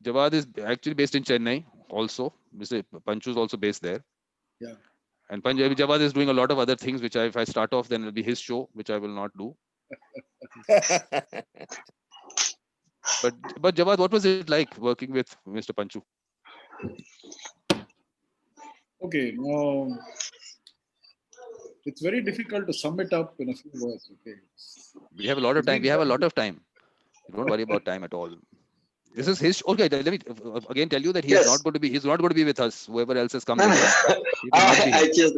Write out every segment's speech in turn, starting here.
Jawad is actually based in Chennai also. Mr. Panchu is also based there. Yeah. And Jawad is doing a lot of other things, which if I start off, then it'll be his show, which I will not do. But Jawad, what was it like working with Mr. Panchu? Okay. Now it's very difficult to sum it up in a few words. Okay. We have a lot of It's time. been We have a quite. lot of time. Don't worry about time at all. This is his. Okay, let me again tell you that he is not Yes. going to be. He's not going to be with us. Whoever else has come No, no. later, he will not be I here. changed.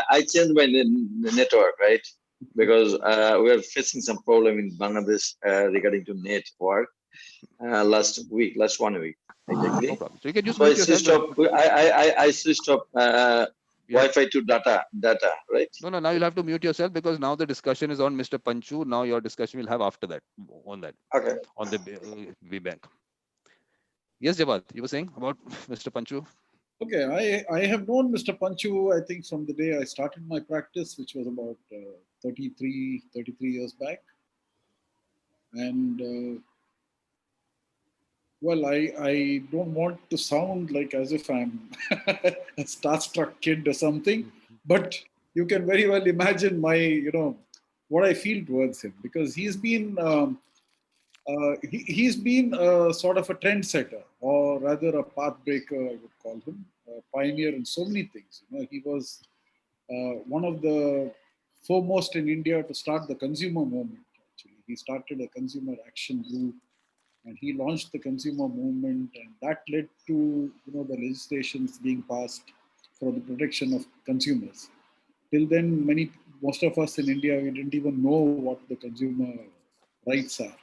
I changed my network, right? Because we are facing some problem in Bangladesh regarding to network last 1 week No exactly. problem. So you can just So I mute yourself. switched off. I switched off Yeah. Wi-Fi to data, right? No, no. Now you'll have to mute yourself because now the discussion is on Mr. Panchu. Now your discussion will have after that on that Okay. on the bank. Yes, Jawad, you were saying about Mr. Panchu. Okay, I have known Mr. Panchu, I think, from the day I started my practice, which was about 33 years back. And well, I don't want to sound like as if I'm a starstruck kid or something, but you can very well imagine my, what I feel towards him, because he's been sort of a trendsetter, or rather a pathbreaker, I would call him, a pioneer in so many things. He was one of the foremost in India to start the consumer movement. Actually, he started a consumer action group, and he launched the consumer movement, and that led to the legislations being passed for the protection of consumers. Till then, most of us in India, we didn't even know what the consumer rights are.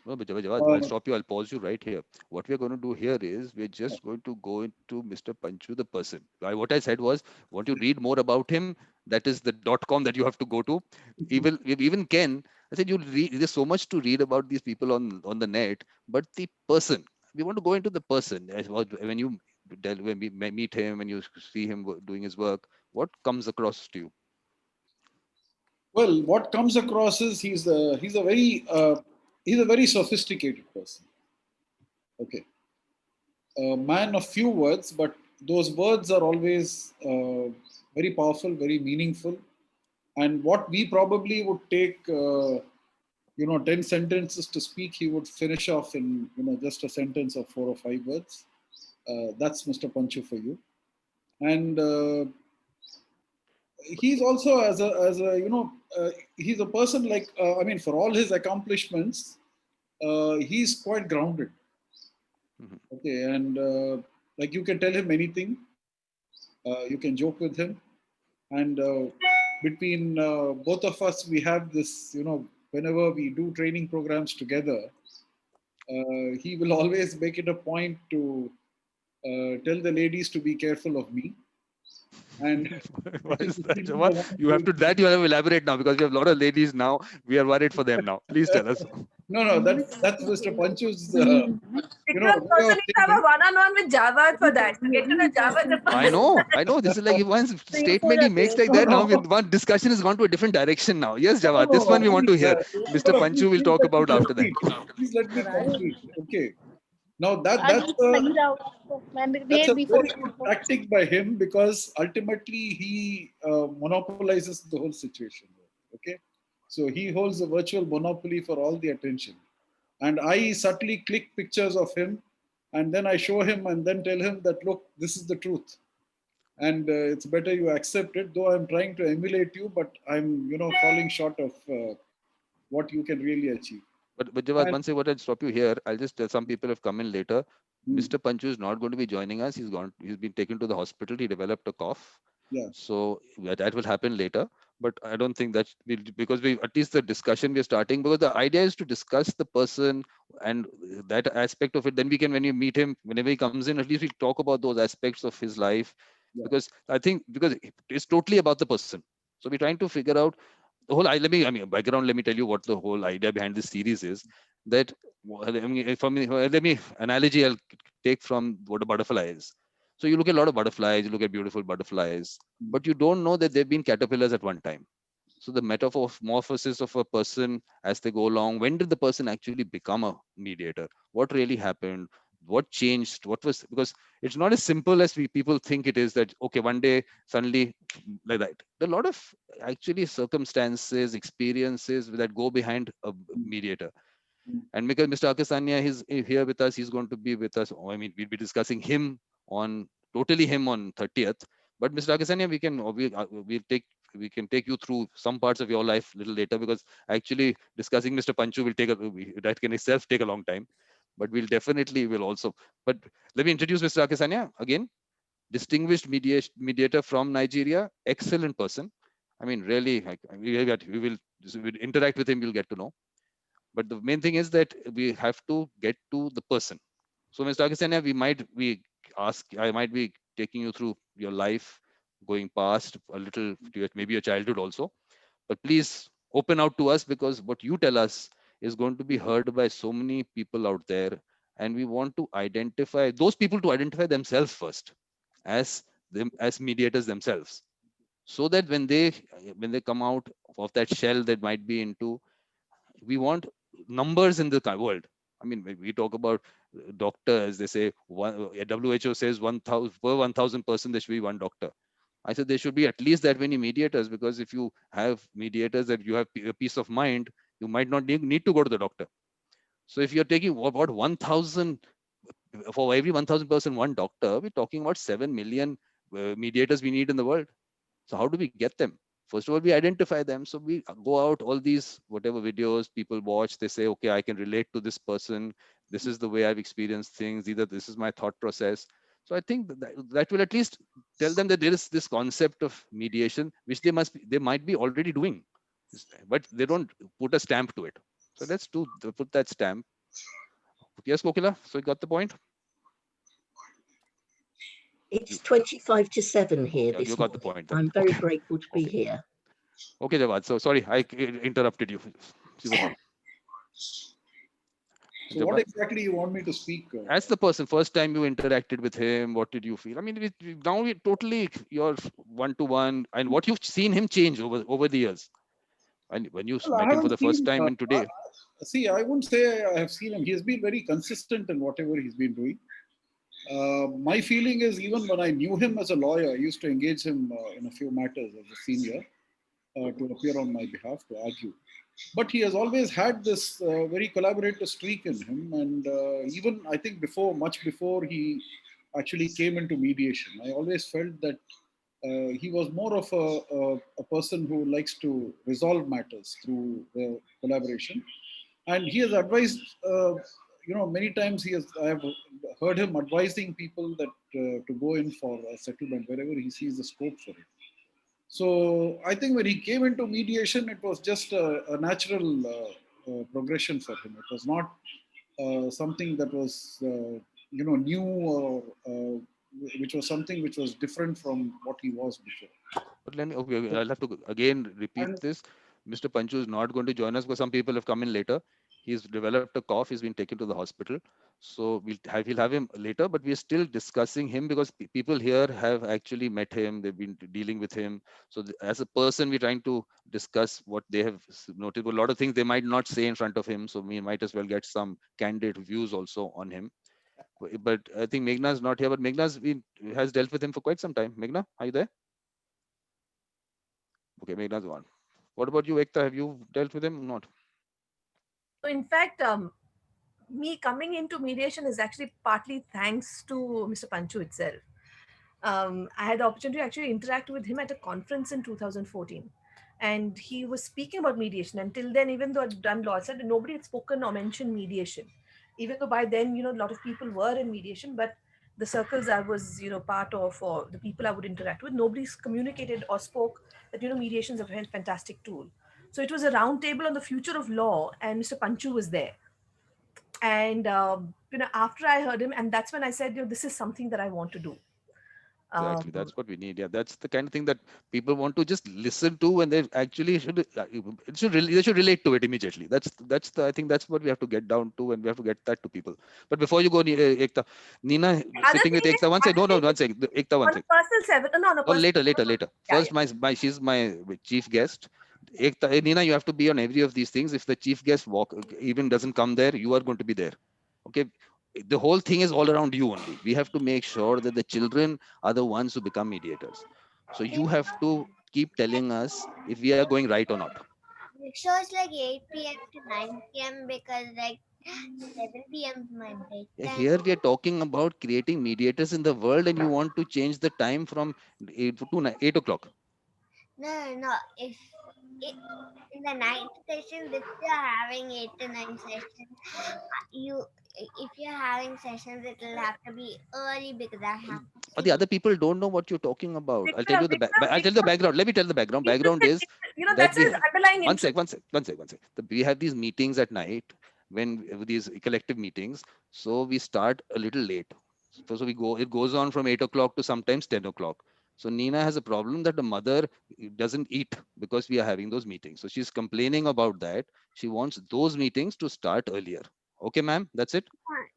No, but Jawad, I'll Uh, stop you. I'll pause you right here. What we're going to do here is we're just going to go into Mr. Panchu, the person. What I said was, want you read more about him? That is the .com that you have to go to. Even Ken, I said you'll read. There's so much to read about these people on the net, but the person. We want to go into the person. When you when we meet him, when you see him doing his work, what comes across to you? well, what comes across is he's a very sophisticated person. Okay, a man of few words, but those words are always very powerful, very meaningful. And what we probably would take, 10 sentences to speak, he would finish off in, just a sentence of 4 or 5 words. That's Mr. Panchu for you. And he's also he's a person like, I mean, for all his accomplishments, he's quite grounded. Mhm. Okay, and like you can tell him anything, you can joke with him, and between both of us, we have this. Whenever we do training programs together, he will always make it a point to tell the ladies to be careful of me, and Why is he'll that, be the Jawad? one You have to that you have to elaborate now because we have a lot of ladies now. We are worried for them now. Please tell us. no, that's Mr. Panchu's Vikram way also of needs to have a thinking. one-on-one with Jawad for that. To get to know Jawad the I person. know, I know. This is like if one statement he makes like that. Now one discussion has gone to a different direction now. Yes, No, Jawad, this one we want to please, hear. Mr. please, Panchu will please talk let me about after that. complete. Please let me complete. Okay. Now that's Wait a before. very good tactic by him, because ultimately he monopolizes the whole situation. Okay, so he holds a virtual monopoly for all the attention, and I subtly click pictures of him, and then I show him, and then tell him that, look, this is the truth, and it's better you accept it. Though I'm trying to emulate you, but I'm falling short of what you can really achieve. But Jawad, And, once I want to stop you here, I'll just tell some people have come in later. mm, Mr. Panchu is not going to be joining us. He's been taken to the hospital. He developed a cough. yeah, So that will happen later. But I don't think that because we at least the discussion we're starting, because the idea is to discuss the person and that aspect of it. Then we can, when you meet him, whenever he comes in, at least we talk about those aspects of his life. yeah. Because I think because it's totally about the person. So we're trying to figure out the whole. I mean, background. Let me tell you what the whole idea behind this series is. That I mean, for me, let me analogy I'll take from what a butterfly is. So you look at a lot of butterflies, you look at beautiful butterflies, but you don't know that they've been caterpillars at one time. So the metamorphosis of a person as they go along, when did the person actually become a mediator? What really happened? what changed, what was, because it's not as simple as people think it is, that okay, one day suddenly like that. There are a lot of actually circumstances, experiences that go behind a mediator. And because Mr. Akasanya is here with us, he's going to be with us. I mean, we'll be discussing him on totally him on 30th. But Mr. Akasanya, we can take you through some parts of your life a little later, because actually discussing Mr. Panchu will that can itself take a long time. But we'll definitely will also. But let me introduce Mr. Akasanya again. Distinguished mediator from Nigeria, excellent person. I mean, really, we will interact with him. You'll get to know. But the main thing is that we have to get to the person. So, Mr. Akasanya, I might be taking you through your life, going past a little, maybe your childhood also. But please open out to us, because what you tell us is going to be heard by so many people out there. And we want to identify those people, to identify themselves first as as mediators themselves, so that when they come out of that shell that might be into, we want numbers in the world. I mean, when we talk about doctors, they say WHO says 1,000 per 1,000 person there should be one doctor. I said there should be at least that many mediators, because if you have mediators that you have a peace of mind, you might not need to go to the doctor. So if you're taking about 1,000, for every 1,000 person, one doctor, we're talking about 7 million mediators we need in the world. So how do we get them? First of all, we identify them. So we go out, all these whatever videos people watch, they say, okay, I can relate to this person. This is the way I've experienced things. Either this is my thought process. So I think that will at least tell them that there is this concept of mediation, which they might be already doing, but they don't put a stamp to it. So let's put that stamp. Yes, Kokila. So you got the point. It's 25 to 7 here You this got the morning. point then. I'm very Okay. grateful to be Okay. here. Okay, Jawad. So sorry, I interrupted you. So what exactly you want me to speak? As the person, first time you interacted with him, what did you feel? I mean, now we totally you're one to one, and what you've seen him change over the years, and when you Well, I met him for haven't the first seen. time and today. See, I wouldn't say I have seen him. He has been very consistent in whatever he's been doing. My feeling is, even when I knew him as a lawyer, I used to engage him in a few matters as a senior to appear on my behalf to argue. But he has always had this very collaborative streak in him, and even I think much before he actually came into mediation, I always felt that he was more of a person who likes to resolve matters through collaboration, and he has advised. Many times I have heard him advising people that to go in for a settlement wherever he sees the scope for it. So I think when he came into mediation, it was just a natural progression for him. It was not something that was new, or which was something which was different from what he was before. But okay, I'll have to again repeat And this. Mr. Panchu is not going to join us because some people have come in later. He's developed a cough. He's been taken to the hospital. So we'll have him later, but we're still discussing him because people here have actually met him. They've been dealing with him. So as a person, we're trying to discuss what they have noted. A lot of things they might not say in front of him. So we might as well get some candid views also on him. But I think Meghna's not here, but has dealt with him for quite some time. Meghna, are you there? Okay, Meghna's one. What about you, Ekta? Have you dealt with him? Not. So in fact, me coming into mediation is actually partly thanks to Mr. Panchu itself. I had the opportunity to actually interact with him at a conference in 2014. And he was speaking about mediation. Until then, even though I'd done law, I said nobody had spoken or mentioned mediation. Even though by then, a lot of people were in mediation, but the circles I was, part of, or the people I would interact with, nobody's communicated or spoke that, mediation is a fantastic tool. So it was a round table on the future of law, and Mr. Panchu was there. And after I heard him, and that's when I said, this is something that I want to do. Exactly. That's what we need. Yeah, that's the kind of thing that people want to just listen to, and they actually they should relate to it immediately. I think that's what we have to get down to, and we have to get that to people. But before you go, Ekta, Nina Other sitting with thing is, Ekta. One second. No, one second. Ekta, one on a second. personal level, no, on a Oh, personal later. yeah, First, she's my chief guest. Ekta, Nina, you have to be on every of these things. If the chief guest even doesn't come there, you are going to be there. Okay. the whole thing is all around you only. We have to make sure that the children are the ones who become mediators. So you have to keep telling us if we are going right or not. It shows like 8 p.m. to 9 p.m. because like 7 p.m. is my bedtime. Here we are talking about creating mediators in the world, and you want to change the time from 8 o'clock. No. If it, in the night sessions, if you're having 8 to 9 sessions, you if you're having sessions, it'll have to be early because I have to But the sleep. other people don't know what you're talking about. I'll tell Vikram, you the Vikram, I'll tell you the Vikram, background. Let me tell the background. Background interested, is that that's we his underlying one interest. sec, one sec, one sec, one sec. We have these meetings at night when these collective meetings. So we start a little late. So we go. It goes on from 8 o'clock to sometimes 10 o'clock. So Nina has a problem that the mother doesn't eat because we are having those meetings. So she's complaining about that. She wants those meetings to start earlier. Okay, ma'am, that's it.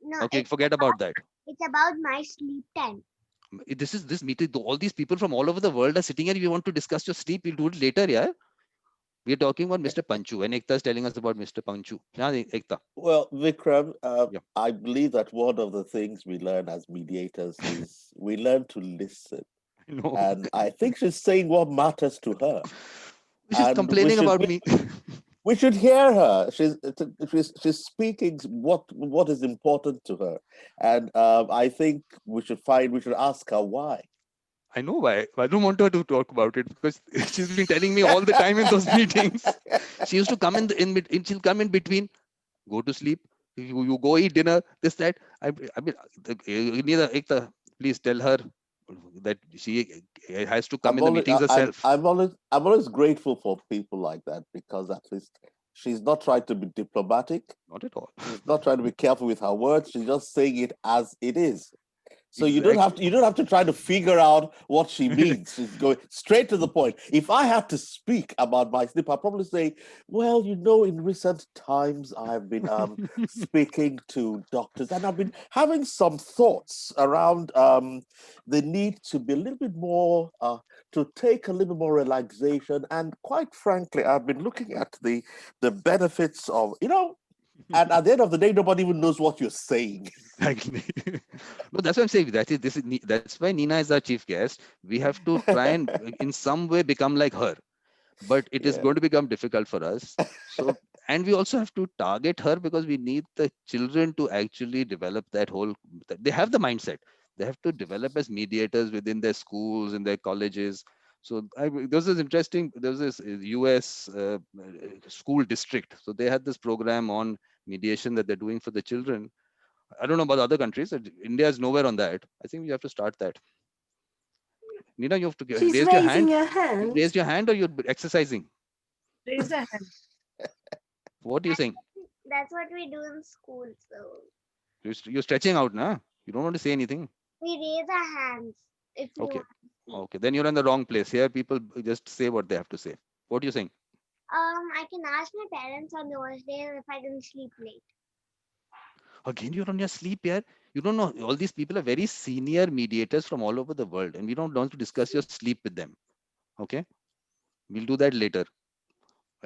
No, Okay, forget about that. it's about my sleep time. This is this meeting. All these people from all over the world are sitting here. If you want to discuss your sleep, we'll do it later. Yeah, we are talking about Mr. Panchu, and Ekta is telling us about Mr. Panchu. Yeah, Ekta. Well, Vikram, Yeah. I believe that one of the things we learn as mediators is we learn to listen. No, And I think she's saying what matters to her. she's And we complaining should about me. we should hear her. She's speaking what is important to her. And I think we should ask her why. I know why. I don't want her to talk about it because she's been telling me all the time in those meetings. She used to come she'll come in between. Go to sleep. You go eat dinner. This that. I mean, neither Ekta. Please tell her that she has to come I'm in the always meetings herself. I'm always grateful for people like that because at least she's not trying to be diplomatic. Not at all. She's not trying to be careful with her words. She's just saying it as it is. So Exactly. you don't have to try to figure out what she means. She's going straight to the point. If I had to speak about my sleep, I'd probably say, well, in recent times I've been speaking to doctors and I've been having some thoughts around the need to be a little bit more to take a little bit more relaxation. And quite frankly, I've been looking at the benefits of, and at the end of the day, nobody even knows what you're saying. Exactly. No, that's what I'm saying. That's why Nina is our chief guest. We have to try and in some way become like her, but it is Yeah. going to become difficult for us. So, and we also have to target her because we need the children to actually develop that whole. They have the mindset. They have to develop as mediators within their schools and their colleges. So this is interesting. There was this U.S. School district. So they had this program on mediation that they're doing for the children. I don't know about other countries. India is nowhere on that. I think we have to start that. Nina, you have to She's raise your raising hand. her You hand. raised your hand or you're exercising? Raise a hand. What are you saying? That's what we do in school. So You're stretching out, na? You don't want to say anything. we raise our hands if you Okay. want to speak. Okay. Then you're in the wrong place. Here, people just say what they have to say. What are you saying? I can ask my parents on those days if I can sleep late. Again, you're on your sleep here. You don't know. All these people are very senior mediators from all over the world, and we don't want to discuss your sleep with them. Okay. We'll do that later.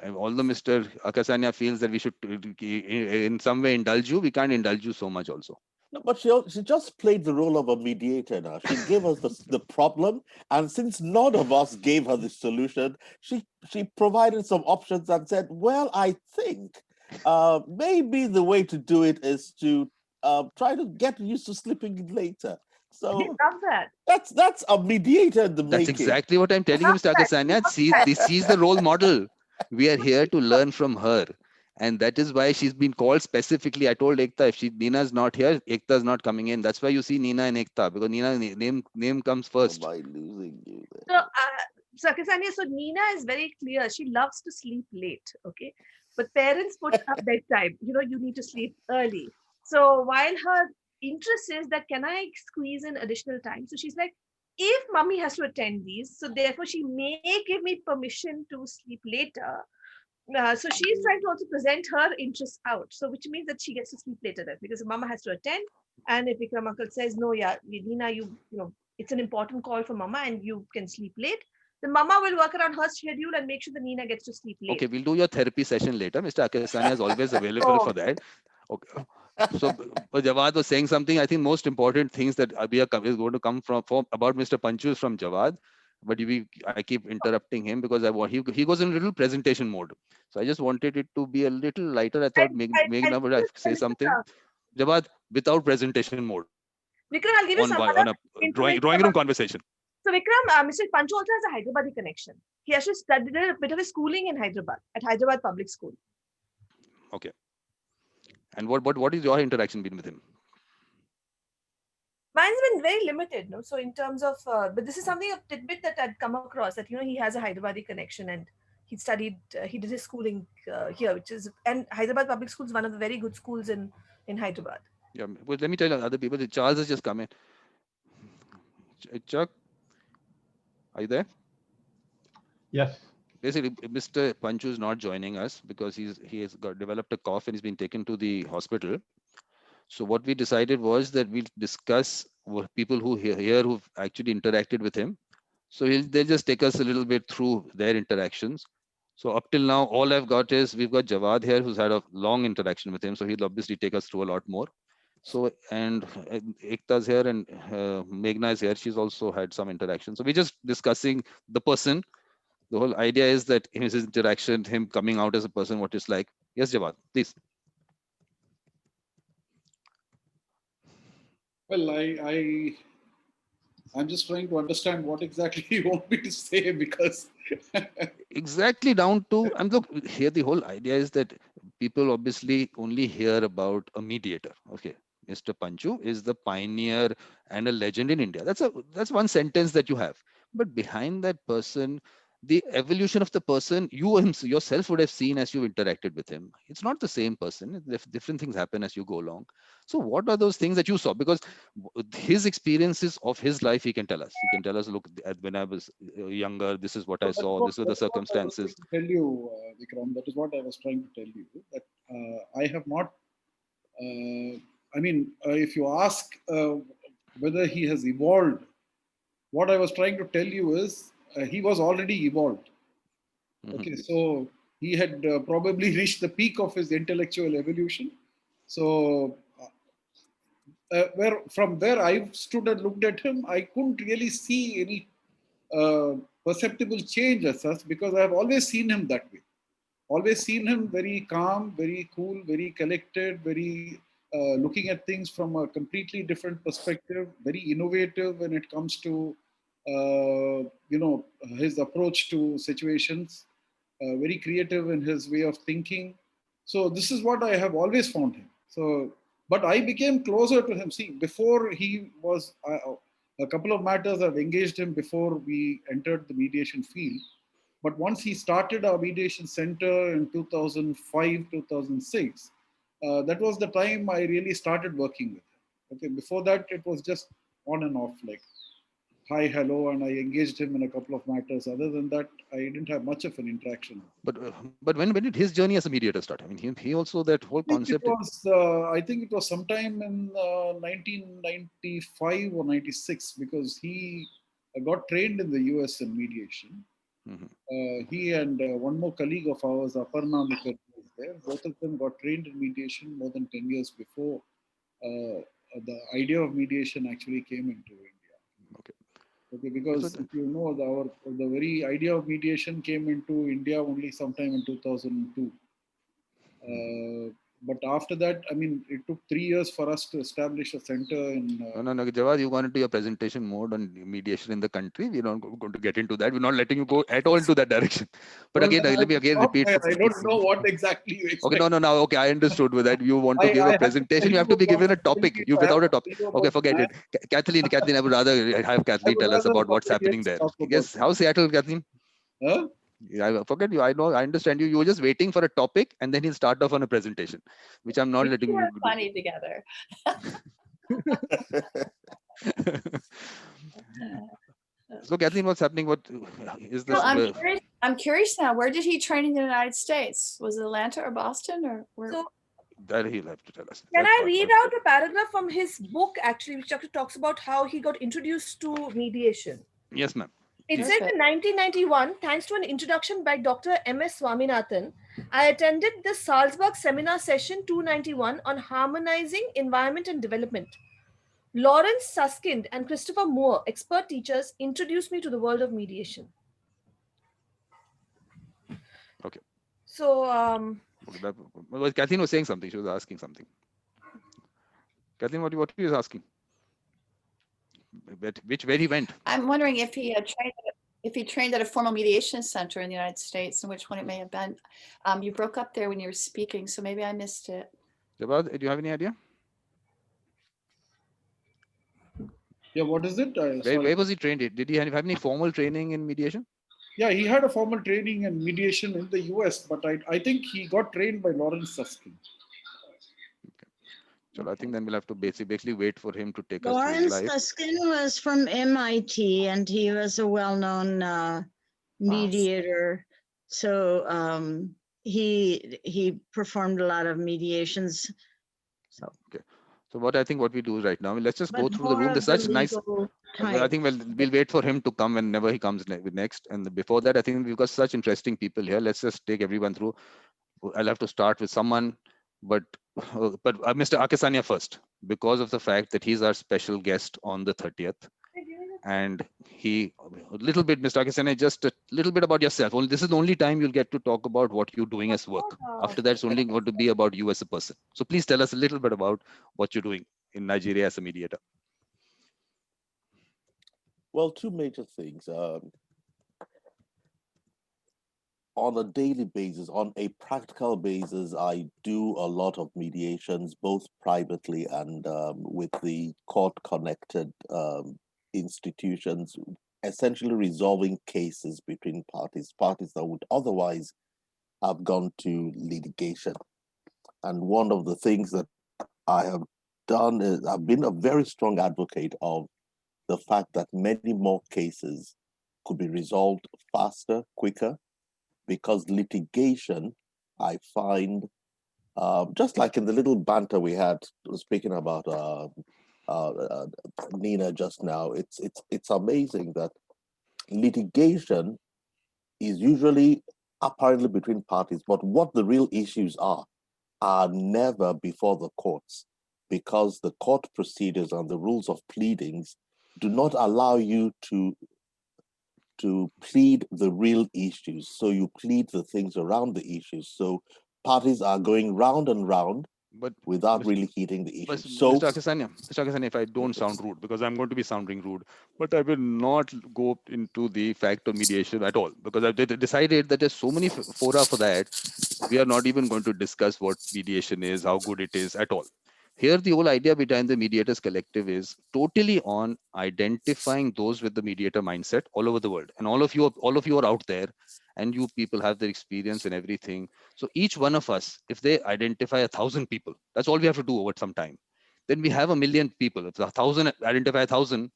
And although Mr. Akasanya feels that we should, in some way, indulge you, we can't indulge you so much also. No, but she just played the role of a mediator now. She gave us the problem, and since none of us gave her the solution, she provided some options and said, well, I think maybe the way to do it is to try to get used to sleeping later. I So love that. that's a mediator in the That's making. exactly what I'm telling you, Love Mr. that. Akasanya. Love that. She's the role model. We are here to learn from her. And that is why she's been called specifically. I told Ekta, if Nina's not here, Ekta's not coming in. That's why you see Nina and Ekta, because Nina's name comes first. Am I losing you there? So Sakasanya, so Nina is very clear. She loves to sleep late. Okay. But parents put a bedtime. You need to sleep early. So while her interest is that can I squeeze in additional time? So she's like, if mummy has to attend these, so therefore she may give me permission to sleep later. So she's trying to also present her interests out. So which means that she gets to sleep later then because mama has to attend. And if Vikram uncle says, no, yeah, Nina, it's an important call for mama and you can sleep late, the mama will work around her schedule and make sure that Nina gets to sleep late. Okay, we'll do your therapy session later. Mr. Akasanya is always available for Oh, that. Okay. So Jawad was saying something. I think most important things that we are is going to come from about Mr. Panchu is from Jawad. But I keep interrupting him because he goes in a little presentation mode. So I just wanted it to be a little lighter. I thought Meghna would say something. Jawad, without presentation mode, Vikram, I'll give you some on other a drawing information room conversation. So Vikram, Mr. Panchu also has a Hyderabadi connection. He actually studied a bit of his schooling in Hyderabad, at Hyderabad Public School. Okay. And what is your interaction been with him? Mine's been very limited, no. So in terms of, but this is something a tidbit that I'd come across that he has a Hyderabadi connection and he studied, he did his schooling here, which is, and Hyderabad Public School is one of the very good schools in Hyderabad. Yeah. Well, let me tell you other people. Charles has just come in. Chuck, are you there? Yes. Basically, Mr. Panchu is not joining us because he has developed a cough and he's been taken to the hospital. So what we decided was that we'll discuss people who here who've actually interacted with him. So they'll just take us a little bit through their interactions. So up till now, all I've got is we've got Jawad here who's had a long interaction with him. So he'll obviously take us through a lot more. So and Ekta's here and Meghna is here. She's also had some interaction. So we're just discussing the person. The whole idea is that his interaction, him coming out as a person, what it's like. Yes, Jawad, please. Well, I'm just trying to understand what exactly you want me to say because Exactly down to, and look, here the whole idea is that people obviously only hear about a mediator. Okay. Mr. Panchu is the pioneer and a legend in India. That's one sentence that you have. But behind that person, the evolution of the person, yourself would have seen as you interacted with him. It's not the same person. Different things happen as you go along. So what are those things that you saw? Because his experiences of his life, he can tell us. He can tell us, look, when I was younger, this is what I saw. These were the circumstances. Tell you, Vikram, that is what I was trying to tell you. That I have not. If you ask whether he has evolved, what I was trying to tell you is he was already evolved. Okay, so he had probably reached the peak of his intellectual evolution. So, from where I stood and looked at him, I couldn't really see any perceptible change as such because I have always seen him that way. Always seen him very calm, very cool, very collected, very looking at things from a completely different perspective, very innovative when it comes to his approach to situations, very creative in his way of thinking. So this is what I have always found him. So, but I became closer to him. See, before he was a couple of matters I've engaged him before we entered the mediation field. But once he started our mediation center in 2005, 2006, that was the time I really started working with him. Okay, before that, it was just on and off, like hi, hello, and I engaged him in a couple of matters. Other than that, I didn't have much of an interaction. But when did his journey as a mediator start? I mean, he also that whole concept. I think it was sometime in 1995 or 96 because he got trained in the US in mediation. He and one more colleague of ours, Aparna Mukherjee, was there. Both of them got trained in mediation more than 10 years before the idea of mediation actually came into India. Okay, because if you know, the very idea of mediation came into India only sometime in 2002. But after that, I mean, it took 3 years for us to establish a center in. No, Jawad, you wanted to your presentation mode on mediation in the country. We're not going to get into that. We're not letting you go at all into that direction. But again, let me again repeat. I don't know what exactly you expect. Okay, no, okay, I understood with that. You want to give a presentation, you have to be given a topic. You without a topic. Okay, forget it. Kathleen, I would rather have Kathleen tell us about what's happening there. Yes, how's Seattle, Kathleen? Huh? I forget you. I know. I understand you. You were just waiting for a topic, and then he'll start off on a presentation, which I'm not letting you do. Funny together. So, Kathleen, what's happening? What is this? Well, I'm curious now. Where did he train in the United States? Was it Atlanta or Boston or where? So, that he'll have to tell us. Can I read out a paragraph from his book, actually, which actually talks about how he got introduced to mediation? Yes, ma'am. It Please. says Perfect. in 1991, thanks to an introduction by Dr. M.S. Swaminathan, I attended the Salzburg Seminar Session 291 on harmonizing environment and development. Lawrence Suskind and Christopher Moore, expert teachers, introduced me to the world of mediation. Okay. So, Okay. Well, Kathleen was saying something. She was asking something. Kathleen, what he was asking? Where he went? I'm wondering if he trained at a formal mediation center in the United States, and which one it may have been. You broke up there when you were speaking, so maybe I missed it. Jabad, do you have any idea? Yeah, what is it? Where was he trained? Did he have any formal training in mediation? Yeah, he had a formal training in mediation in the US, but I think he got trained by Lawrence Susskind. So I think then we'll have to basically wait for him to take us through his Lawrence life. Susskind was from MIT, and he was a well-known mediator. So he performed a lot of mediations. So okay. So what I think what we do right now, let's just go but through the more room. of There's the such nice. legal I type. think we'll wait for him to come whenever he comes next. And before that, I think we've got such interesting people here. Let's just take everyone through. I'll have to start with someone, but Mr. Akesania first, because of the fact that he's our special guest on the 30th. And a little bit, Mr. Akesania, just a little bit about yourself. This is the only time you'll get to talk about what you're doing as work. After that, it's only going to be about you as a person. So please tell us a little bit about what you're doing in Nigeria as a mediator. Well, two major things. On a daily basis, on a practical basis, I do a lot of mediations, both privately and with the court-connected institutions, essentially resolving cases between parties that would otherwise have gone to litigation. And one of the things that I have done is I've been a very strong advocate of the fact that many more cases could be resolved faster, quicker, because litigation, I find, just like in the little banter we had speaking about Nina just now, it's amazing that litigation is usually apparently between parties, but what the real issues are never before the courts, because the court procedures and the rules of pleadings do not allow you to plead the real issues. So you plead the things around the issues. So parties are going round and round But without really hitting the But issues. So, Mr. Akesania, if I don't sound rude, because I'm going to be sounding rude, but I will not go into the fact of mediation at all, because I've decided that there's so many fora for that. We are not even going to discuss what mediation is, how good it is at all. Here, the whole idea behind the Mediators Collective is totally on identifying those with the mediator mindset all over the world. And all of you are out there, and you people have the experience and everything. So each one of us, if they identify 1,000 people, that's all we have to do over some time. Then we have 1,000,000 people. If 1,000 identify 1,000,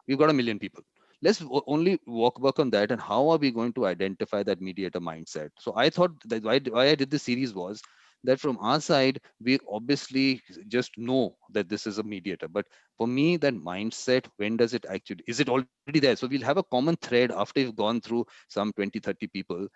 we've got 1,000,000 people. Let's only work on that. And how are we going to identify that mediator mindset? So I thought that why I did this series was that from our side, we obviously just know that this is a mediator. But for me, that mindset, when does it actually, is it already there? So we'll have a common thread after you've gone through some 20, 30 people.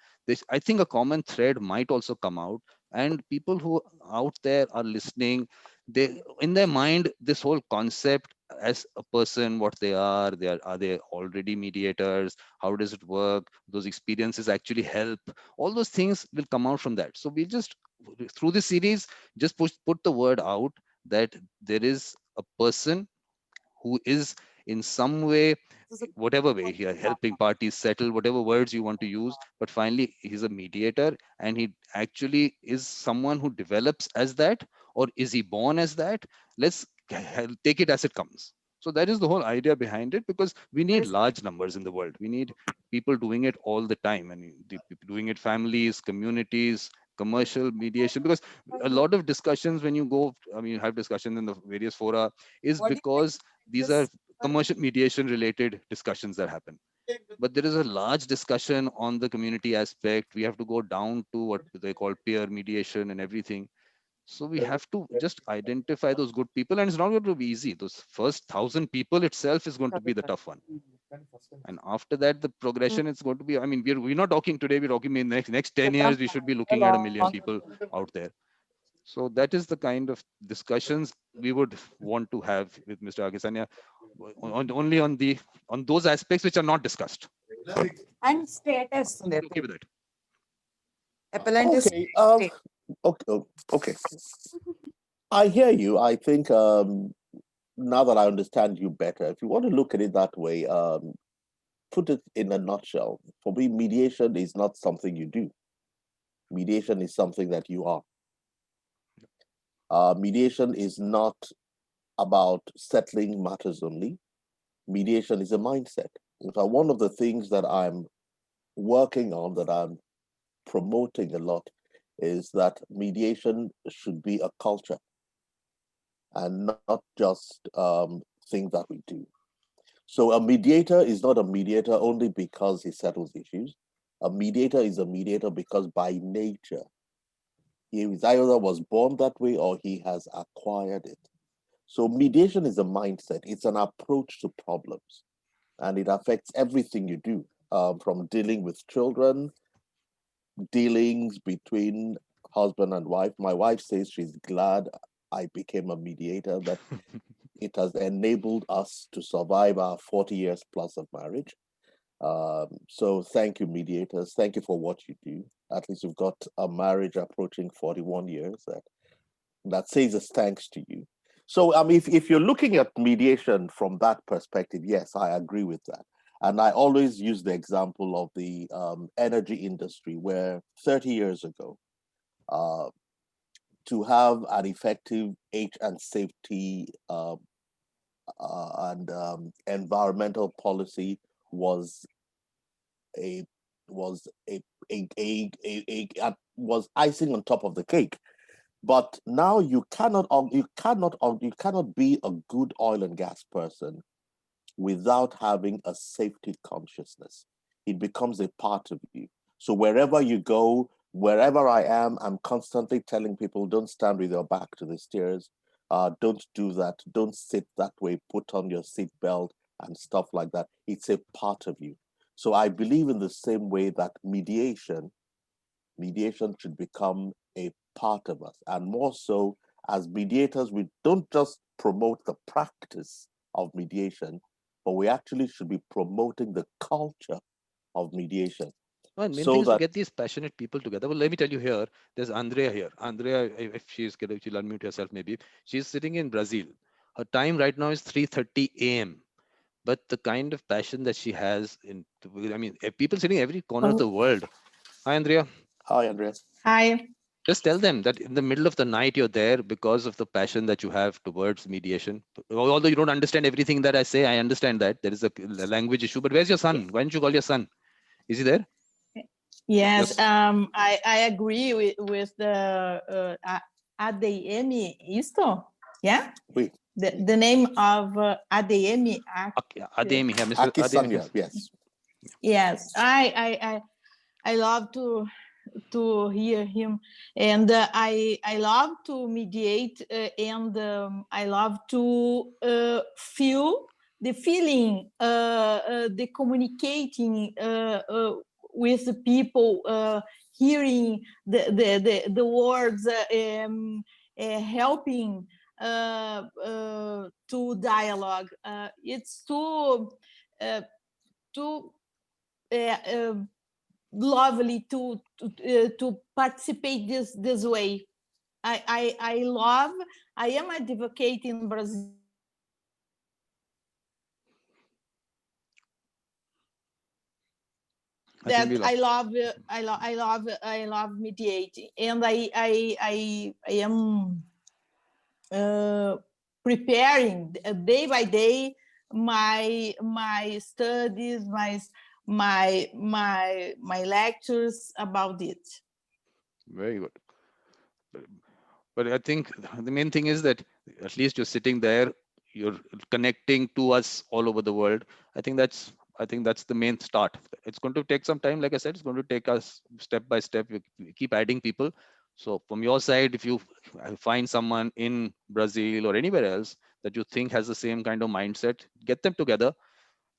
I think a common thread might also come out. And people who out there are listening, they in their mind, this whole concept as a person, what are they already mediators, how does it work, those experiences actually help, all those things will come out from that. So we'll just through this series just put the word out that there is a person who is in some way, whatever way, he are helping parties settle, whatever words you want to use, but finally he's a mediator, and he actually is someone who develops as that, or is he born as that? Let's take it as it comes. So that is the whole idea behind it, because we need large numbers in the world. We need people doing it all the time, and doing it, families, communities, commercial mediation, because a lot of discussions when you go, I mean, you have discussions in the various fora, is because these are commercial mediation related discussions that happen. But there is a large discussion on the community aspect. We have to go down to what they call peer mediation and everything. So we have to just identify those good people, and it's not going to be easy. Those first 1,000 people itself is going to be the tough one. And after that, the progression is going to be, I mean, we're not talking today, we're talking in the next 10 years, we should be looking at 1 million people out there. So that is the kind of discussions we would want to have with Mr. Agisanya, only on those aspects which are not discussed. And status. Okay with that. Appellant is Okay. Okay. I hear you. I think now that I understand you better, if you want to look at it that way, put it in a nutshell. For me, mediation is not something you do. Mediation is something that you are. Mediation is not about settling matters only. Mediation is a mindset. In fact, one of the things that I'm working on, that I'm promoting a lot, is that mediation should be a culture and not just things that we do. So a mediator is not a mediator only because he settles issues. A mediator is a mediator because by nature, he either was born that way or he has acquired it. So mediation is a mindset. It's an approach to problems, and it affects everything you do, from dealing with children, dealings between husband and wife. My wife says she's glad I became a mediator, that it has enabled us to survive our 40 years plus of marriage. So thank you, mediators. Thank you for what you do. At least you've got a marriage approaching 41 years. That says us thanks to you. So if you're looking at mediation from that perspective, yes, I agree with that. And I always use the example of the energy industry, where 30 years ago, to have an effective H and safety and environmental policy was was icing on top of the cake. But now you cannot be a good oil and gas person without having a safety consciousness. It becomes a part of you. So wherever you go, wherever I am, I'm constantly telling people, don't stand with your back to the stairs. Don't do that. Don't sit that way. Put on your seatbelt and stuff like that. It's a part of you. So I believe in the same way that mediation should become a part of us. And more so, as mediators, we don't just promote the practice of mediation, but we actually should be promoting the culture of mediation. Well, main So thing is to that get these passionate people together. Well, let me tell you here, there's Andrea here. Andrea, if she'll unmute herself maybe. She's sitting in Brazil. Her time right now is 3:30 a.m. But the kind of passion that she has people sitting every corner of the world. Hi, Andrea. Hi, Andrea. Hi. Just tell them that in the middle of the night, you're there because of the passion that you have towards mediation. Although you don't understand everything that I say, I understand that there is a language issue. But where's your son? Why don't you call your son? Is he there? Yes, I agree with the ADM isto, yeah? Oui. The name of ADM. ADM, yeah, Mr. Akisanya, yes. Yes, I love to hear him, and I love to mediate, and I love to feel the feeling, the communicating with the people, hearing the words, helping to dialogue. It's too lovely to participate this way. I am advocate in Brazil that I love mediating, and I am preparing day by day my studies, my lectures about it. Very good. But I think the main thing is that at least you're sitting there, you're connecting to us all over the world. I think that's the main start. It's going to take some time. Like I said, it's going to take us step by step. We keep adding people. So from your side, if you find someone in Brazil or anywhere else that you think has the same kind of mindset, get them together.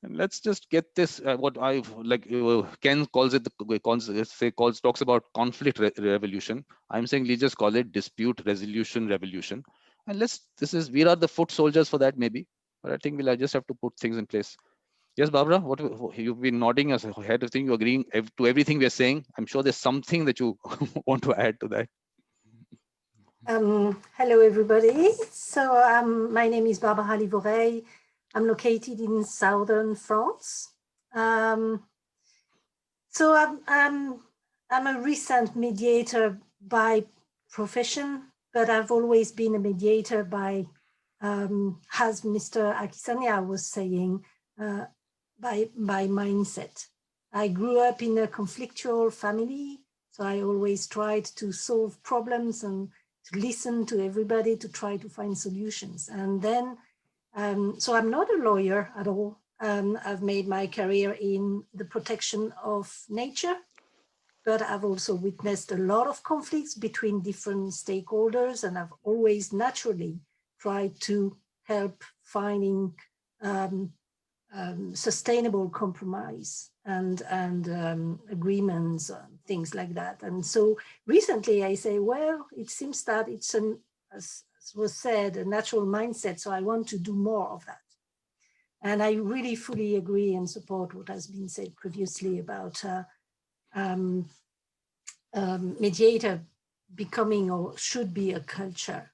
And let's just get this. What I like, Ken calls it talks about conflict revolution. I'm saying let's just call it dispute resolution revolution. And we are the foot soldiers for that maybe. But I think we'll just have to put things in place. Yes, Barbara, what you've been nodding as a head of thing, you're agreeing to everything we're saying. I'm sure there's something that you want to add to that. Hello, everybody. So my name is Barbara Livorey. I'm located in southern France. So I'm a recent mediator by profession, but I've always been a mediator by, as Mr. Akisanya was saying, by mindset. I grew up in a conflictual family, so I always tried to solve problems and to listen to everybody to try to find solutions. And then, so I'm not a lawyer at all. I've made my career in the protection of nature, but I've also witnessed a lot of conflicts between different stakeholders, and I've always naturally tried to help finding sustainable compromise and agreements, things like that. And so recently I say, well, it seems that it's as was said, a natural mindset. So I want to do more of that. And I really fully agree and support what has been said previously about mediator becoming or should be a culture,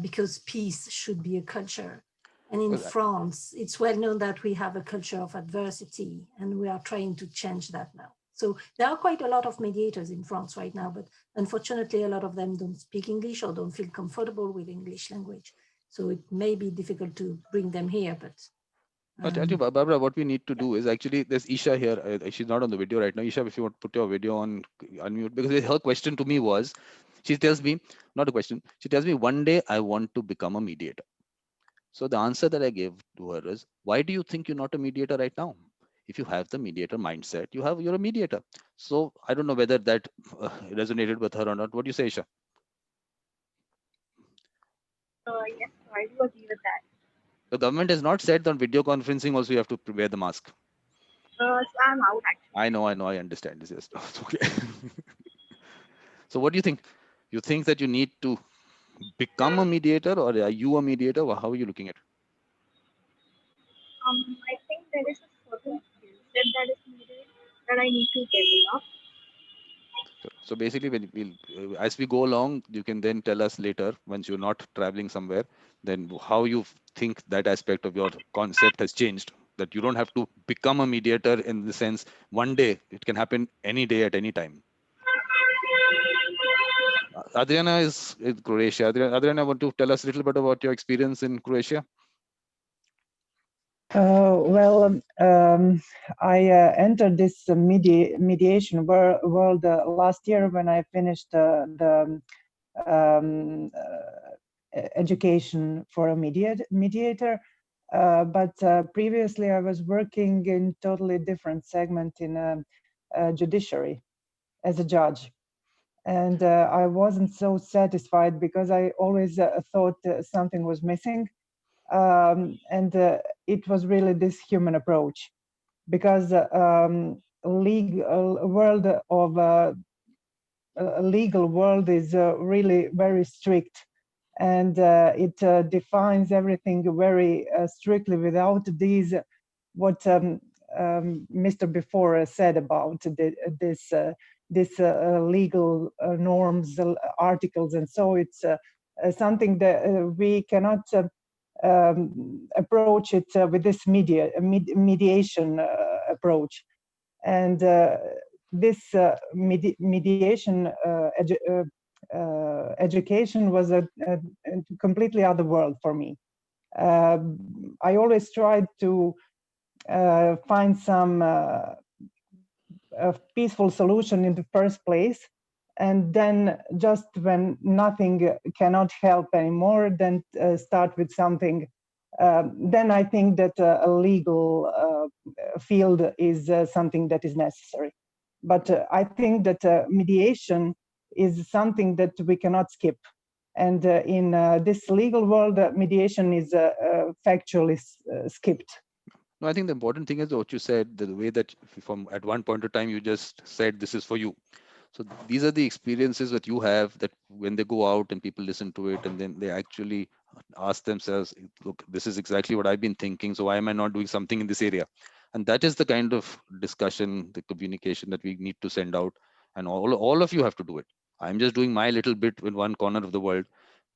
because peace should be a culture. And in France, it's well known that we have a culture of adversity, and we are trying to change that now. So there are quite a lot of mediators in France right now, but unfortunately, a lot of them don't speak English or don't feel comfortable with English language. So it may be difficult to bring them here, but I'll tell you, Barbara, what we need to do is actually, there's Isha here. She's not on the video right now. Isha, if you want to put your video on unmute, because her question to me was, she tells me, not a question, she tells me, one day I want to become a mediator. So the answer that I gave to her is, why do you think you're not a mediator right now? If you have the mediator mindset, you're a mediator. So I don't know whether that resonated with her or not. What do you say, Isha? Yes, I do agree with that. The government has not said that on video conferencing also you have to wear the mask. So I'm out actually. I know, I understand this. Yes, it's okay. So what do you think? You think that you need to become a mediator, or are you a mediator? Or how are you looking at it? I think there is a certain skill set that is needed that I need to develop. So basically, as we go along, you can then tell us later, once you're not traveling somewhere, then how you think that aspect of your concept has changed. That you don't have to become a mediator in the sense one day, it can happen any day at any time. Andréa is in Croatia. Andréa, want to tell us a little bit about your experience in Croatia? I entered this mediation world last year when I finished the education for a mediator. But previously I was working in totally different segment in judiciary as a judge. And I wasn't so satisfied because I always thought something was missing. And it was really this human approach, because legal world is really very strict, and it defines everything very strictly. Without these, what Mr. before said about this legal norms, articles, and so it's something that we cannot approach it with this mediation approach. And this mediation education was a completely other world for me. I always tried to find some peaceful solution in the first place, and then just when nothing cannot help anymore, then start with something. Then I think that a legal field is something that is necessary. But I think that mediation is something that we cannot skip. And in this legal world, mediation is factually skipped. No, I think the important thing is what you said, the way that from at one point of time you just said this is for you. So these are the experiences that you have, that when they go out and people listen to it and then they actually ask themselves, look, this is exactly what I've been thinking. So why am I not doing something in this area? And that is the kind of discussion, the communication that we need to send out. And all of you have to do it. I'm just doing my little bit in one corner of the world,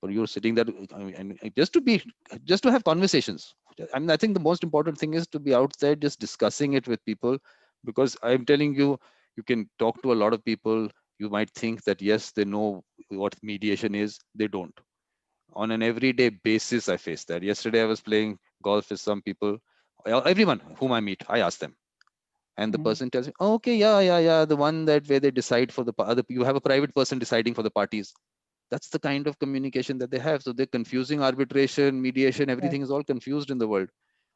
but you're sitting there, I mean, and just to have conversations. I mean, I think the most important thing is to be out there just discussing it with people, because I'm telling you, you can talk to a lot of people. You might think that yes, they know what mediation is. They don't. On an everyday basis, I face that. Yesterday I was playing golf with some people. Everyone whom I meet, I ask them, and the person tells me, oh, okay, yeah, the one that where they decide for the other, you have a private person deciding for the parties. That's the kind of communication that they have. So they're confusing arbitration, mediation, everything is all confused in the world.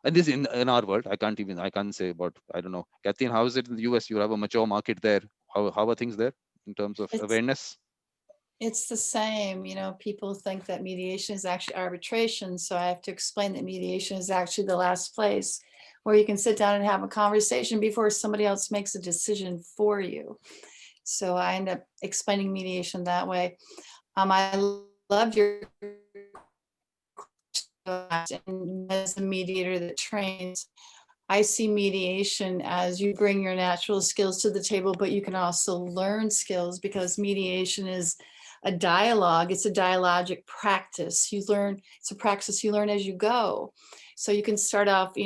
And this in our world, I can't say about, I don't know. Kathleen, how is it in the US? You have a mature market there. How are things there in terms of It's awareness? it's the same. People think that mediation is actually arbitration. So I have to explain that mediation is actually the last place where you can sit down and have a conversation before somebody else makes a decision for you. So I end up explaining mediation that way. I loved your question. As a mediator that trains, I see mediation as you bring your natural skills to the table, but you can also learn skills, because mediation is a dialogue. It's a dialogic practice. It's a practice you learn as you go. So you can start off,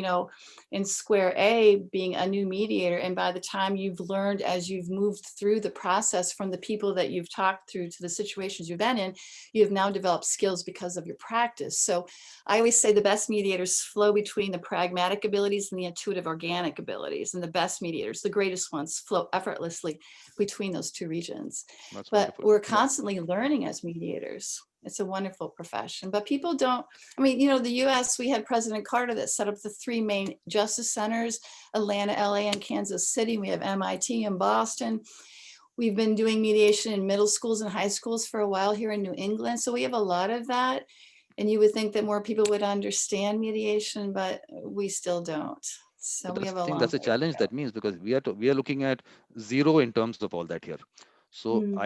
in square A being a new mediator. And by the time you've learned, as you've moved through the process from the people that you've talked through to the situations you've been in, you have now developed skills because of your practice. So I always say the best mediators flow between the pragmatic abilities and the intuitive organic abilities. And the best mediators, the greatest ones, flow effortlessly between those two regions. That's But wonderful. we're constantly learning as mediators. It's a wonderful profession, but people don't, the US, we had President Carter that set up the three main justice centers, Atlanta, LA, and Kansas City. We have MIT in Boston. We've been doing mediation in middle schools and high schools for a while here in New England. So we have a lot of that. And you would think that more people would understand mediation, but we still don't. So But we that's have the a thing. long That's a way to challenge. go. That means because we are looking at zero in terms of all that here. So Mm.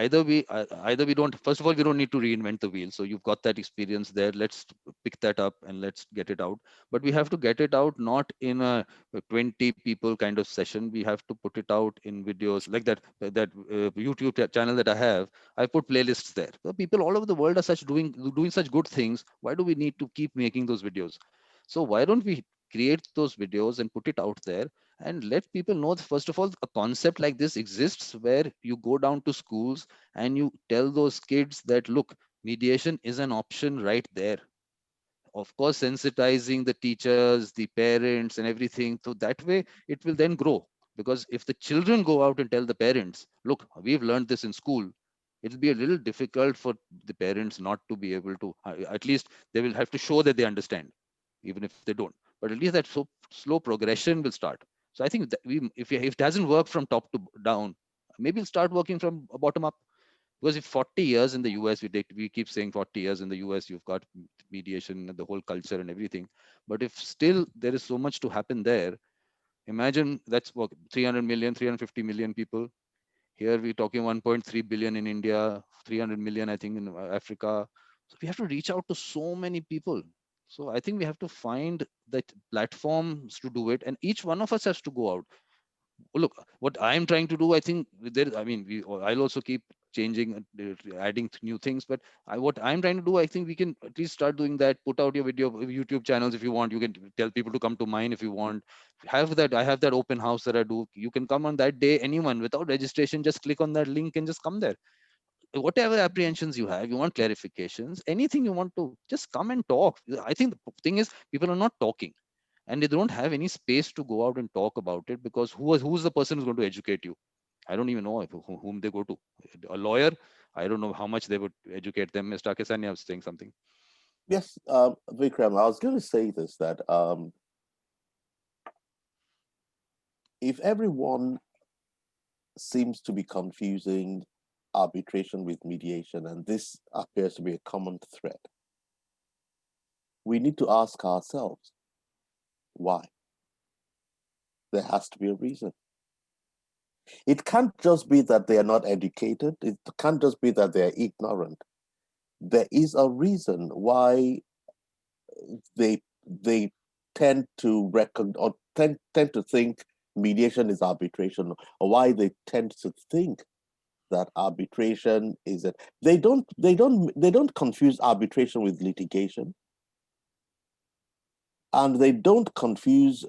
either we don't. First of all, we don't need to reinvent the wheel. So you've got that experience there. Let's pick that up and let's get it out. But we have to get it out not in a 20 people kind of session. We have to put it out in videos like that YouTube channel that I have. I put playlists there. So people all over the world are doing such good things. Why do we need to keep making those videos? So why don't we create those videos and put it out there and let people know that, first of all, a concept like this exists, where you go down to schools and you tell those kids that, look, mediation is an option right there. Of course, sensitizing the teachers, the parents, and everything. So that way it will then grow. Because if the children go out and tell the parents, look, we've learned this in school, it'll be a little difficult for the parents not to be able to, at least they will have to show that they understand, even if they don't. But at least that slow progression will start. So I think that if it doesn't work from top to down, maybe it'll start working from bottom up. Because if 40 years in the US, we keep saying 40 years in the US, you've got mediation and the whole culture and everything. But if still there is so much to happen there, imagine that's what 300 million, 350 million people. Here we're talking 1.3 billion in India, 300 million, I think, in Africa. So we have to reach out to so many people. So I think we have to find that platforms to do it, and each one of us has to go out. Look, what I'm trying to do, I think there, I mean, I'll also keep changing, adding new things, but what I'm trying to do, I think we can at least start doing that. Put out your YouTube channels if you want. You can tell people to come to mine if you want. Have that. I have that open house that I do. You can come on that day, anyone without registration. Just click on that link and just come there. Whatever apprehensions you have, you want clarifications, anything you want to, just come and talk. I think the thing is, people are not talking, and they don't have any space to go out and talk about it, because who's the person who's going to educate you? I don't even know whom they go to. A lawyer? I don't know how much they would educate them. Mr. Akesanya was saying something. Yes, Vikram, I was going to say this, that if everyone seems to be confusing arbitration with mediation, and this appears to be a common thread, we need to ask ourselves, why? There has to be a reason. It can't just be that they are not educated. It can't just be that they are ignorant. There is a reason why they tend to tend to think mediation is arbitration, or why they tend to think that arbitration is it. They don't confuse arbitration with litigation, and they don't confuse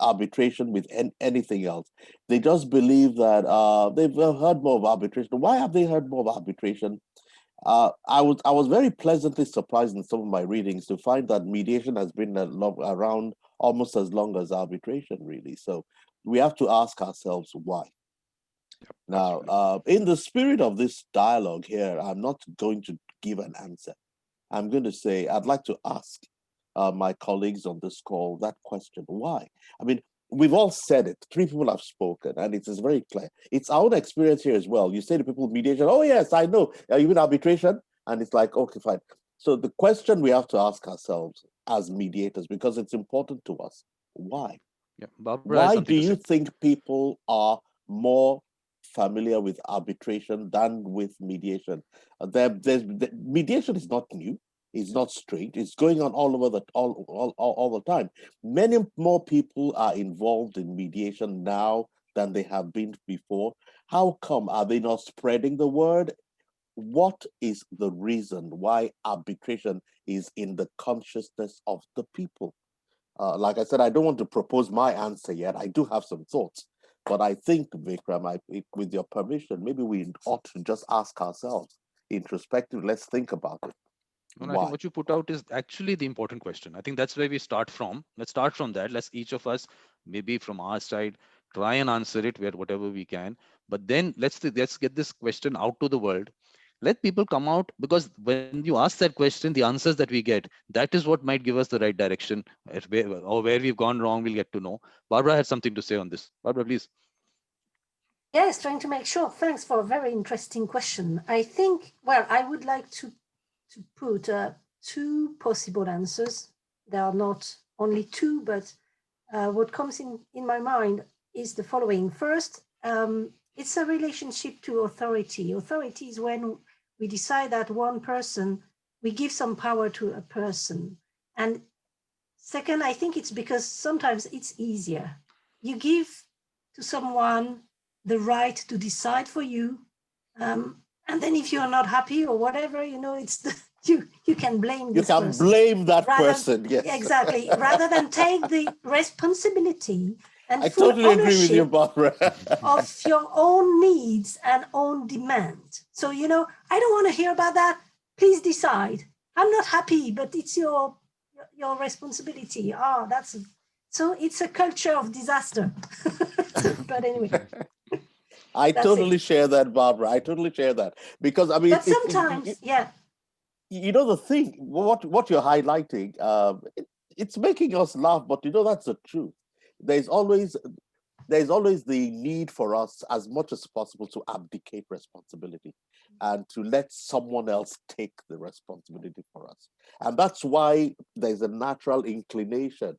arbitration with anything else. They just believe that they've heard more of arbitration. Why have they heard more of arbitration? I was very pleasantly surprised in some of my readings to find that mediation has been around almost as long as arbitration, really. So we have to ask ourselves why. Yep, Now, in the spirit of this dialogue here, I'm not going to give an answer. I'm going to say, I'd like to ask my colleagues on this call that question, why? I mean, we've all said it. 3 people have spoken, and it is very clear. It's our own experience here as well. You say to people, mediation, oh yes, I know. Even arbitration? And it's like, okay, fine. So the question we have to ask ourselves as mediators, because it's important to us, why? Yeah, Barbara has Why something do to you say. think people are more familiar with arbitration than with mediation? Mediation is not new. It's not strange. It's going on all over all the time. Many more people are involved in mediation now than they have been before. How come? Are they not spreading the word? What is the reason why arbitration is in the consciousness of the people? Like I said, I don't want to propose my answer yet. I do have some thoughts. But I think, Vikram, with your permission, maybe we ought to just ask ourselves, introspective, let's think about it. And I think Why? what you put out is actually the important question. I think that's where we start from. Let's start from that. Let's each of us, maybe from our side, try and answer it where whatever we can. But then let's get this question out to the world. Let people come out, because when you ask that question, the answers that we get, that is what might give us the right direction, or where we've gone wrong. We'll get to know. Barbara had something to say on this. Barbara, please. Yes, trying to make sure. Thanks for a very interesting question. I think, well, I would like to put 2 possible answers. There are not only 2, but what comes in my mind is the following. First, it's a relationship to authority. Authority is when we decide that one person, we give some power to a person. And second, I think it's because sometimes it's easier. You give to someone the right to decide for you. And then if you're not happy or whatever, it's you can blame this person. You can blame that person, yes. Exactly. Rather than take the responsibility and I full totally agree with you, ownership Barbara. of your own needs and own demand. So, I don't want to hear about that. Please decide. I'm not happy, but it's your responsibility. So it's a culture of disaster. But anyway. I totally share that, Barbara. I totally share that. Because, I mean, but sometimes, yeah. The thing, what you're highlighting, it's making us laugh, but that's the truth. There's always the need for us, as much as possible, to abdicate responsibility and to let someone else take the responsibility for us. And that's why there's a natural inclination.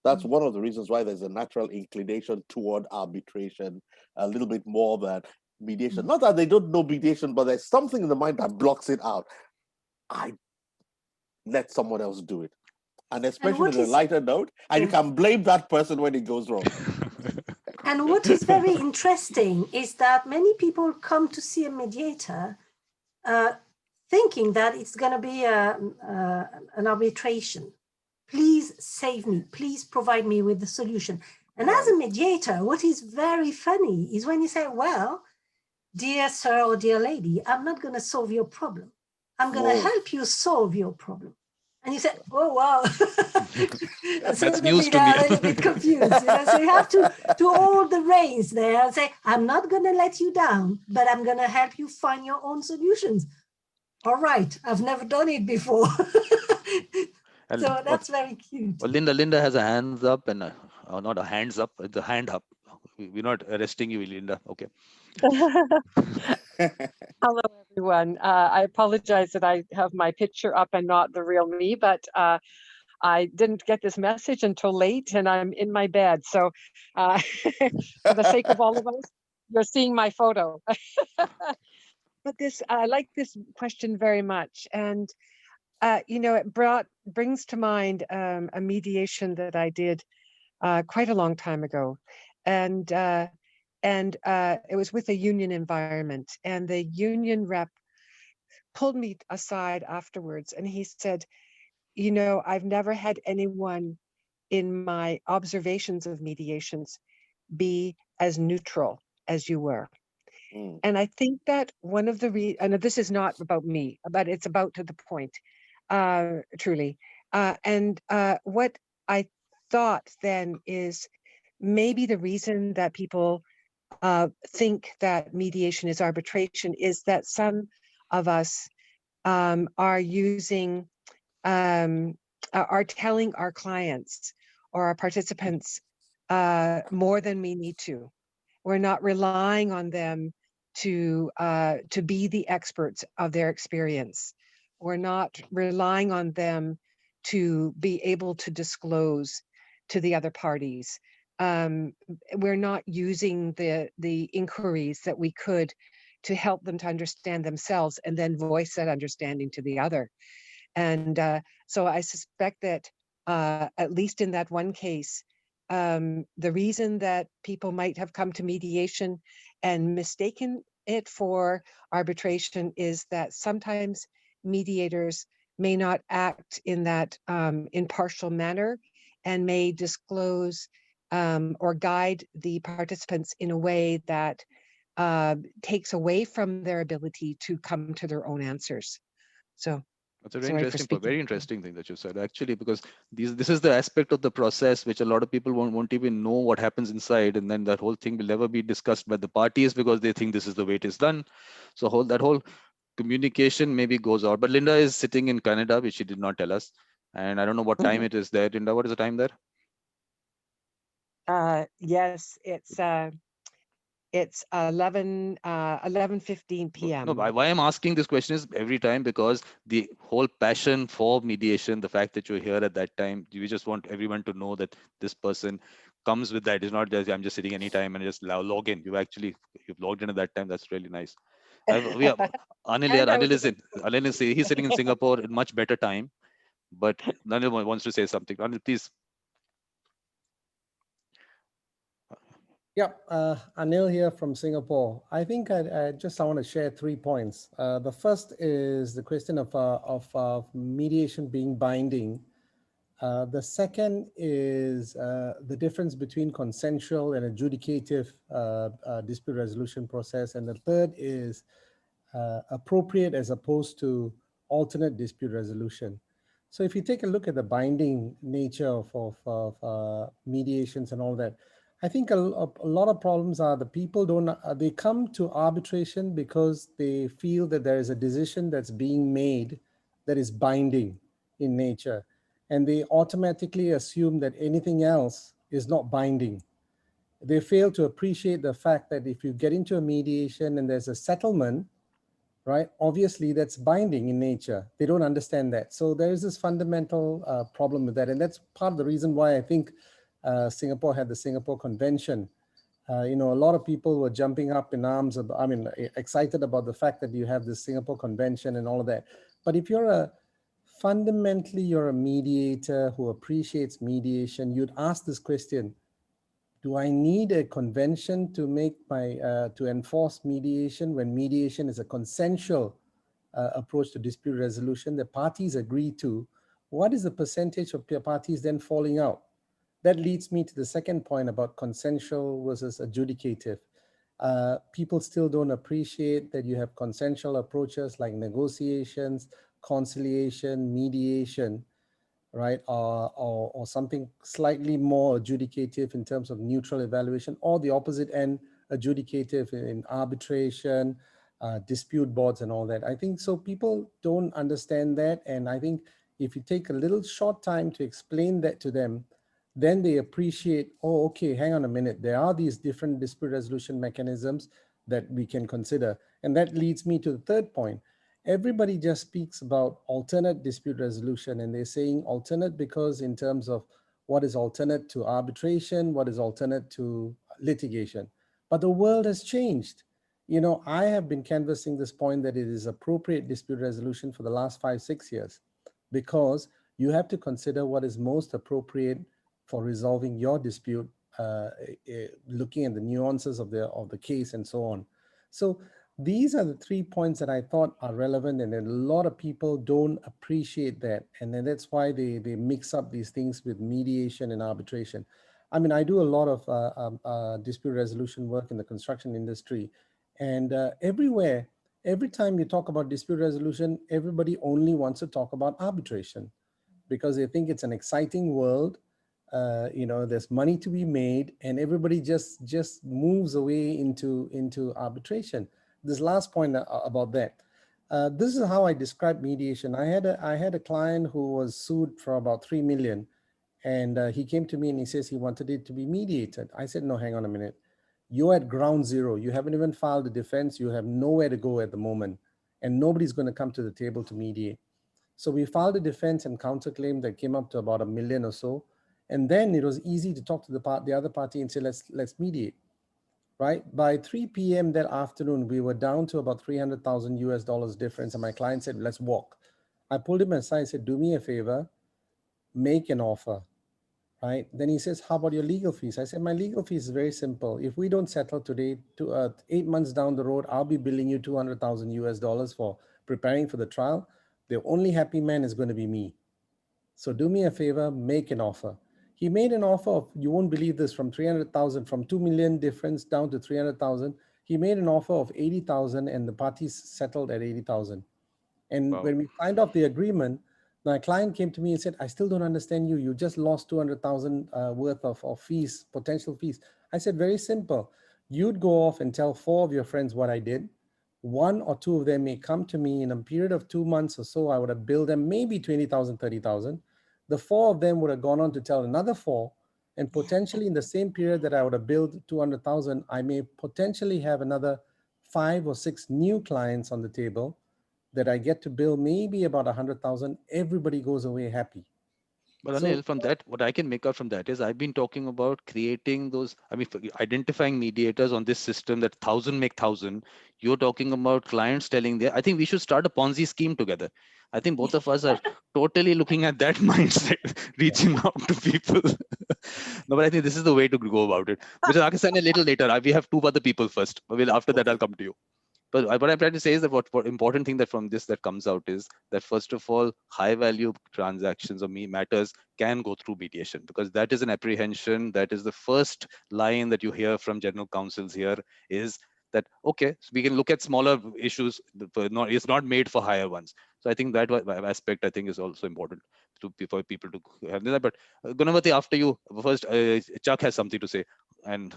That's one of the reasons why there's a natural inclination toward arbitration a little bit more than mediation. Not that they don't know mediation, but there's something in the mind that blocks it out. I let someone else do it. And especially on a lighter note, and you can blame that person when it goes wrong. And what is very interesting is that many people come to see a mediator thinking that it's going to be an arbitration. Please save me. Please provide me with the solution. And as a mediator, what is very funny is when you say, well, dear sir or dear lady, I'm not going to solve your problem. I'm going to help you solve your problem. And you say, oh, wow. That's news to me. A little bit confused. So you have to hold the reins there and say, I'm not going to let you down, but I'm going to help you find your own solutions. All right. I've never done it before. So that's very cute. Well, Linda has a hands up and not a hands up. It's a hand up. We're not arresting you, Linda. Okay. Hello, everyone. I apologize that I have my picture up and not the real me, but I didn't get this message until late, and I'm in my bed. So, for the sake of all of us, you're seeing my photo. But I like this question very much, and it brings to mind a mediation that I did quite a long time ago, and it was with a union environment, and the union rep pulled me aside afterwards, and he said, I've never had anyone in my observations of mediations be as neutral as you were. And I think that one of the and this is not about me, but it's about to the point, truly. And what I thought then is maybe the reason that people think that mediation is arbitration is that some of us are using, are telling our clients or our participants more than we need to. We're not relying on them to be the experts of their experience. We're not relying on them to be able to disclose to the other parties. We're not using the inquiries that we could to help them to understand themselves and then voice that understanding to the other. And so I suspect that at least in that one case, the reason that people might have come to mediation and mistaken it for arbitration is that sometimes mediators may not act in that impartial manner and may disclose or guide the participants in a way that takes away from their ability to come to their own answers. So that's a very interesting thing that you said, actually, because this is the aspect of the process which a lot of people won't even know what happens inside, and then that whole thing will never be discussed by the parties because they think this is the way it is done. So that whole communication maybe goes out. But Linda is sitting in Canada, which she did not tell us, and I don't know what time it is there. Linda, what is the time there? Yes, it's 11:15 p.m. No, why I'm asking this question is every time because the whole passion for mediation, the fact that you're here at that time, we just want everyone to know that this person comes with that. It's not just I'm just sitting anytime and just log in. You've logged in at that time. That's really nice. We have Anil is he's sitting in Singapore in much better time, but Anil wants to say something. Anil, please. Yeah, Anil here from Singapore. I think I want to share 3 points. The first is the question of mediation being binding. The second is the difference between consensual and adjudicative dispute resolution process. And the third is appropriate as opposed to alternate dispute resolution. So if you take a look at the binding nature of mediations and all that, I think a lot of problems are the people they come to arbitration because they feel that there is a decision that's being made that is binding in nature. And they automatically assume that anything else is not binding. They fail to appreciate the fact that if you get into a mediation and there's a settlement, right, obviously that's binding in nature. They don't understand that. So there is this fundamental problem with that. And that's part of the reason why I think Singapore had the Singapore Convention. A lot of people were jumping up in arms, excited about the fact that you have this Singapore Convention and all of that. But if fundamentally you're a mediator who appreciates mediation, you'd ask this question: do I need a convention to to enforce mediation when mediation is a consensual approach to dispute resolution that parties agree to? What is the percentage of parties then falling out? That leads me to the second point about consensual versus adjudicative. People still don't appreciate that you have consensual approaches like negotiations, conciliation, mediation, right? Or something slightly more adjudicative in terms of neutral evaluation, or the opposite end, adjudicative in arbitration, dispute boards and all that. I think so people don't understand that. And I think if you take a little short time to explain that to them, then they appreciate, oh, okay, hang on a minute. There are these different dispute resolution mechanisms that we can consider. And that leads me to the third point. everybody just speaks about alternate dispute resolution, and they're saying alternate because in terms of what is alternate to arbitration, what is alternate to litigation. But the world has changed. You know, I have been canvassing this point that it is appropriate dispute resolution for the last 5-6 years, because you have to consider what is most appropriate for resolving your dispute, looking at the nuances of the case and so on. So these are the 3 points that I thought are relevant, and a lot of people don't appreciate that. And then that's why they mix up these things with mediation and arbitration. I mean, I do a lot of dispute resolution work in the construction industry. And everywhere, every time you talk about dispute resolution, everybody only wants to talk about arbitration because they think it's an exciting world. You know, there's money to be made, and everybody just moves away into arbitration. This last point about that. This is how I describe mediation. I had a client who was sued for about 3 million, and he came to me and he says he wanted it to be mediated. I said, no, hang on a minute. You're at ground zero. You haven't even filed a defense. You have nowhere to go at the moment, and nobody's going to come to the table to mediate. So we filed a defense and counterclaim that came up to about 1 million or so. And then it was easy to talk to the other party and say, let's mediate, right? By 3 p.m. that afternoon, we were down to about $300,000 difference. And my client said, let's walk. I pulled him aside and said, do me a favor, make an offer, right? Then he says, how about your legal fees? I said, my legal fees is very simple. If we don't settle today, 8 months down the road, I'll be billing you $200,000 for preparing for the trial. The only happy man is going to be me. So do me a favor, make an offer. He made an offer of, you won't believe this, from 300,000, from 2 million difference down to 300,000. He made an offer of 80,000 and the parties settled at 80,000. And Wow. when we signed off the agreement, my client came to me and said, I still don't understand you. You just lost 200,000 worth of fees, potential fees. I said, very simple. You'd go off and tell 4 of your friends what I did. 1 or 2 of them may come to me in a period of 2 months or so. I would have billed them maybe 20,000, 30,000. The 4 of them would have gone on to tell another 4, and potentially in the same period that I would have billed 200,000, I may potentially have another 5 or 6 new clients on the table that I get to bill maybe about 100,000. Everybody goes away happy. But So Anil, from that, what I can make out from that is I've been talking about creating those, I mean, identifying mediators on this system that 1,000 make 1,000. You're talking about clients telling I think we should start a Ponzi scheme together. I think both of us are totally looking at that mindset, reaching out to people. No, but I think this is the way to go about it. Mr. Akasani, a little later, we have 2 other people first. After that, I'll come to you. But what I'm trying to say is that what important thing that from this that comes out is that first of all, high value transactions or matters can go through mediation, because that is an apprehension. That is the first line that you hear from general counsels here is that, okay, so we can look at smaller issues, it's not made for higher ones. So I think that aspect I think is also important for people to have that. But Gunavati, after you first, Chuck has something to say. And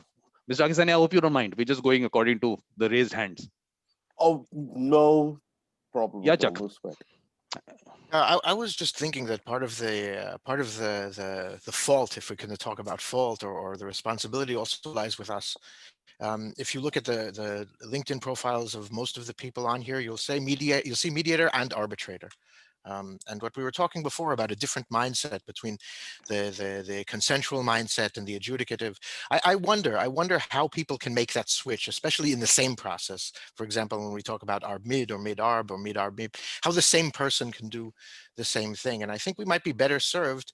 Mr. Akasani, I hope you don't mind. We're just going according to the raised hands. Oh, no problem Yeah, at all. Chuck. No sweat. I was just thinking that part of the fault, if we can talk about fault or the responsibility, also lies with us. If you look at the LinkedIn profiles of most of the people on here, you'll see mediator and arbitrator. And what we were talking before about a different mindset between the consensual mindset and the adjudicative, I wonder how people can make that switch, especially in the same process. For example, when we talk about mid or mid-arb or mid-arb, how the same person can do the same thing. And I think we might be better served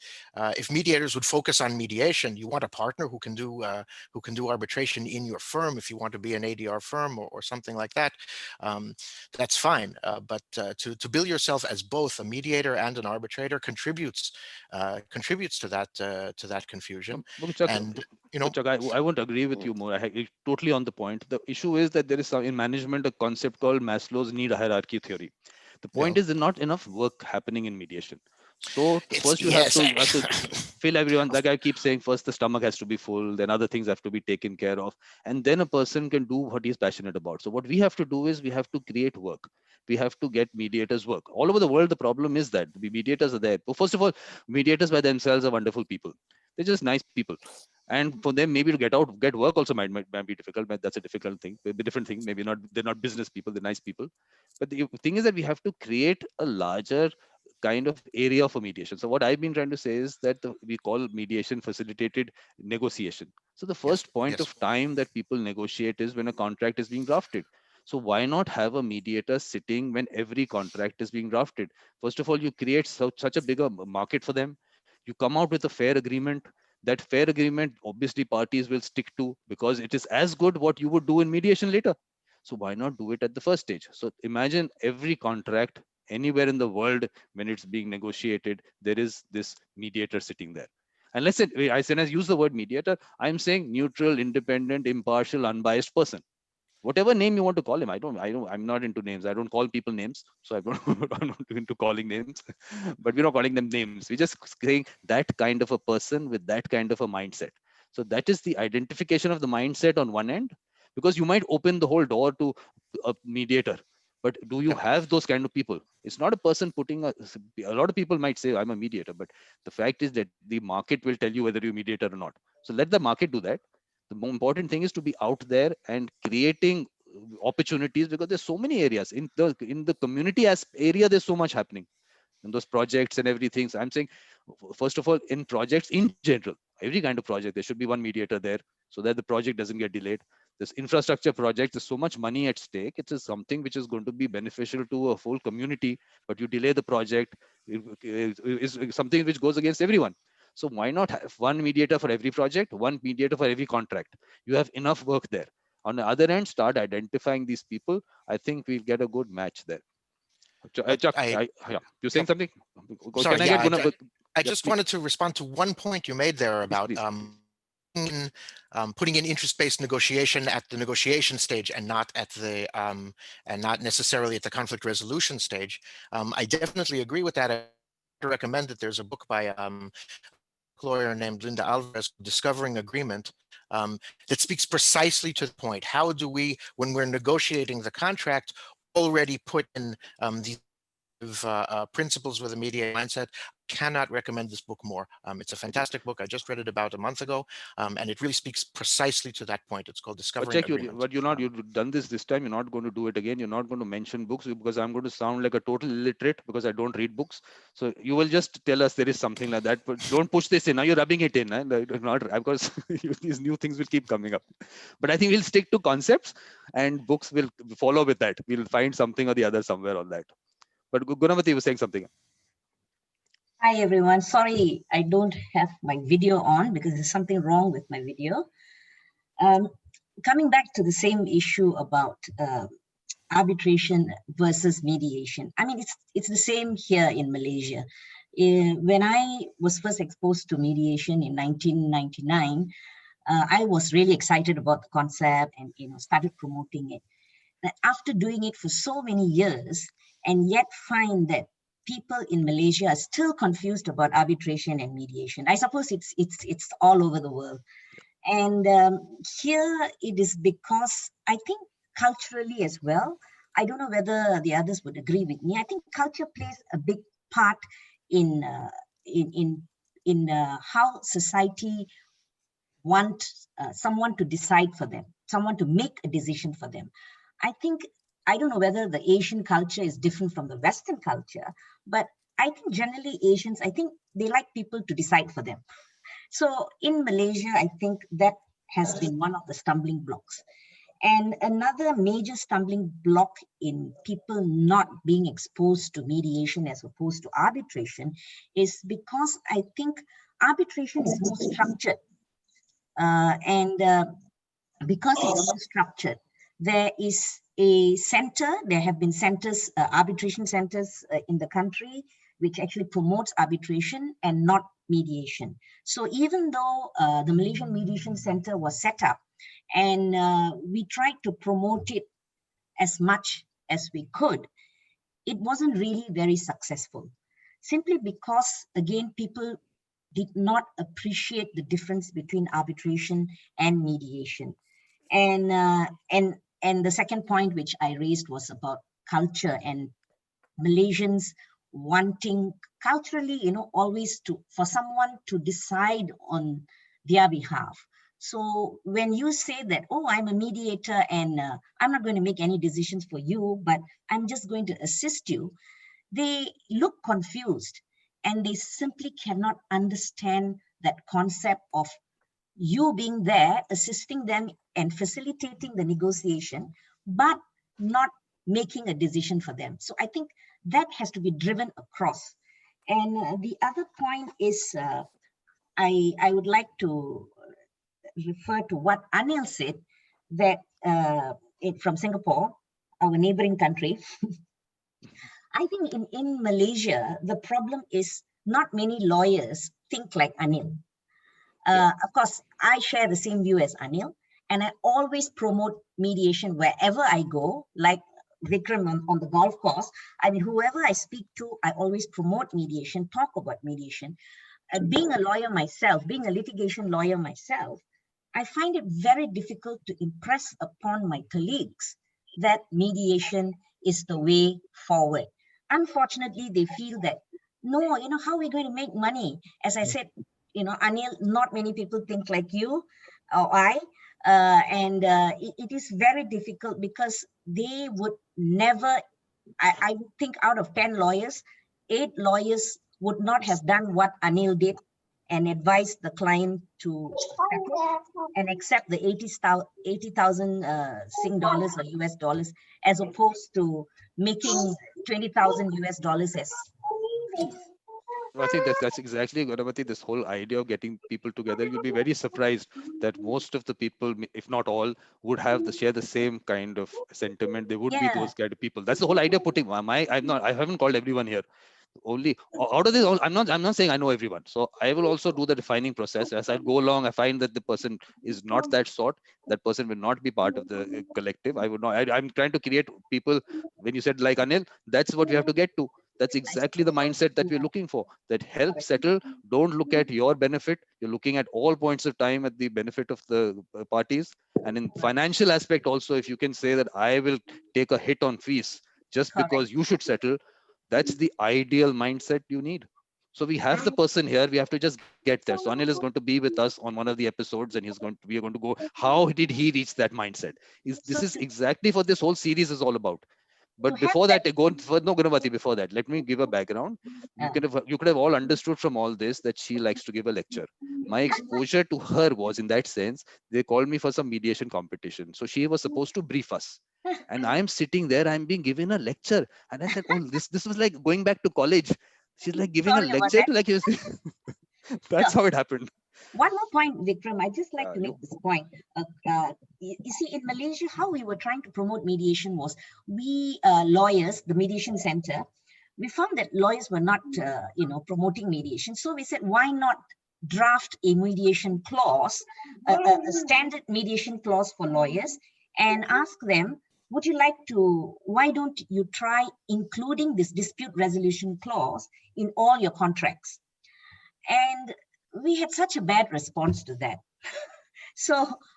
if mediators would focus on mediation. You want a partner who can do arbitration in your firm. If you want to be an ADR firm or something like that, that's fine. But to bill yourself as both a mediator and an arbitrator contributes to that confusion. Chuck, And you know, Chuck, I won't agree with you more. Totally on the point. The issue is that there is some in management a concept called Maslow's need hierarchy theory. The point is there's not enough work happening in mediation. So first you have to fill everyone. That guy keeps saying first the stomach has to be full, then other things have to be taken care of, and then a person can do what he's passionate about. So what we have to do is we have to create work. We have to get mediators work all over the world. The problem is that the mediators are there. Well, first of all, mediators by themselves are wonderful people. They're just nice people. And for them, maybe to get work also might be difficult, but that's a difficult thing, a different thing. Maybe not, they're not business people, they're nice people. But the thing is that we have to create a larger kind of area for mediation. So what I've been trying to say is that we call mediation facilitated negotiation. So the first point of time that people negotiate is when a contract is being drafted. So why not have a mediator sitting when every contract is being drafted? First of all, you create such a bigger market for them. You come out with a fair agreement. That fair agreement, obviously, parties will stick to, because it is as good what you would do in mediation later. So why not do it at the first stage? So imagine every contract anywhere in the world, when it's being negotiated, there is this mediator sitting there. And let's say, I use the word mediator, I'm saying neutral, independent, impartial, unbiased person. Whatever name you want to call him. I'm not into names. I don't call people names. So I'm not into calling names, but we're not calling them names. We're just saying that kind of a person with that kind of a mindset. So that is the identification of the mindset on one end, because you might open the whole door to a mediator. But do you have those kind of people? It's not a person putting a lot of people might say I'm a mediator, but the fact is that the market will tell you whether you're a mediator or not. So let the market do that. The more important thing is to be out there and creating opportunities, because there's so many areas in the community as area. There's so much happening in those projects and everything. So I'm saying, first of all, in projects in general, every kind of project, there should be one mediator there, so that the project doesn't get delayed. This infrastructure project, there's so much money at stake. It is something which is going to be beneficial to a whole community, but you delay the project, is something which goes against everyone. So why not have one mediator for every project, one mediator for every contract? You have enough work there. On the other end, start identifying these people. I think we'll get a good match there. Chuck, yeah, you're saying something? Sorry, Can I yeah, get Gunnar? I Yeah, just please. wanted to respond to one point you made there about Please. Putting in interest-based negotiation at the negotiation stage and not at the and not necessarily at the conflict resolution stage. I definitely agree with that. I recommend that there's a book by a lawyer named Linda Alvarez, Discovering Agreement, that speaks precisely to the point. How do we, when we're negotiating the contract, already put in these principles with a mediator mindset? Cannot recommend this book more. It's a fantastic book. I just read it about a month ago, and it really speaks precisely to that point. It's called But Discovering check, Agreement. but you've done this time. You're not going to do it again. You're not going to mention books, because I'm going to sound like a total illiterate because I don't read books. So you will just tell us there is something like that, but don't push this in. Now you're rubbing it in. Not, of course, these new things will keep coming up. But I think we'll stick to concepts, and books will follow with that. We'll find something or the other somewhere on that. But Gunavati was saying something. Hi, everyone. Sorry, I don't have my video on because there's something wrong with my video. Coming back to the same issue about arbitration versus mediation. I mean, it's the same here in Malaysia. When I was first exposed to mediation in 1999, I was really excited about the concept and started promoting it. But after doing it for so many years, and yet find that people in Malaysia are still confused about arbitration and mediation. I suppose it's all over the world. And here it is because I think culturally as well, I don't know whether the others would agree with me. I think culture plays a big part in how society want someone to decide for them, someone to make a decision for them. I don't know whether the Asian culture is different from the Western culture, but I think generally Asians, I think they like people to decide for them. So in Malaysia, I think that has been one of the stumbling blocks. And another major stumbling block in people not being exposed to mediation as opposed to arbitration is because I think arbitration is more structured. Because it's more structured, there is a center, there have been centers, arbitration centers in the country, which actually promotes arbitration and not mediation. So even though the Malaysian Mediation Center was set up and we tried to promote it as much as we could, it wasn't really very successful. Simply because, again, people did not appreciate the difference between arbitration and mediation. And the second point which I raised was about culture and Malaysians wanting culturally, always for someone to decide on their behalf. So when you say that, oh, I'm a mediator and I'm not going to make any decisions for you, but I'm just going to assist you, they look confused and they simply cannot understand that concept of you being there, assisting them and facilitating the negotiation, but not making a decision for them. So I think that has to be driven across. And the other point is, I would like to refer to what Anil said, that from Singapore, our neighboring country. I think in Malaysia, the problem is not many lawyers think like Anil. Of course, I share the same view as Anil, and I always promote mediation wherever I go, like Vikram on the golf course. I mean, whoever I speak to, I always promote mediation, talk about mediation. Being a lawyer myself, being a litigation lawyer myself, I find it very difficult to impress upon my colleagues that mediation is the way forward. Unfortunately, they feel that, no, how are we going to make money? As I said, Anil, not many people think like you or I, and it is very difficult because they would never, I would think out of 10 lawyers, 8 lawyers would not have done what Anil did and advised the client to settle and accept the 80,000 Sing dollars or US dollars, as opposed to making 20,000 US dollars as fees. I think that's exactly, Ganapati, this whole idea of getting people together. You'll be very surprised that most of the people, if not all, would have share the same kind of sentiment. They would be those kind of people. That's the whole idea of putting I haven't called everyone here. Only out of this, I'm not saying I know everyone. So I will also do the defining process. As I go along, I find that the person is not that sort. That person will not be part of the collective. I would not. I'm trying to create people. When you said like Anil, that's what we have to get to. That's exactly the mindset that we're looking for. That help settle. Don't look at your benefit. You're looking at all points of time at the benefit of the parties. And in financial aspect also, if you can say that I will take a hit on fees just because you should settle, that's the ideal mindset you need. So we have the person here. We have to just get there. So Anil is going to be with us on one of the episodes, and we are going to go, how did he reach that mindset? This is exactly what this whole series is all about. But before that, Gunavati, before that, let me give a background. You could have all understood from all this that she likes to give a lecture. My exposure to her was in that sense, they called me for some mediation competition. So she was supposed to brief us. And I'm sitting there, I'm being given a lecture. And I said, oh, this was like going back to college. She's like giving a lecture to like, that's how it happened. One more point, Vikram, I just like to make this point. You see, in Malaysia, how we were trying to promote mediation was, we lawyers, the mediation center, we found that lawyers were not, promoting mediation. So we said, why not draft a mediation clause, a standard mediation clause for lawyers, and ask them, why don't you try including this dispute resolution clause in all your contracts? And we had such a bad response to that.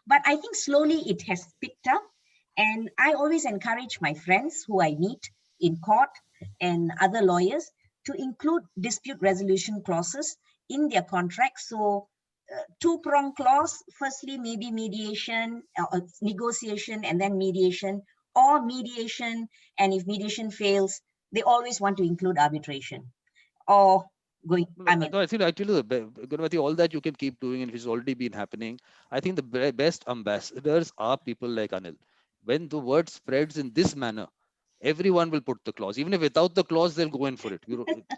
But I think slowly it has picked up. And I always encourage my friends who I meet in court and other lawyers to include dispute resolution clauses in their contracts. So two-prong clause, firstly, maybe mediation, negotiation, and then mediation, or mediation. And if mediation fails, they always want to include arbitration. Or I think actually, Gunavati, all that you can keep doing, and which has already been happening. I think the best ambassadors are people like Anil. When the word spreads in this manner, everyone will put the clause. Even if without the clause, they'll go in for it.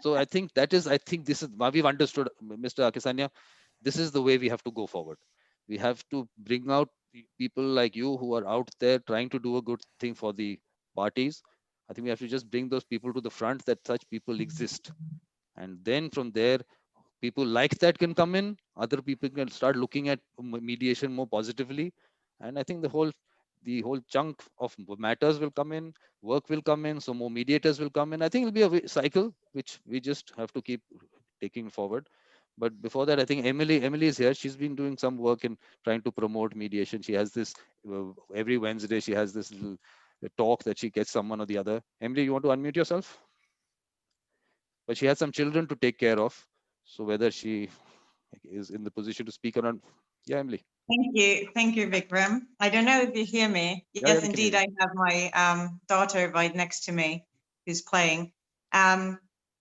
So I think this is we've understood, Mr. Akisanya. This is the way we have to go forward. We have to bring out people like you who are out there trying to do a good thing for the parties. I think we have to just bring those people to the front, that such people exist. And then from there, people like that can come in. Other people can start looking at mediation more positively. And I think the whole chunk of matters will come in, work will come in, so more mediators will come in. I think it'll be a cycle which we just have to keep taking forward. But before that, I think Emily is here. She's been doing some work in trying to promote mediation. She has this every Wednesday. She has this little talk that she gets someone or the other. Emily, you want to unmute yourself? But she has some children to take care of. So whether she is in the position to speak around. Yeah, Emily. Thank you, Vikram. I don't know if you hear me. Yeah, Yes, we can hear indeed, you. I have my daughter right next to me who's playing.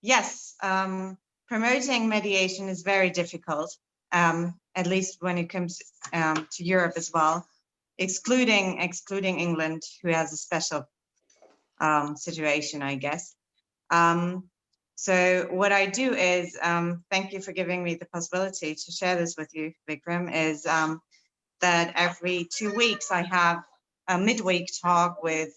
Yes, promoting mediation is very difficult, at least when it comes to Europe as well, excluding England, who has a special situation, I guess. So what I do is, thank you for giving me the possibility to share this with you, Vikram, is that every 2 weeks I have a midweek talk with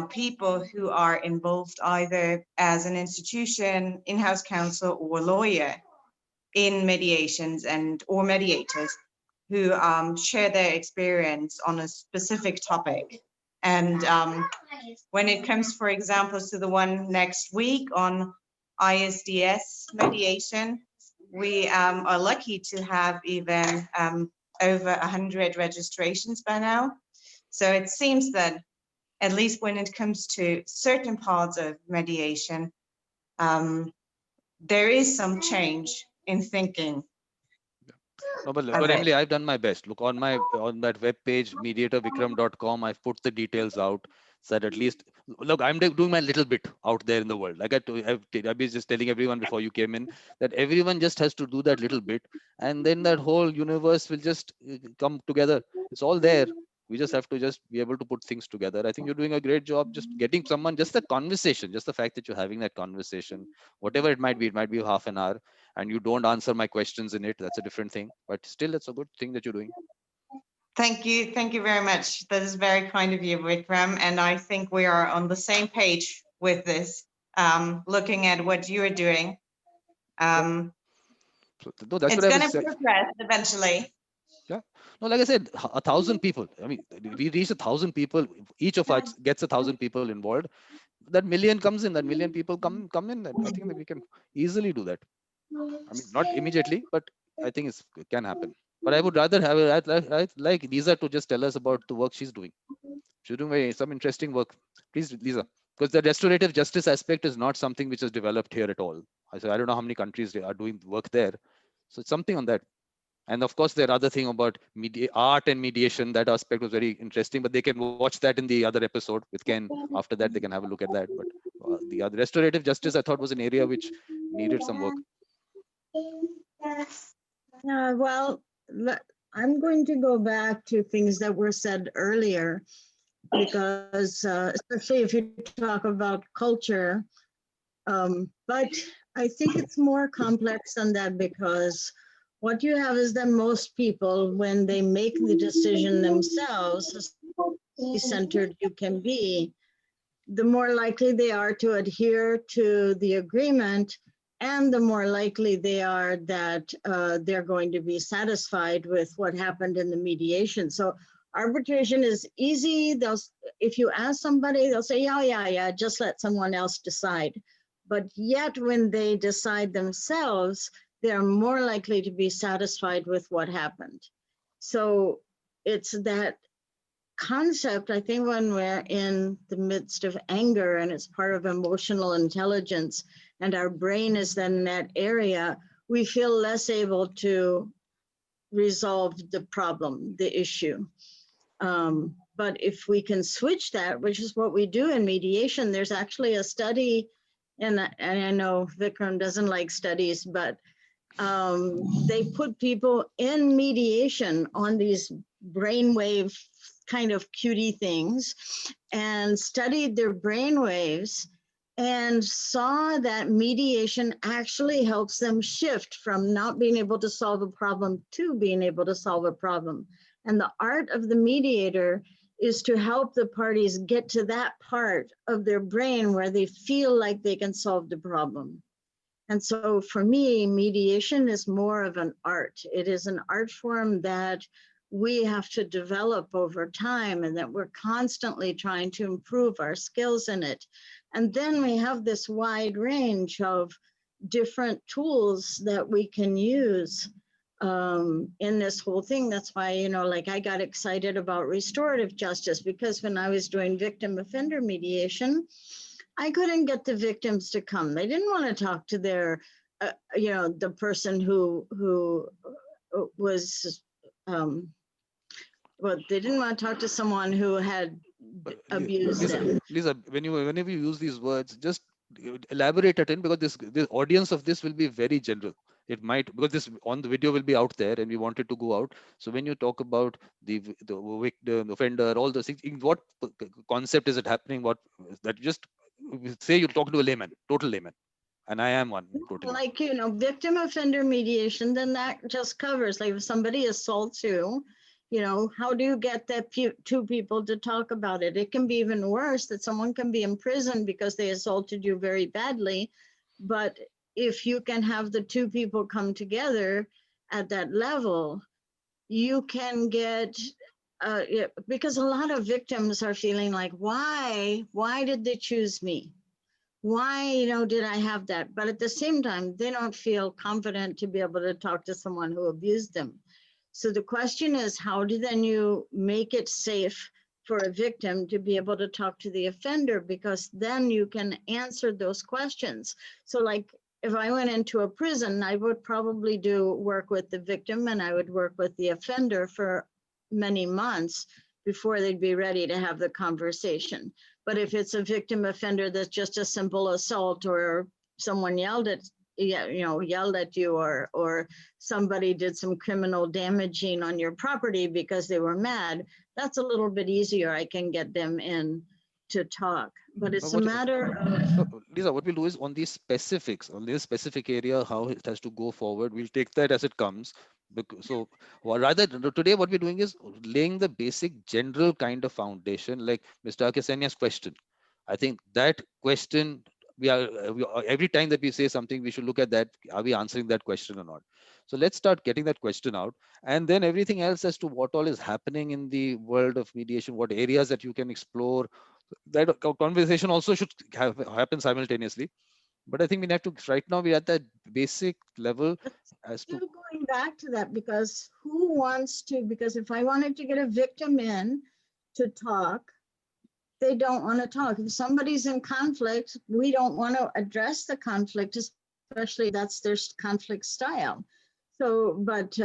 people who are involved either as an institution, in-house counsel, or lawyer in mediations or mediators who share their experience on a specific topic. And when it comes, for example, to the one next week on ISDS mediation, we are lucky to have even over 100 registrations by now. So it seems that at least when it comes to certain parts of mediation, there is some change in thinking. No, but Emily, I've done my best. Look on that web page, mediatorvikram.com. I've put the details out. Said at least, look, I'm doing my little bit out there in the world. Like I've been just telling everyone before you came in that everyone just has to do that little bit, and then that whole universe will just come together. It's all there. We just have to just be able to put things together. I think you're doing a great job just getting someone, just that conversation, just the fact that you're having that conversation, whatever it might be half an hour, and you don't answer my questions in it. That's a different thing, but still, it's a good thing that you're doing. Thank you very much. That is very kind of you, Vikram, and I think we are on the same page with this, looking at what you are doing. No, that's It's what I going was to saying. progress eventually. Yeah. No, like I said, 1,000 people. I mean, we reach 1,000 people. Each of us gets 1,000 people involved. That million comes in. That million people come in. And I think that we can easily do that. I mean, not immediately, but I think it can happen. But I would rather have I'd like Lisa to just tell us about the work she's doing. She's doing some interesting work. Please, Lisa, because the restorative justice aspect is not something which is developed here at all. I don't know how many countries are doing work there. So it's something on that. And of course, there are other thing about art and mediation. That aspect was very interesting, but they can watch that in the other episode with Ken. After that, they can have a look at that. But the other restorative justice, I thought, was an area which needed some work. Well, I'm going to go back to things that were said earlier, because especially if you talk about culture, but I think it's more complex than that, because what you have is that most people, when they make the decision themselves, as centered you can be, the more likely they are to adhere to the agreement, and the more likely they are that they're going to be satisfied with what happened in the mediation. So arbitration is easy. If you ask somebody, they'll say, yeah, just let someone else decide. But yet when they decide themselves, they're more likely to be satisfied with what happened. So it's that concept, I think, when we're in the midst of anger and it's part of emotional intelligence, and our brain is then in that area, we feel less able to resolve the problem, the issue. But if we can switch that, which is what we do in mediation, there's actually a study, and I know Vikram doesn't like studies, but they put people in mediation on these brainwave kind of cutie things and studied their brainwaves and saw that mediation actually helps them shift from not being able to solve a problem to being able to solve a problem. And the art of the mediator is to help the parties get to that part of their brain where they feel like they can solve the problem. And so for me, mediation is more of an art. It is an art form that we have to develop over time, and that we're constantly trying to improve our skills in it. And then we have this wide range of different tools that we can use in this whole thing. That's why, like I got excited about restorative justice, because when I was doing victim offender mediation, I couldn't get the victims to come. They didn't want to talk to their you know, the person who was, well, they didn't want to talk to someone who had abused them. Lisa, whenever you use these words, just elaborate it in, because the audience of this will be very general. It might, because this on the video will be out there and we want it to go out. So when you talk about the victim, the offender, all those things, in what concept is it happening? What that just say you're talking to a layman, total layman, and I am one totally. Like, you know, victim offender mediation, then that just covers, like if somebody assaults you know, how do you get that two people to talk about it? It can be even worse, that someone can be in prison because they assaulted you very badly. But if you can have the two people come together at that level, you can get, because a lot of victims are feeling like, why did they choose me? Why, you know, did I have that? But at the same time, they don't feel confident to be able to talk to someone who abused them. So the question is, how do then you make it safe for a victim to be able to talk to the offender? Because then you can answer those questions. So like, if I went into a prison, I would probably do work with the victim and I would work with the offender for many months before they'd be ready to have the conversation. But if it's a victim offender that's just a simple assault, or someone yelled at you, or somebody did some criminal damaging on your property because they were mad, that's a little bit easier. I can get them in to talk, but it's a matter of... Lisa, what we'll do is on these specifics, on this specific area, how it has to go forward, we'll take that as it comes. So rather today what we're doing is laying the basic general kind of foundation, like Mr. Akesania's question. I think that question, we are every time that we say something, we should look at that. Are we answering that question or not? So let's start getting that question out, and then everything else as to what all is happening in the world of mediation, what areas that you can explore. That conversation also should happen simultaneously. But I think we have to, right now we're at that basic level as to going back to that, because who wants to, because if I wanted to get a victim in to talk, they don't want to talk. If somebody's in conflict, we don't want to address the conflict, especially that's their conflict style. So, but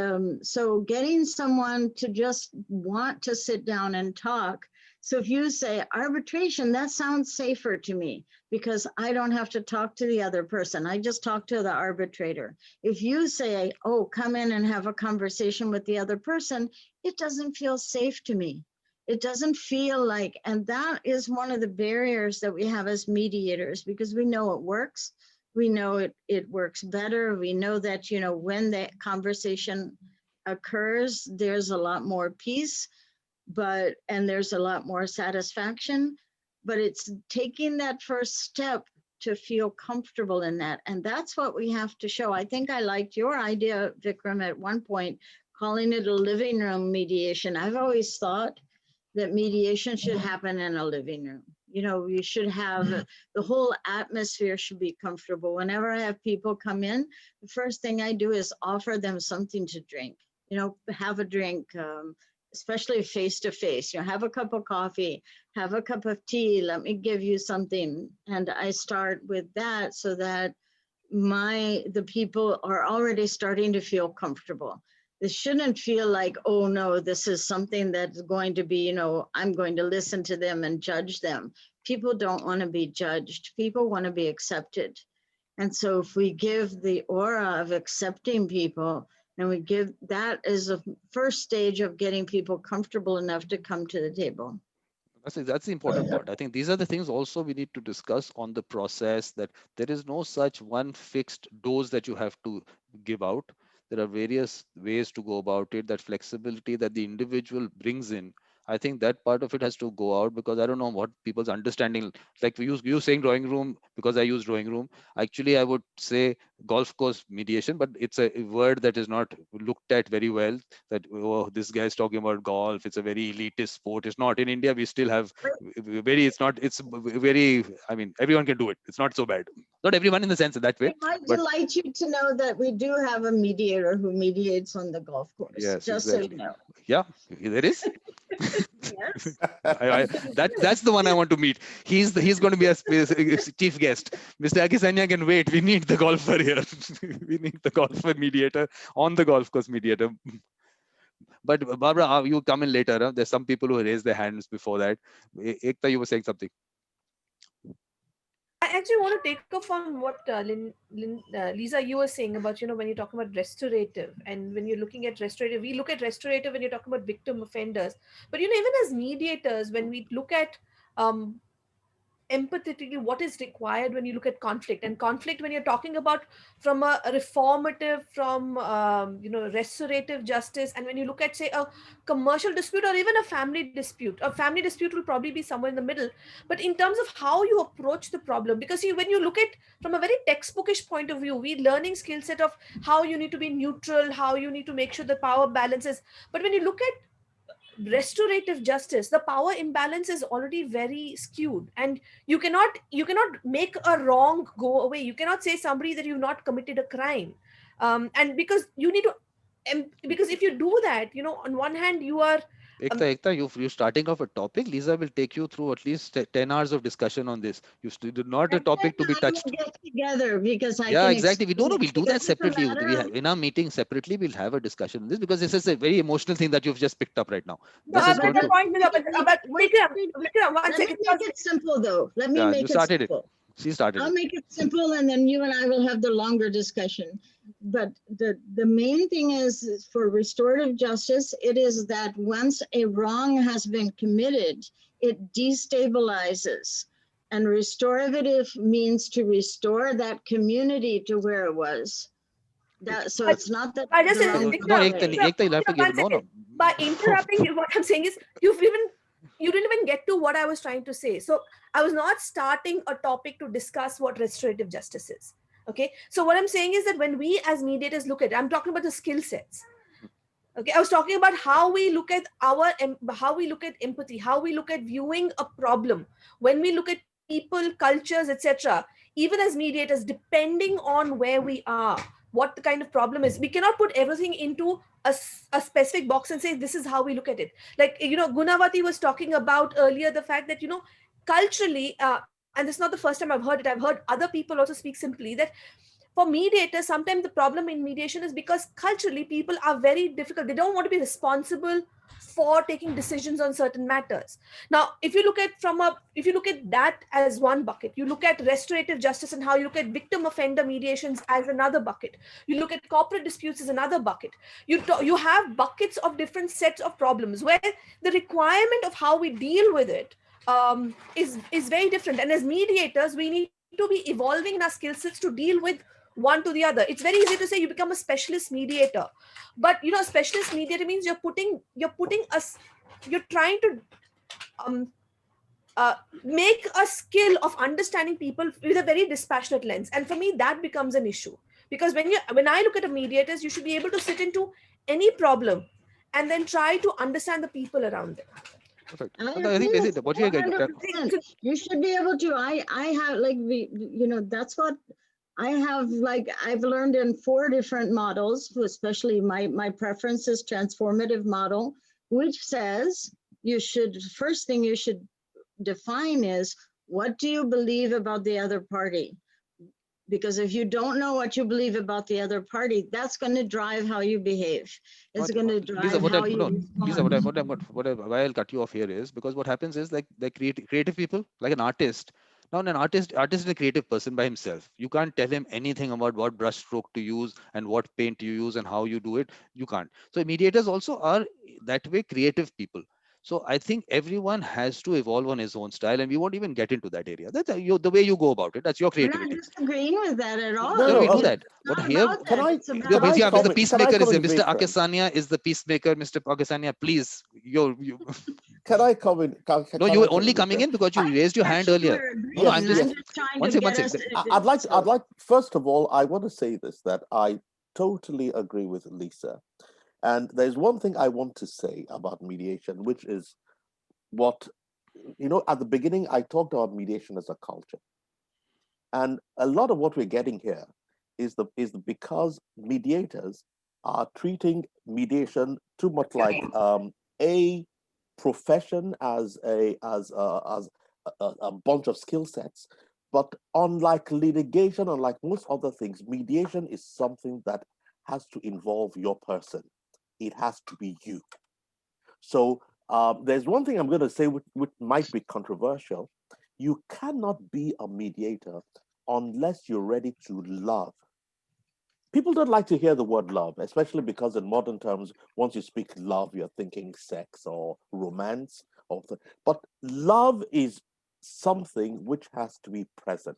so getting someone to just want to sit down and talk. So if you say arbitration, that sounds safer to me because I don't have to talk to the other person. I just talk to the arbitrator. If you say, oh, come in and have a conversation with the other person, it doesn't feel safe to me. It doesn't feel like, and that is one of the barriers that we have as mediators, because we know it works. We know it works better. We know that, you know, when that conversation occurs, there's a lot more peace, and there's a lot more satisfaction, but it's taking that first step to feel comfortable in that. And that's what we have to show. I think I liked your idea, Vikram, at one point, calling it a living room mediation. I've always thought that mediation should happen in a living room. You know, you should have, the whole atmosphere should be comfortable. Whenever I have people come in, the first thing I do is offer them something to drink. You know, have a drink, especially face to face. You know, have a cup of coffee, have a cup of tea, let me give you something. And I start with that so that the people are already starting to feel comfortable. This shouldn't feel like, oh no, this is something that's going to be, you know, I'm going to listen to them and judge them. People don't want to be judged. People want to be accepted. And so if we give the aura of accepting people, and we give that as a first stage of getting people comfortable enough to come to the table. That's the important part. I think these are the things also we need to discuss on the process, that there is no such one fixed dose that you have to give out. There are various ways to go about it. That flexibility that the individual brings in, I think that part of it has to go out, because I don't know what people's understanding. Like you saying drawing room, because I use drawing room. Actually, I would say golf course mediation, but it's a word that is not looked at very well. That, oh, this guy is talking about golf. It's a very elitist sport. It's not. In India, we still have very. It's not. It's very. I mean, everyone can do it. It's not so bad. Not everyone in the sense of that way. It might But delight you to know that we do have a mediator who mediates on the golf course. yes, just exactly. So you know. Yeah, there is. Yes. That's the one I want to meet. He's going to be a chief guest. Mr. Akisanya can wait. We need the golfer here. We need the golfer mediator on the golf course mediator. But Barbara, you come in later. Huh? There's some people who raised their hands before that. Ekta, you were saying something. I actually want to take off on what Lisa, you were saying about, when you're talking about restorative, and when you're looking at restorative, we look at restorative when you're talking about victim offenders. But, even as mediators, when we look at empathetically what is required when you look at conflict, and conflict when you're talking about from a reformative, from restorative justice, and when you look at, say, a commercial dispute or even a family dispute will probably be somewhere in the middle. But in terms of how you approach the problem, because see, when you look at from a very textbookish point of view, we learning skill set of how you need to be neutral, how you need to make sure the power balances. But when you look at restorative justice, the power imbalance is already very skewed, and you cannot make a wrong go away. You cannot say somebody that you've not committed a crime, and because you need to, because if you do that, on one hand you are Ekta, you're starting off a topic. Lisa will take you through at least 10 hours of discussion on this. Did not a topic to be touched. We'll get together because I Yeah, can exactly. We don't know. explain We'll it, do that because it's a separately. matter We of- have in our meeting separately. We'll have a discussion on this because this is a very emotional thing that you've just picked up right now. This is but going the to. point is Vikram, one Let me second. make it simple though. Let me Yeah, make you it started it. simple. She started I'll it. make it simple and then you and I will have the longer discussion. But the main thing is for restorative justice, it is that once a wrong has been committed, it destabilizes. And restorative means to restore that community to where it was. So it's not that I just the said, wrong No, Vikram, Ekta, you'll have to give. No, no. by interrupting you, what I'm saying is you didn't even get to what I was trying to say. So I was not starting a topic to discuss what restorative justice is. Okay. So what I'm saying is that when we as mediators look at it, I'm talking about the skill sets. Okay. I was talking about how we look at how we look at empathy, how we look at viewing a problem, when we look at people, cultures, etc. Even as mediators, depending on where we are, what the kind of problem is, we cannot put everything into a specific box and say this is how we look at it. Like, Gunavati was talking about earlier the fact that, culturally, and this is not the first time I've heard it, I've heard other people also speak simply that for mediators, sometimes the problem in mediation is because culturally people are very difficult. They don't want to be responsible for taking decisions on certain matters. Now, if you look at that as one bucket, you look at restorative justice and how you look at victim offender mediations as another bucket. You look at corporate disputes as another bucket. You have buckets of different sets of problems where the requirement of how we deal with it is very different. And as mediators, we need to be evolving in our skill sets to deal with one to the other. It's very easy to say you become a specialist mediator, but a specialist mediator means you're trying to make a skill of understanding people with a very dispassionate lens. And for me, that becomes an issue, because when I look at a mediators, you should be able to sit into any problem and then try to understand the people around them. Perfect. I I think agree basically with what you get. 100%. You should be able to. I have like that's what I have. Like I've learned in 4 different models, especially my preference is transformative model, which says first thing you should define is what do you believe about the other party? Because if you don't know what you believe about the other party, that's going to drive how you behave. It's going to drive Lisa, how you respond. Lisa, why I'll cut you off here is because what happens is like the creative people, like an artist. Now, an artist is a creative person by himself. You can't tell him anything about what brush stroke to use and what paint you use and how you do it. You can't. So mediators also are that way creative people. So I think everyone has to evolve on his own style, and we won't even get into that area. That's the way you go about it. That's your I'm not creativity. disagreeing with that at all. No, we do It's that. But not here, about that. It's the about peacemaker is here. comment, Mr. Vikram? Akasania is the peacemaker. Mr. Akasania, please. You. Can I comment? No, you were only coming in because you raised your hand earlier. No, Yes, I'm yes. just one second. I'd like. First of all, I want to say this that I totally agree with Lisa, and there's one thing I want to say about mediation, which is what at the beginning I talked about mediation as a culture, and a lot of what we're getting here is because mediators are treating mediation too much like a profession, as a bunch of skill sets. But unlike litigation, unlike most other things, mediation is something that has to involve your person. It has to be you. So there's one thing I'm going to say which might be controversial. You cannot be a mediator unless you're ready to love. People don't like to hear the word love, especially because in modern terms, once you speak love, you're thinking sex or romance. But love is something which has to be present.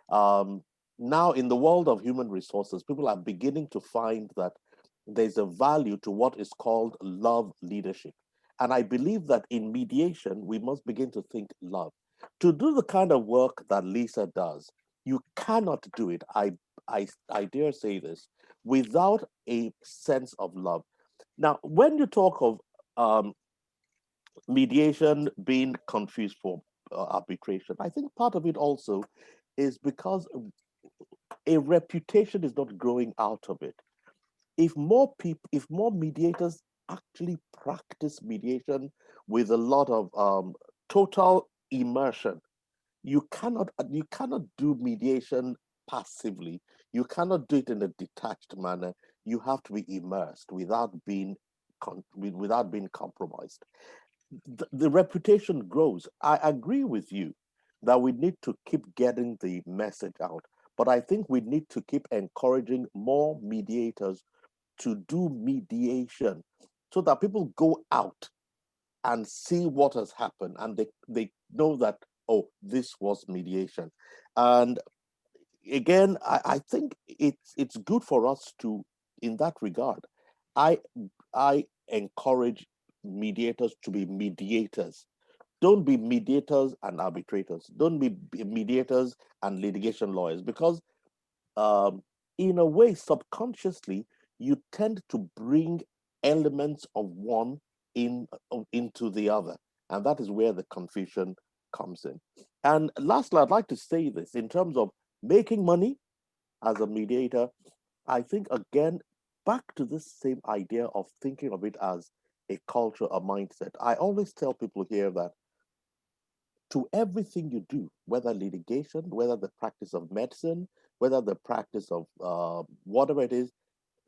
Now, in the world of human resources, people are beginning to find that there's a value to what is called love leadership. And I believe that in mediation, we must begin to think love. To do the kind of work that Lisa does, you cannot do it. I dare say this, without a sense of love. Now, when you talk of mediation being confused for arbitration, I think part of it also is because a reputation is not growing out of it. If more mediators actually practice mediation with a lot of total immersion, you cannot do mediation passively. You cannot do it in a detached manner. You have to be immersed without being compromised. The reputation grows. I agree with you that we need to keep getting the message out, but I think we need to keep encouraging more mediators to do mediation so that people go out and see what has happened and they know that, oh, this was mediation. And again, I think it's good for us to, in that regard, I encourage mediators to be mediators. Don't be mediators and arbitrators. Don't be mediators and litigation lawyers, because in a way, subconsciously, you tend to bring elements of one into the other. And that is where the confusion comes in. And lastly, I'd like to say this in terms of making money as a mediator. I think, again, back to this same idea of thinking of it as a culture, a mindset. I always tell people here that to everything you do, whether litigation, whether the practice of medicine, whether the practice of whatever it is,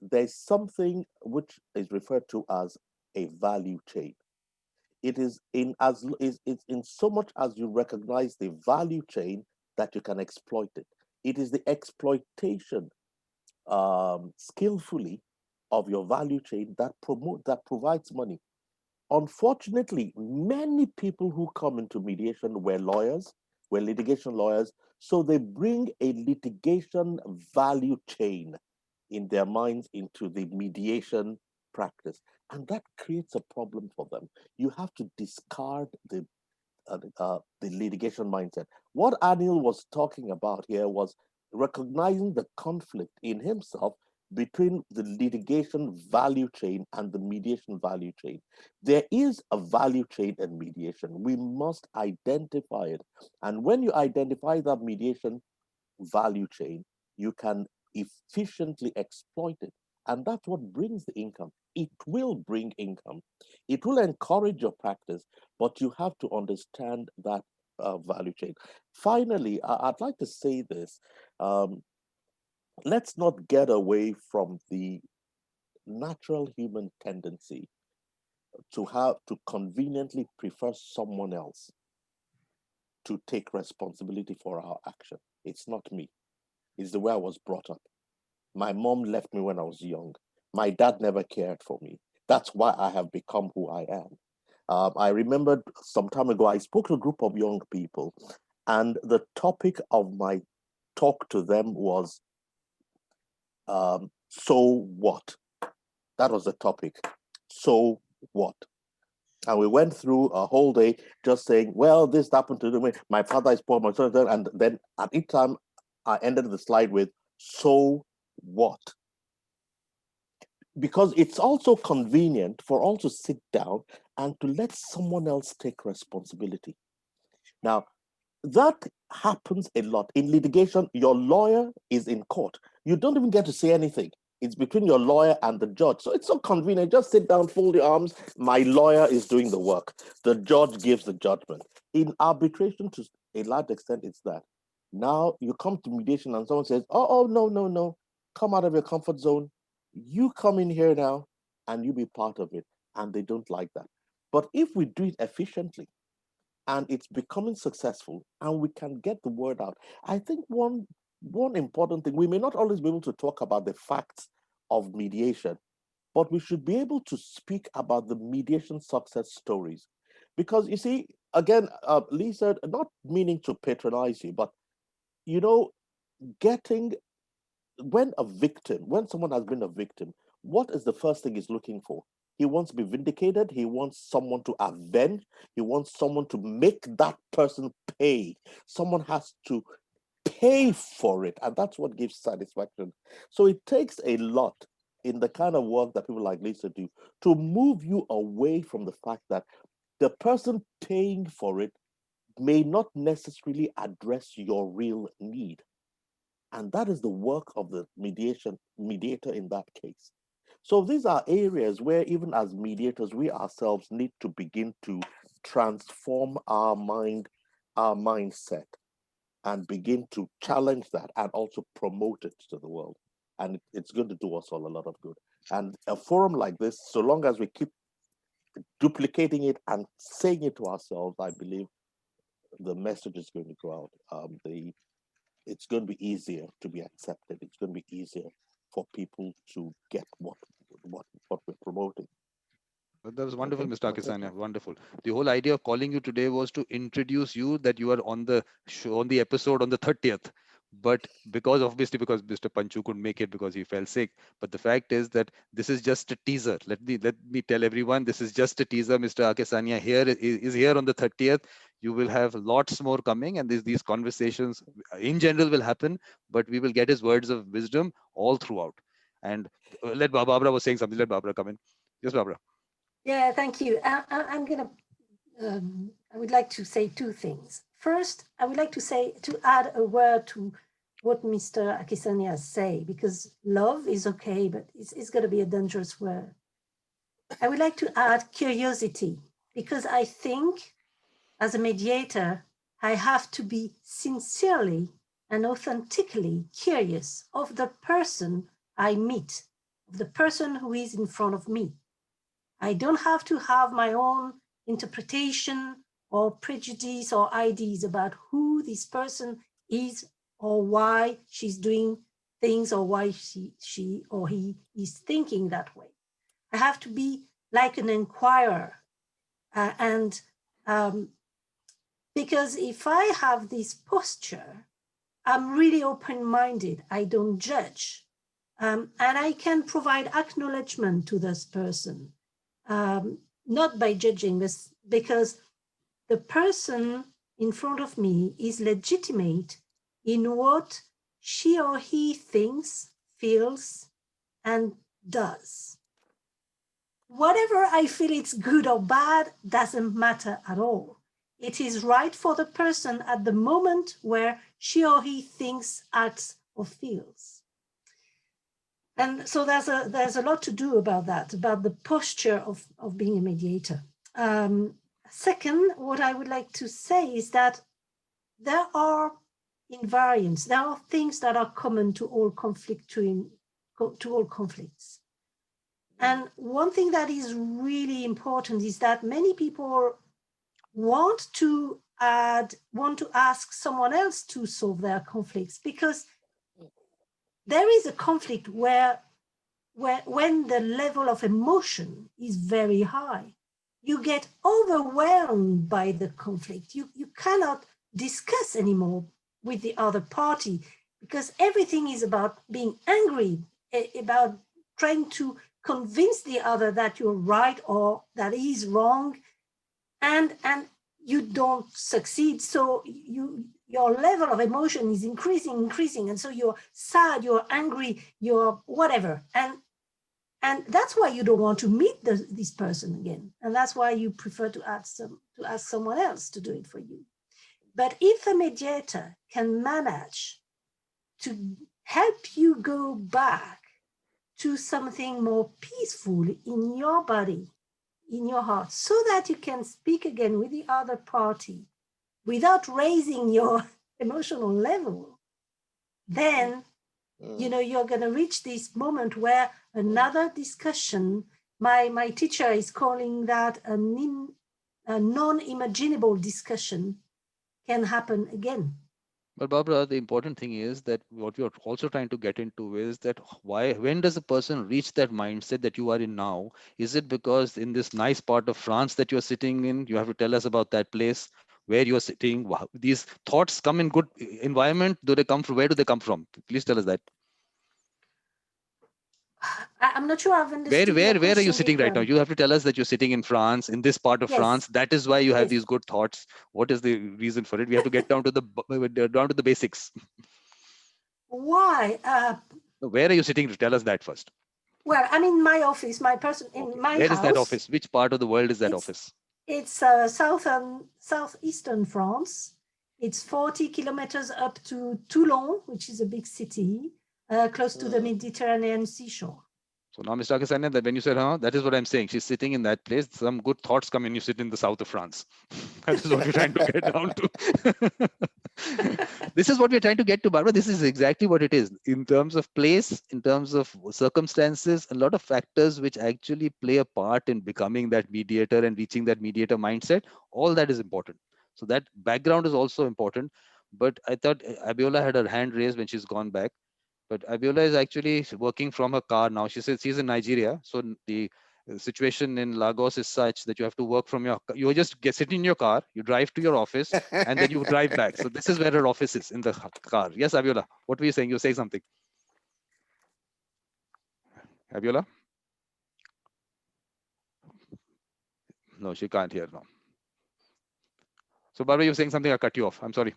there's something which is referred to as a value chain. It is it's in so much as you recognize the value chain that you can exploit it. It is the exploitation skillfully of your value chain that provides money. Unfortunately, many people who come into mediation were litigation lawyers, so they bring a litigation value chain in their minds into the mediation practice. And that creates a problem for them. You have to discard the litigation mindset. What Anil was talking about here was recognizing the conflict in himself between the litigation value chain and the mediation value chain. There is a value chain in mediation. We must identify it. And when you identify that mediation value chain, you can efficiently exploit it. And that's what brings the income. It will bring income. It will encourage your practice, but you have to understand that value chain. Finally, I'd like to say this. Let's not get away from the natural human tendency to conveniently prefer someone else to take responsibility for our action. It's not me. It's the way I was brought up. My mom left me when I was young. My dad never cared for me. That's why I have become who I am. I remembered some time ago, I spoke to a group of young people, and the topic of my talk to them was, so what? That was the topic. So what? And we went through a whole day just saying, well, this happened to me. My father is poor, my son, and then at each time I ended the slide with, so what? Because it's also convenient for all to sit down and to let someone else take responsibility. Now, that happens a lot. In litigation, your lawyer is in court. You don't even get to say anything. It's between your lawyer and the judge. So it's so convenient. Just sit down, fold your arms. My lawyer is doing the work. The judge gives the judgment. In arbitration, to a large extent, it's that. Now you come to mediation and someone says, oh, no. Come out of your comfort zone. You come in here now and you be part of it. And they don't like that. But if we do it efficiently and it's becoming successful and we can get the word out, I think one important thing, we may not always be able to talk about the facts of mediation, but we should be able to speak about the mediation success stories. Because you see, again, Lisa, not meaning to patronize you, but when someone has been a victim, what is the first thing he's looking for? He wants to be vindicated. He wants someone to avenge. He wants someone to make that person pay. Someone has to pay for it. And that's what gives satisfaction. So it takes a lot in the kind of work that people like Lisa do to move you away from the fact that the person paying for it may not necessarily address your real need. And that is the work of the mediator in that case. So these are areas where even as mediators, we ourselves need to begin to transform our mindset and begin to challenge that and also promote it to the world. And it's going to do us all a lot of good. And a forum like this, so long as we keep duplicating it and saying it to ourselves, I believe the message is going to go out. It's going to be easier to be accepted. It's going to be easier for people to get what we're promoting. That was wonderful, Okay. Mr. Akisanya. Wonderful. The whole idea of calling you today was to introduce you that you are on the show, on the episode on the 30th. But because Mr. Panchu couldn't make it because he fell sick. But the fact is that this is just a teaser. Let me tell everyone, this is just a teaser. Mr. Akisanya is here on the 30th. You will have lots more coming, and these conversations in general will happen. But we will get his words of wisdom all throughout. And let Barbara was saying something. Let Barbara come in. Yes, Barbara. Yeah, thank you. I would like to say two things. First, I would like to add a word to what Mr. Akisanya say, because love is okay, but it's going to be a dangerous word. I would like to add curiosity, because I think as a mediator, I have to be sincerely and authentically curious of the person I meet, of the person who is in front of me. I don't have to have my own interpretation or prejudice or ideas about who this person is or why she's doing things or why she or he is thinking that way. I have to be like an inquirer. Because if I have this posture, I'm really open-minded. I don't judge. And I can provide acknowledgement to this person. Not by judging this, because the person in front of me is legitimate in what she or he thinks, feels, and does. Whatever I feel it's good or bad doesn't matter at all. It is right for the person at the moment where she or he thinks, acts, or feels. And so there's a lot to do about that, about the posture of being a mediator. Second, what I would like to say is that there are invariants, there are things that are common to all conflicts. And one thing that is really important is that many people want to ask someone else to solve their conflicts, because there is a conflict where when the level of emotion is very high, you get overwhelmed by the conflict. You cannot discuss anymore with the other party, because everything is about being angry, about trying to convince the other that you're right or that he's wrong, and you don't succeed. So your level of emotion is increasing, and so you're sad, you're angry, you're whatever, and that's why you don't want to meet this person again, and that's why you prefer to ask someone else to do it for you. But if a mediator can manage to help you go back to something more peaceful in your body, in your heart, so that you can speak again with the other party without raising your emotional level, then you're going to reach this moment where another discussion, my teacher is calling that a non-imaginable discussion, can happen again. But Barbara, the important thing is that what we are also trying to get into is that when does a person reach that mindset that you are in now? Is it because in this nice part of France that you're sitting in, you have to tell us about that place where you're sitting? These thoughts come in good environment. Do they come from, where do they come from? Please tell us that. I'm not sure I've understood Where your question, are you sitting right now? Vikram. You have to tell us that you're sitting in France, in this part of Yes. France. That is why you have Yes. these good thoughts. What is the reason for it? We have to get down to the basics. Why? Where are you sitting? To tell us that first. Well, I'm in my office, in my Where house. is that office? Which part of the world is that office? It's southeastern France. It's 40 kilometers up to Toulon, which is a big city, close to the Mediterranean seashore. So now, Mr. Akasanya, that when you said, that is what I'm saying. She's sitting in that place. Some good thoughts come in. You sit in the south of France. That is what we're trying to get down to. This is what we're trying to get to, Barbara. This is exactly what it is. In terms of place, in terms of circumstances, a lot of factors which actually play a part in becoming that mediator and reaching that mediator mindset. All that is important. So that background is also important. But I thought Abiola had her hand raised when she's gone back. But Abiola is actually working from her car now. She says she's in Nigeria. So the situation in Lagos is such that you have to work from you just sit in your car, you drive to your office, and then you drive back. So this is where her office is, in the car. Yes, Abiola, what were you saying? You say something. Abiola? No, she can't hear now. So Barbara, you're saying something, I cut you off. I'm sorry.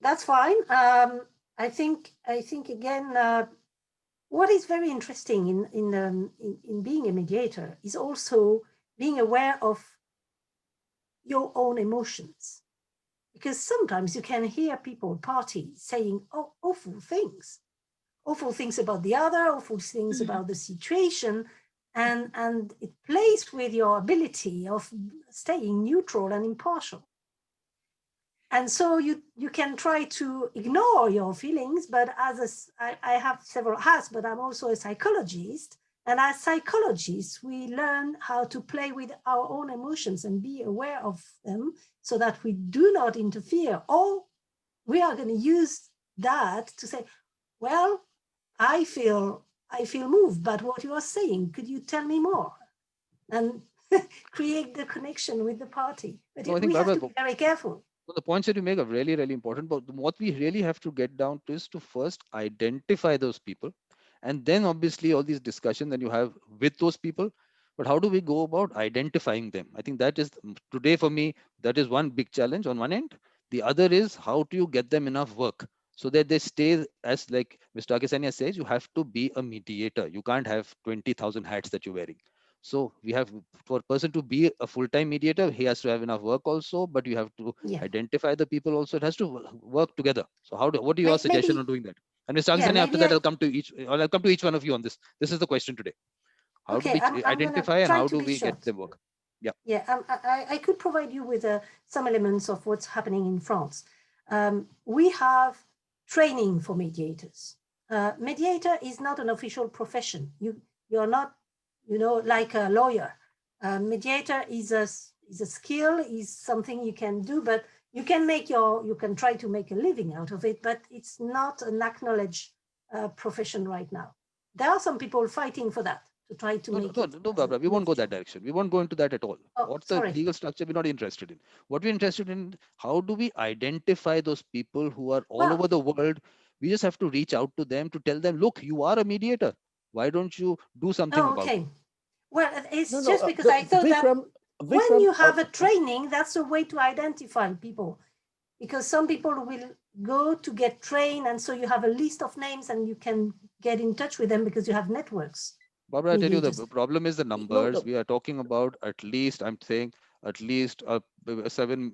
That's fine. I think again, what is very interesting in being a mediator is also being aware of your own emotions, because sometimes you can hear people, parties, saying awful things about the other, awful things about the situation, and it plays with your ability of staying neutral and impartial. And so you can try to ignore your feelings, but I have several hats, but I'm also a psychologist. And as psychologists, we learn how to play with our own emotions and be aware of them so that we do not interfere. Or we are going to use that to say, well, I feel moved by what you are saying. Could you tell me more? And create the connection with the party. But we have to be very careful. So the points that you make are really, really important. But what we really have to get down to is to first identify those people. And then obviously all these discussions that you have with those people. But how do we go about identifying them? I think that is today for me, that is one big challenge on one end. The other is how do you get them enough work so that they stay, as like Mr. Akesania says, you have to be a mediator. You can't have 20,000 hats that you're wearing. So we have, for a person to be a full-time mediator, he has to have enough work also, but you have to identify the people also. It has to work together. So what are your suggestion on doing that? And Mr. Akesania, after that, I'll come to each one of you on this. This is the question today. How do we identify and how do we get them work? Yeah. Yeah, I could provide you with some elements of what's happening in France. We have training for mediators. Mediator is not an official profession. You're not, like a lawyer. Mediator is a skill, is something you can do, but you can try to make a living out of it, but it's not an acknowledged profession right now. There are some people fighting for that, to try to make it. No, Barbara, we won't go that direction. We won't go into that at all. What's the sorry. legal structure? We're not interested in. What we're interested in, how do we identify those people who are all over the world? We just have to reach out to them to tell them, look, you are a mediator. Why don't you do something about it? Well, it's just because I thought Vikram, that when you have a training, that's a way to identify people. Because some people will go to get trained, and so you have a list of names and you can get in touch with them because you have networks. Barbara, I tell you, the problem is the numbers. We are talking about at least 7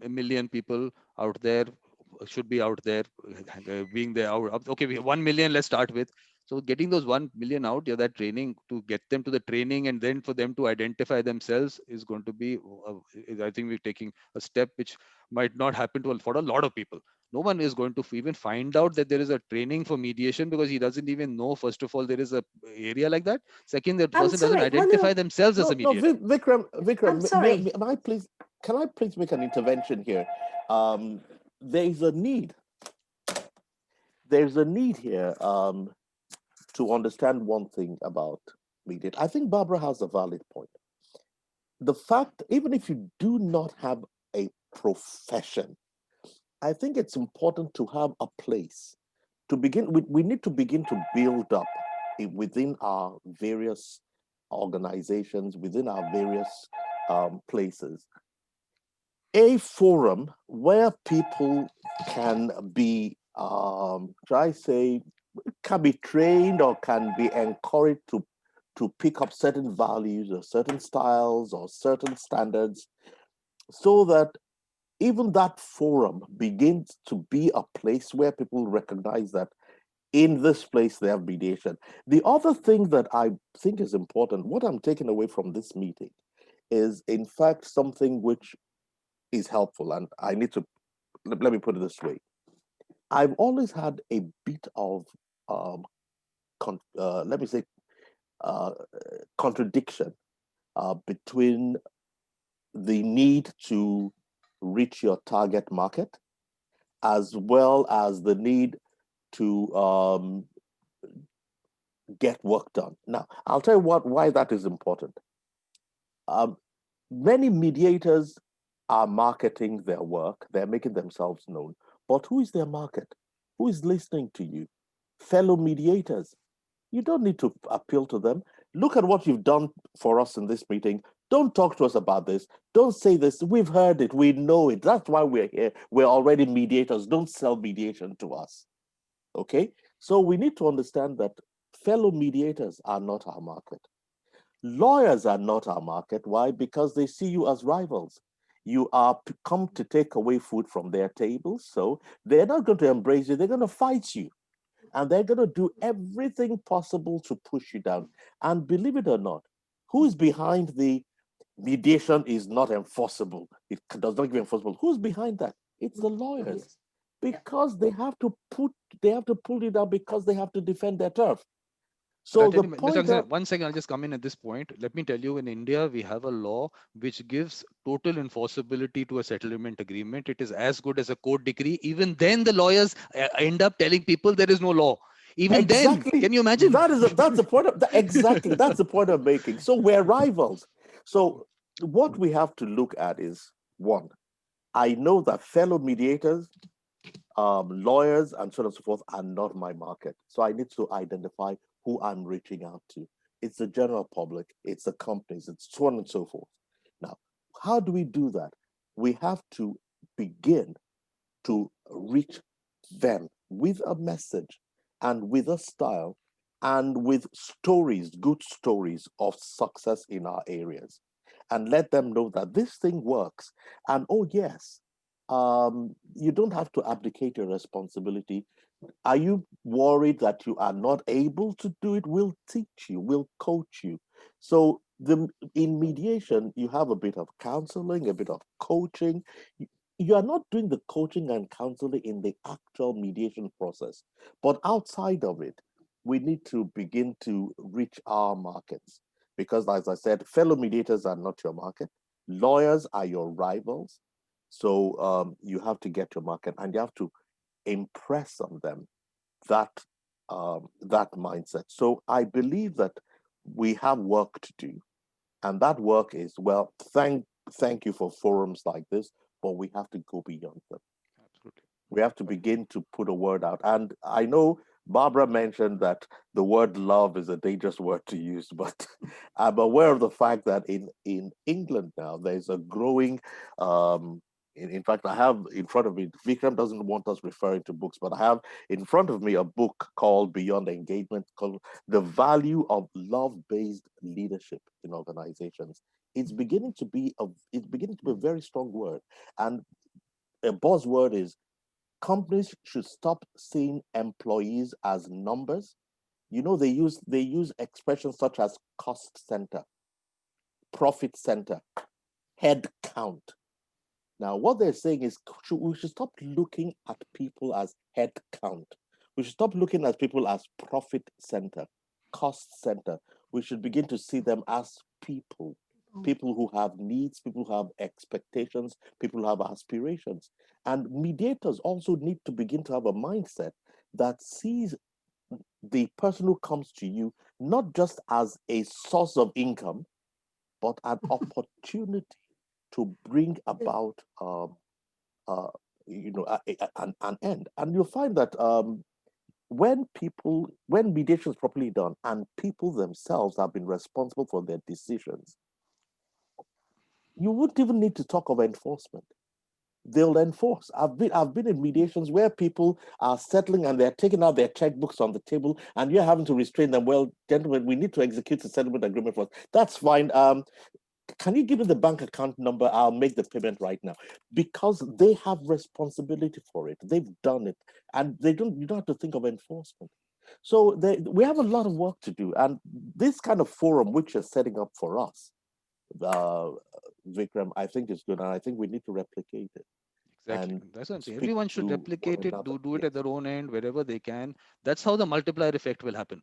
million people out there should be out there, being there. Okay, we have 1 million. Let's start with. So getting those 1 million out, yeah, that training to get them to the training and then for them to identify themselves is going to be, I think we're taking a step which might not happen for a lot of people. No one is going to even find out that there is a training for mediation because he doesn't even know, first of all, there is a area like that. Second, that I'm person doesn't sorry, identify themselves as a No, mediator. Vikram, I'm sorry. can I please make an intervention here? There's a need. There's a need here to understand one thing about mediation. I think Barbara has a valid point. The fact, even if you do not have a profession, I think it's important to have a place to begin. We need to begin to build up within our various organizations, within our various places, a forum where people can be, try say, can be trained or can be encouraged to pick up certain values or certain styles or certain standards, so that even that forum begins to be a place where people recognize that in this place they have mediation. The other thing that I think is important, what I'm taking away from this meeting, is in fact something which is helpful. And I need to, let me put it this way. I've always had a bit of, let me say, contradiction between the need to reach your target market as well as the need to get work done. Now, I'll tell you why that is important. Many mediators are marketing their work, they're making themselves known, but who is their market? Who is listening to you? Fellow mediators. You don't need to appeal to them. Look at what you've done for us in this meeting. Don't talk to us about this. Don't say this. We've heard it. We know it. That's why we're here. We're already mediators. Don't sell mediation to us. Okay? So we need to understand that fellow mediators are not our market. Lawyers are not our market. Why? Because they see you as rivals. You are come to take away food from their table. So they're not going to embrace you. They're going to fight you. And they're going to do everything possible to push you down. And believe it or not, who is behind the mediation is not enforceable? It does not give enforceable. Who's behind that? It's the lawyers, because they have to pull you down because they have to defend their turf. So the point Mr. One second, I'll just come in at this point. Let me tell you, in India, we have a law which gives total enforceability to a settlement agreement. It is as good as a court decree. Even then, the lawyers end up telling people there is no law. Even then, can you imagine? That's the point of exactly. That's the point I'm making. So we're rivals. So what we have to look at is, one, I know that fellow mediators, lawyers, and so on and so forth are not my market. So I need to identify who I'm reaching out to. It's the general public, it's the companies, it's so on and so forth. Now, how do we do that? We have to begin to reach them with a message and with a style and with stories, good stories of success in our areas, and let them know that this thing works. And oh, yes, you don't have to abdicate your responsibility. Are you worried that you are not able to do it? We'll teach you, we'll coach you. So in mediation, you have a bit of counseling, a bit of coaching. You are not doing the coaching and counseling in the actual mediation process, but outside of it, we need to begin to reach our markets. Because as I said, fellow mediators are not your market. Lawyers are your rivals. So you have to get your market and you have to impress on them that that mindset. So I believe that we have work to do, and that work is, well, thank you for forums like this, but we have to go beyond them. Absolutely. We have to begin to put a word out. And I know Barbara mentioned that the word love is a dangerous word to use, but I'm aware of the fact that in England now, there's a growing, in fact, I have in front of me, Vikram doesn't want us referring to books, but I have in front of me a book called Beyond Engagement, called The Value of Love-Based Leadership in Organizations. It's beginning to be a very strong word. And a buzzword is companies should stop seeing employees as numbers. You know, they use expressions such as cost center, profit center, head count. Now, what they're saying is we should stop looking at people as head count. We should stop looking at people as profit center, cost center. We should begin to see them as people, people who have needs, people who have expectations, people who have aspirations. And mediators also need to begin to have a mindset that sees the person who comes to you not just as a source of income, but an opportunity to bring about an end. And you'll find that when mediation is properly done and people themselves have been responsible for their decisions, you wouldn't even need to talk of enforcement. They'll enforce. I've been in mediations where people are settling and they're taking out their checkbooks on the table, and you're having to restrain them. Well, gentlemen, we need to execute the settlement agreement for us. That's fine. Can you give me the bank account number? I'll make the payment right now, because they have responsibility for it. They've done it, and you don't have to think of enforcement. So we have a lot of work to do, and this kind of forum which is setting up for us, Vikram, I think is good, and I think we need to replicate it. Exactly. And That's what I'm saying. speak Everyone should to replicate one it, another. do it at their own end, wherever they can. That's how the multiplier effect will happen.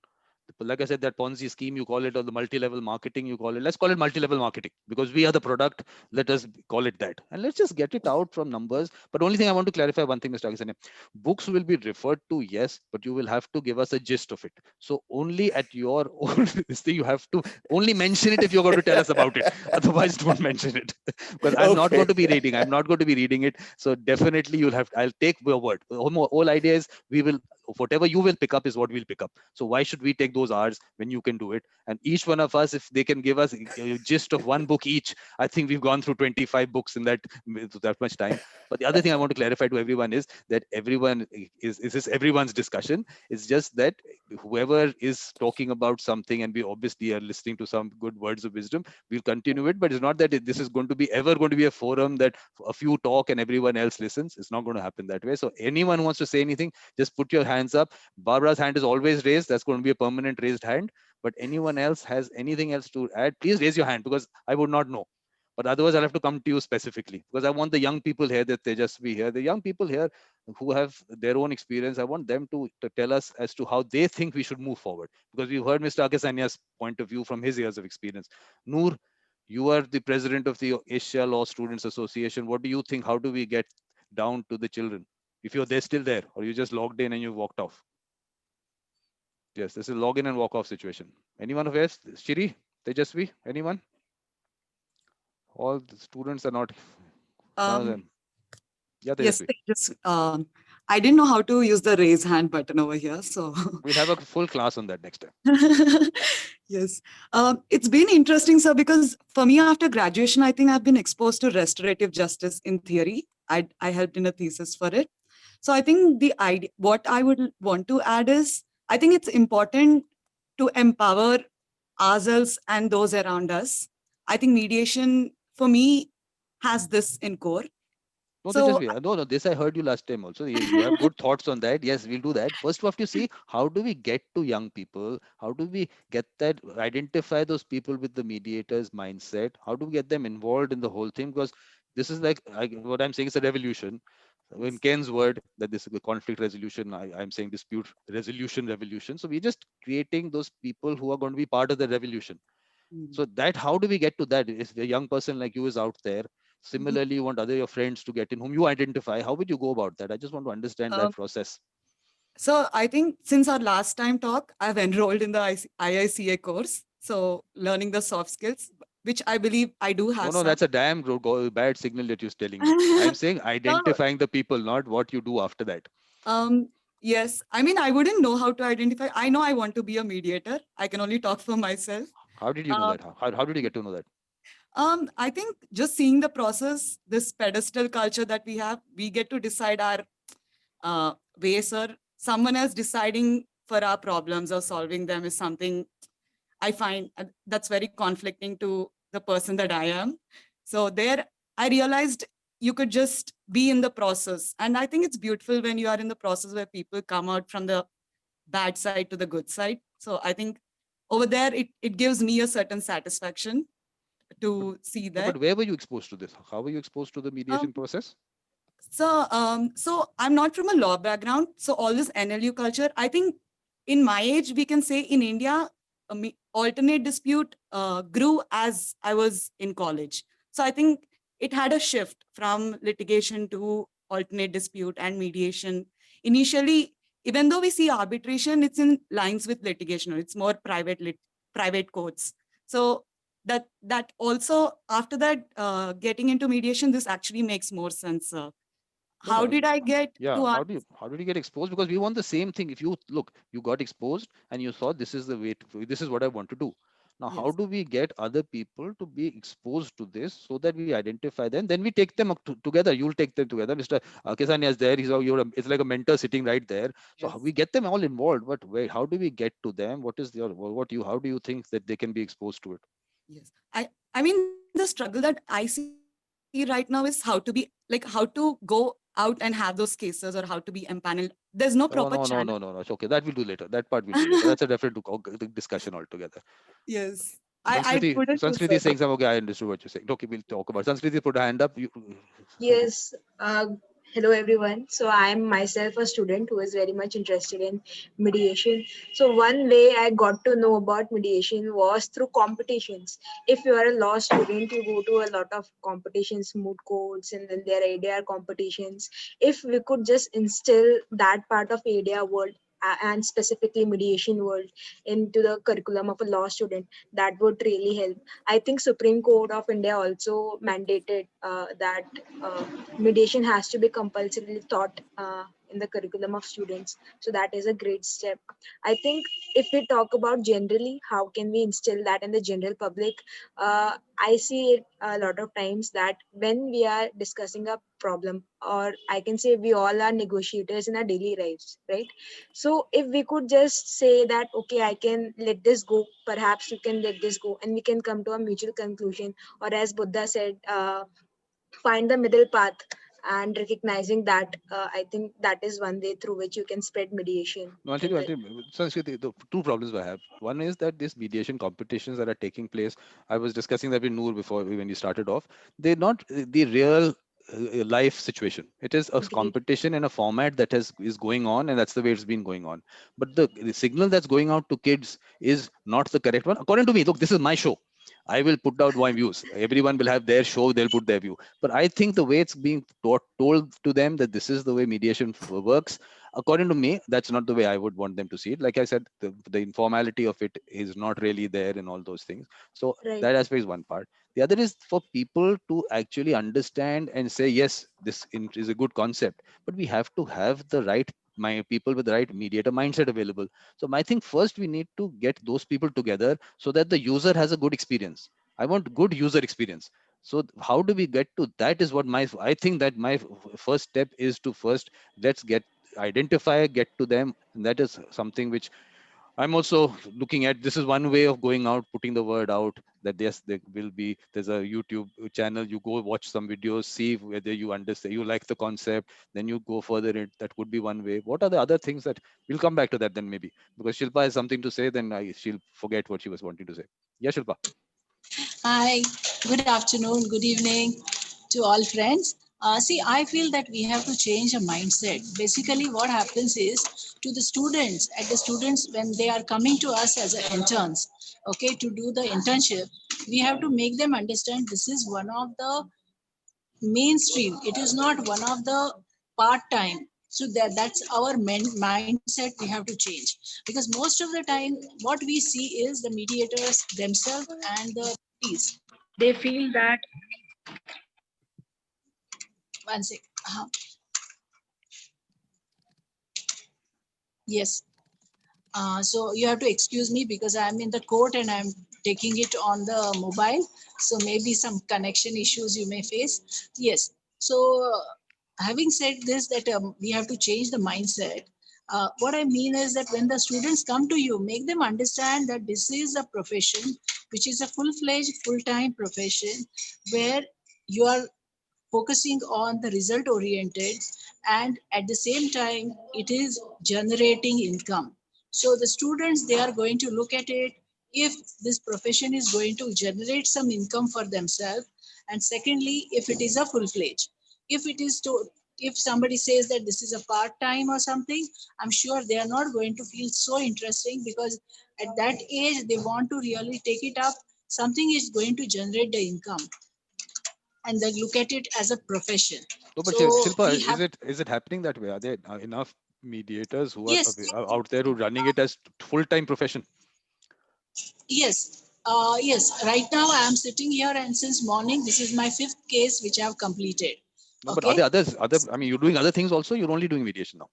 Like I said, that Ponzi scheme, you call it, or the multi-level marketing, you call it. Let's call it multi-level marketing because we are the product. Let us call it that. And let's just get it out from numbers. But only thing I want to clarify one thing, Mr. Agisane. Books will be referred to, yes, but you will have to give us a gist of it. So only at your own this thing, you have to only mention it if you're going to tell us about it. Otherwise, don't mention it. Because I'm not going to be reading. I'm not going to be reading it. So definitely you'll have, I'll take your word. The whole idea is whatever you will pick up is what we'll pick up. So why should we take those hours when you can do it? And each one of us, if they can give us a gist of one book each, I think we've gone through 25 books in that much time. But the other thing I want to clarify to everyone is that everyone is this everyone's discussion. It's just that whoever is talking about something, and we obviously are listening to some good words of wisdom, we'll continue it. But it's not that this is going to be ever going to be a forum that a few talk and everyone else listens. It's not going to happen that way. So anyone who wants to say anything, just put your hands up. Barbara's hand is always raised. That's going to be a permanent raised hand. But anyone else has anything else to add, please raise your hand, because I would not know. But otherwise, I'll have to come to you specifically, because I want the young people here, that they just be here. The young people here who have their own experience, I want them to tell us as to how they think we should move forward. Because we've heard Mr. Akasania's point of view from his years of experience. Noor, you are the president of the Asia Law Students Association. What do you think? How do we get down to the children? If they're still there, or you just logged in and you walked off? Yes, this is login and walk off situation. Anyone of us? Shiri, Tejasvi, anyone? All the students are not. None of them. Yeah, Yes, Tejasvi. I didn't know how to use the raise hand button over here, so we'll have a full class on that next time. yes. It's been interesting, sir, because for me after graduation, I think I've been exposed to restorative justice in theory. I helped in a thesis for it. So I think the idea, what I would want to add is, I think it's important to empower ourselves and those around us. I think mediation for me has this in core. No, So, no, this I heard you last time also. You have good thoughts on that. Yes, we'll do that. First, we have to see how do we get to young people? How do we get that, identify those people with the mediator's mindset? How do we get them involved in the whole thing? Because this is like, what I'm saying is a revolution. In Ken's word, that this is a conflict resolution, I'm saying dispute resolution revolution. So we're just creating those people who are going to be part of the revolution. So that, how do we get to that? If a young person like you is out there, similarly you want your friends to get in, whom you identify, how would you go about that? I just want to understand that process. So I think since our last time talk, I've enrolled in the IICA course. So learning the soft skills, which I believe I do have. No, that's a damn bad signal that you're telling me. I'm saying identifying the people, not what you do after that. Yes, I mean, I wouldn't know how to identify. I know I want to be a mediator. I can only talk for myself. How did you know that? How did you get to know that? I think just seeing the process, this pedestal culture that we have, we get to decide our ways, or someone else deciding for our problems or solving them is something I find that's very conflicting to the person that I am. So there, I realized you could just be in the process. And I think it's beautiful when you are in the process where people come out from the bad side to the good side. So I think over there, it gives me a certain satisfaction to see No, that. but where were you exposed to this? How were you exposed to the mediation process? So I'm not from a law background. So all this NLU culture, I think in my age, we can say in India, alternate dispute grew as I was in college. So I think it had a shift from litigation to alternate dispute and mediation. Initially, even though we see arbitration, it's in lines with litigation, or it's more private courts. So that also, after that, getting into mediation, this actually makes more sense. How did I get to How did you get exposed? Because we want the same thing. If you look, you got exposed and you saw this is the way this is what I want to do. Now, how do we get other people to be exposed to this so that we identify them? Then we take them up together. You'll take them together. Mr. Kesania is there. It's like a mentor sitting right there. So we get them all involved. But wait, how do we get to them? How do you think that they can be exposed to it? Yes, I mean, the struggle that I see right now is how to be like, how to go out and have those cases, or how to be empaneled. There's no proper Oh, channel. no. It's okay. That we'll do later. That part we'll do later. That's a different discussion altogether. Yes, I couldn't do Sanskriti is so. saying something. Okay, I understood what you're saying. Okay, we'll talk about Sanskriti. Put a hand up. Yes. Hello, everyone. So I'm myself a student who is very much interested in mediation. So one way I got to know about mediation was through competitions. If you are a law student, you go to a lot of competitions, moot courts, and then there are ADR competitions. If we could just instill that part of ADR world and specifically mediation world into the curriculum of a law student, that would really help. I think Supreme Court of India also mandated that mediation has to be compulsorily taught in the curriculum of students. So that is a great step. I think if we talk about generally, how can we instill that in the general public? I see it a lot of times that when we are discussing a problem, or I can say we all are negotiators in our daily lives, right? So if we could just say that, okay, I can let this go, perhaps you can let this go, and we can come to a mutual conclusion, or as Buddha said, find the middle path, and recognizing that, I think that is one way through which you can spread mediation. No, I'll tell you, Sanskriti, the two problems I have. One is that these mediation competitions that are taking place, I was discussing that with Noor before when you started off, they're not the real life situation. It is a competition in a format that is going on, and that's the way it's been going on. But the signal that's going out to kids is not the correct one. According to me, look, this is my show. I will put out my views. Everyone will have their show, they'll put their view. But I think the way it's being told to them that this is the way mediation works, according to me, that's not the way I would want them to see it. Like I said, the informality of it is not really there in all those things. So that aspect is one part. The other is for people to actually understand and say, yes, this is a good concept, but we have to have the right people with the right mediator mindset available. So I think first we need to get those people together so that the user has a good experience. I want good user experience. So how do we get to that is what I think that my first step is to first let's identify, get to them. And that is something which I'm also looking at. This is one way of going out, putting the word out that yes, there's a YouTube channel. You go watch some videos, see whether you understand, you like the concept, then you go further. That would be one way. What are the other things that we'll come back to that then maybe, because Shilpa has something to say, then she'll forget what she was wanting to say. Yeah, Shilpa. Hi, good afternoon, good evening to all friends. See, I feel that we have to change a mindset. Basically, what happens is to the students, when they are coming to us as interns, okay, to do the internship, we have to make them understand this is one of the mainstream. It is not one of the part-time. So that's our mindset we have to change. Because most of the time, what we see is the mediators themselves and the parties, they feel that, one sec. Yes. So you have to excuse me because I'm in the court and I'm taking it on the mobile. So maybe some connection issues you may face. Yes. So having said this, that we have to change the mindset. What I mean is that when the students come to you, make them understand that this is a profession, which is a full-fledged, full-time profession where you are focusing on the result oriented, and at the same time it is generating income. So the students, they are going to look at it if this profession is going to generate some income for themselves, and secondly, if it is a full-fledged. If it is to, if somebody says that this is a part-time or something, I'm sure they are not going to feel so interesting, because at that age they want to really take it up. Something is going to generate the income, and they look at it as a profession. No, but So Shilpa, we have, is it happening that way? Are there enough mediators who are yes, out there who running it as full-time profession? yes, yes. Right now I am sitting here, and since morning, this is my 5th case which I have completed. No, but are there others? I mean, you're doing other things also. You're only doing mediation now.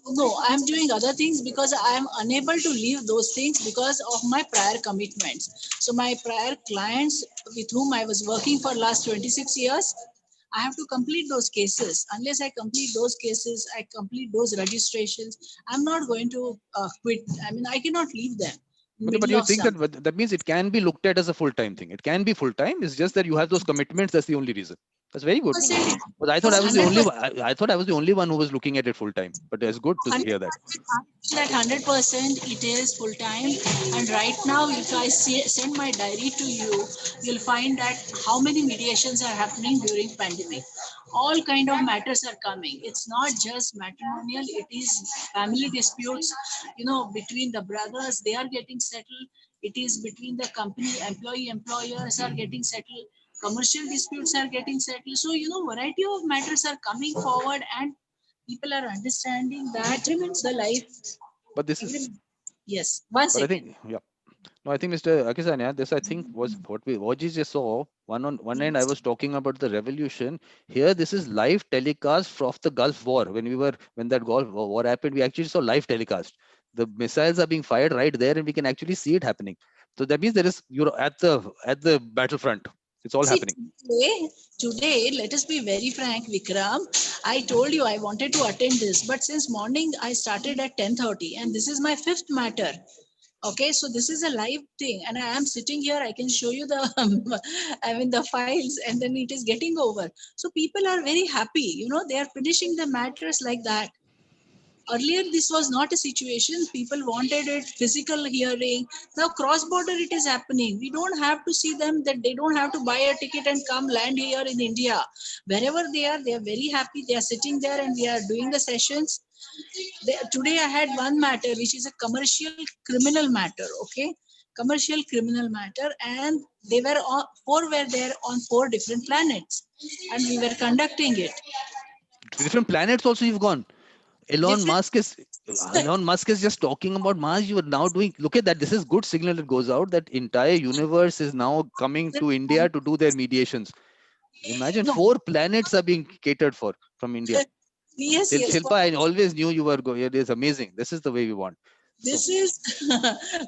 No, I'm doing other things because I'm unable to leave those things because of my prior commitments. So my prior clients with whom I was working for last 26 years, I have to complete those cases. Unless I complete those cases, I complete those registrations, I'm not going to quit. I mean, I cannot leave them in But middle you of think something. that means it can be looked at as a full-time thing. It can be full-time. It's just that you have those commitments. That's the only reason. That's very good. But I thought I was the only 100%. one. I thought I was the only one who was looking at it full-time. But it's good to 100%, hear that. that 100% it is full time. And right now, if I send my diary to you, you'll find that how many mediations are happening during pandemic. All kind of matters are coming. It's not just matrimonial, it is family disputes, between the brothers, they are getting settled. It is between the company, employers are getting settled. Commercial disputes are getting settled. So, variety of matters are coming forward, and people are understanding that the life. But this is. Yes, one But I second. think, yeah. No, I think Mr. Akisanya, this I think was what you just saw. On one end, I was talking about the revolution. Here, this is live telecast of the Gulf War. When that Gulf War happened, we actually saw live telecast. The missiles are being fired right there, and we can actually see it happening. So that means you're at the battlefront. It's all See, happening. today, let us be very frank, Vikram. I told you I wanted to attend this, but since morning I started at 10:30, and this is my 5th matter. Okay, so this is a live thing, and I am sitting here. I can show you the, the files, and then it is getting over. So people are very happy. They are finishing the matters like that. Earlier, this was not a situation. People wanted it physical hearing. Now, cross border, it is happening. We don't have to see them, that they don't have to buy a ticket and come land here in India. Wherever they are very happy. They are sitting there, and we are doing the sessions. Today, I had one matter, which is a commercial criminal matter. Okay. Commercial criminal matter, and they were four were there on 4 different planets, and we were conducting it. Different planets also you've gone. Elon Musk is just talking about Mars. You are now doing. Look at that. This is good signal that goes out that entire universe is now coming to India to do their mediations. Imagine 4 planets are being catered for from India. Yes. Shilpa, I always knew you were going. It is amazing. This is the way we want. This is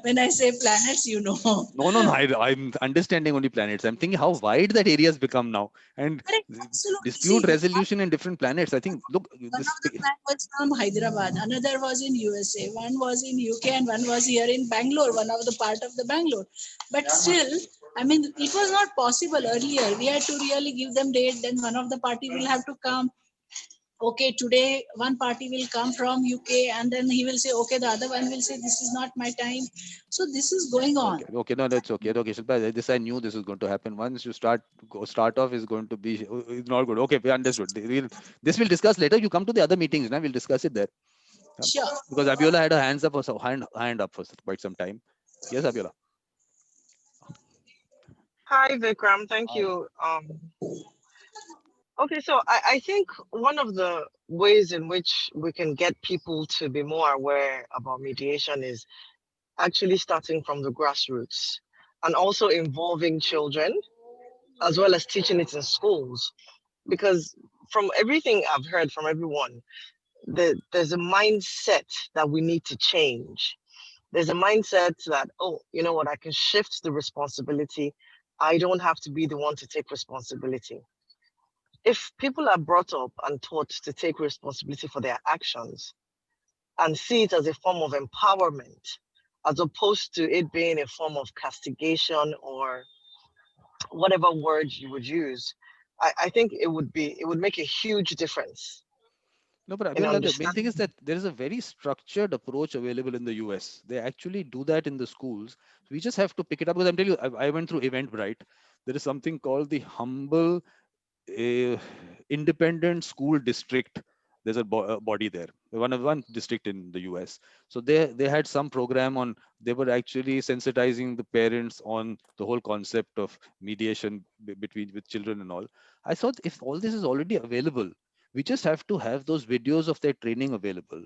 when I say planets, No. I'm understanding only planets. I'm thinking how wide that area has become now, and dispute resolution in different planets. I think, look, one of the plan was from Hyderabad, another was in USA, one was in UK, and one was here in Bangalore, one of the part of the Bangalore. But still, I mean, it was not possible earlier. We had to really give them date. Then one of the party will have to come. Okay, today one party will come from UK, and then he will say, okay, the other one will say, this is not my time. So this is going on. Okay, no, that's okay. Okay, Shilpa, this I knew this was going to happen. Once you start off is going to be it's not good. Okay, we understood. This we'll discuss later. You come to the other meetings now. We'll discuss it there. Sure. Because Abiola had a hand up for quite some time. Yes, Abiola. Hi, Vikram. Thank you. Okay, so I think one of the ways in which we can get people to be more aware about mediation is actually starting from the grassroots and also involving children as well as teaching it in schools. Because from everything I've heard from everyone, there's a mindset that we need to change. There's a mindset that, oh, you know what, I can shift the responsibility. I don't have to be the one to take responsibility. If people are brought up and taught to take responsibility for their actions and see it as a form of empowerment, as opposed to it being a form of castigation or whatever words you would use, I think it would make a huge difference No, but in Abiola, the main thing understanding. is that there is a very structured approach available in the US. They actually do that in the schools. We just have to pick it up. Because I'm telling you, I went through Eventbrite. There is something called the Humble Independent School District. There's a body there, one district in the US. So they had some program on. They were actually sensitizing the parents on the whole concept of mediation between with children and all. I thought if all this is already available, we just have to have those videos of their training available.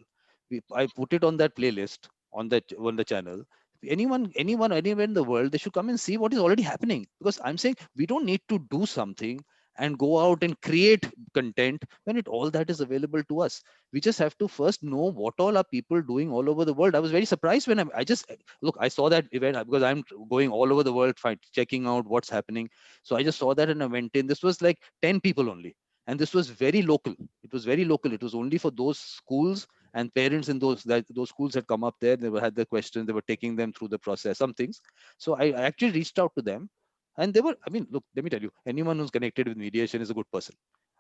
I put it on that playlist on the channel. Anyone anywhere in the world, they should come and see what is already happening. Because I'm saying we don't need to do something and go out and create content when all that is available to us. We just have to first know what all are people doing all over the world. I was very surprised when I just look, I saw that event because I'm going all over the world checking out what's happening. So I just saw that and I went in. This was like 10 people only, and this was very local. It was very local. It was only for those schools and parents in those schools had come up there. Had the questions. They were taking them through the process, some things. So I actually reached out to them, and they were, I mean, look, let me tell you, anyone who's connected with mediation is a good person,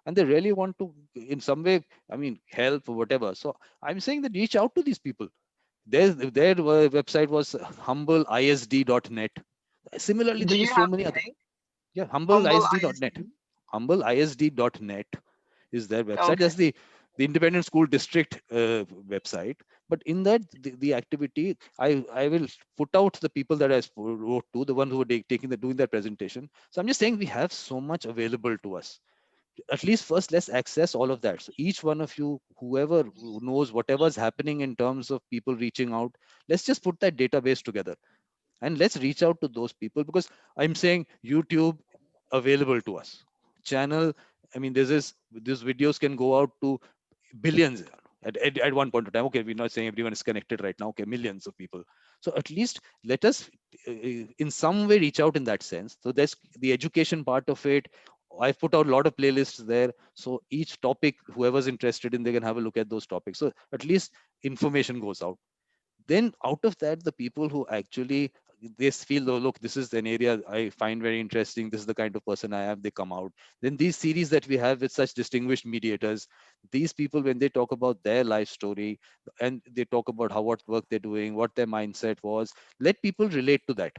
and they really want to in some way, I mean, help or whatever. So I'm saying that reach out to these people. Their website was humbleisd.net. Similarly, Do there you is so have many the other. link? Yeah, Humble humbleisd.net. ISD. Humbleisd.net is their website. Okay. That's the independent school district website. But in that the activity, I will put out the people that I wrote to, the ones who were doing that presentation. So I'm just saying we have so much available to us. At least first let's access all of that. So each one of you, whoever knows whatever's happening in terms of people reaching out, let's just put that database together and let's reach out to those people. Because I'm saying YouTube available to us, channel, I mean, these videos can go out to billions at one point of time. Okay, we're not saying everyone is connected right now. Okay, millions of people. So at least let us in some way reach out in that sense. So there's the education part of it. I've put out a lot of playlists there. So each topic, whoever's interested in, they can have a look at those topics. So at least information goes out. Then out of that, the people who actually they feel, oh, look, this is an area I find very interesting, this is the kind of person I am, they come out. Then these series that we have with such distinguished mediators, these people, when they talk about their life story and they talk about what work they're doing, what their mindset was, let people relate to that.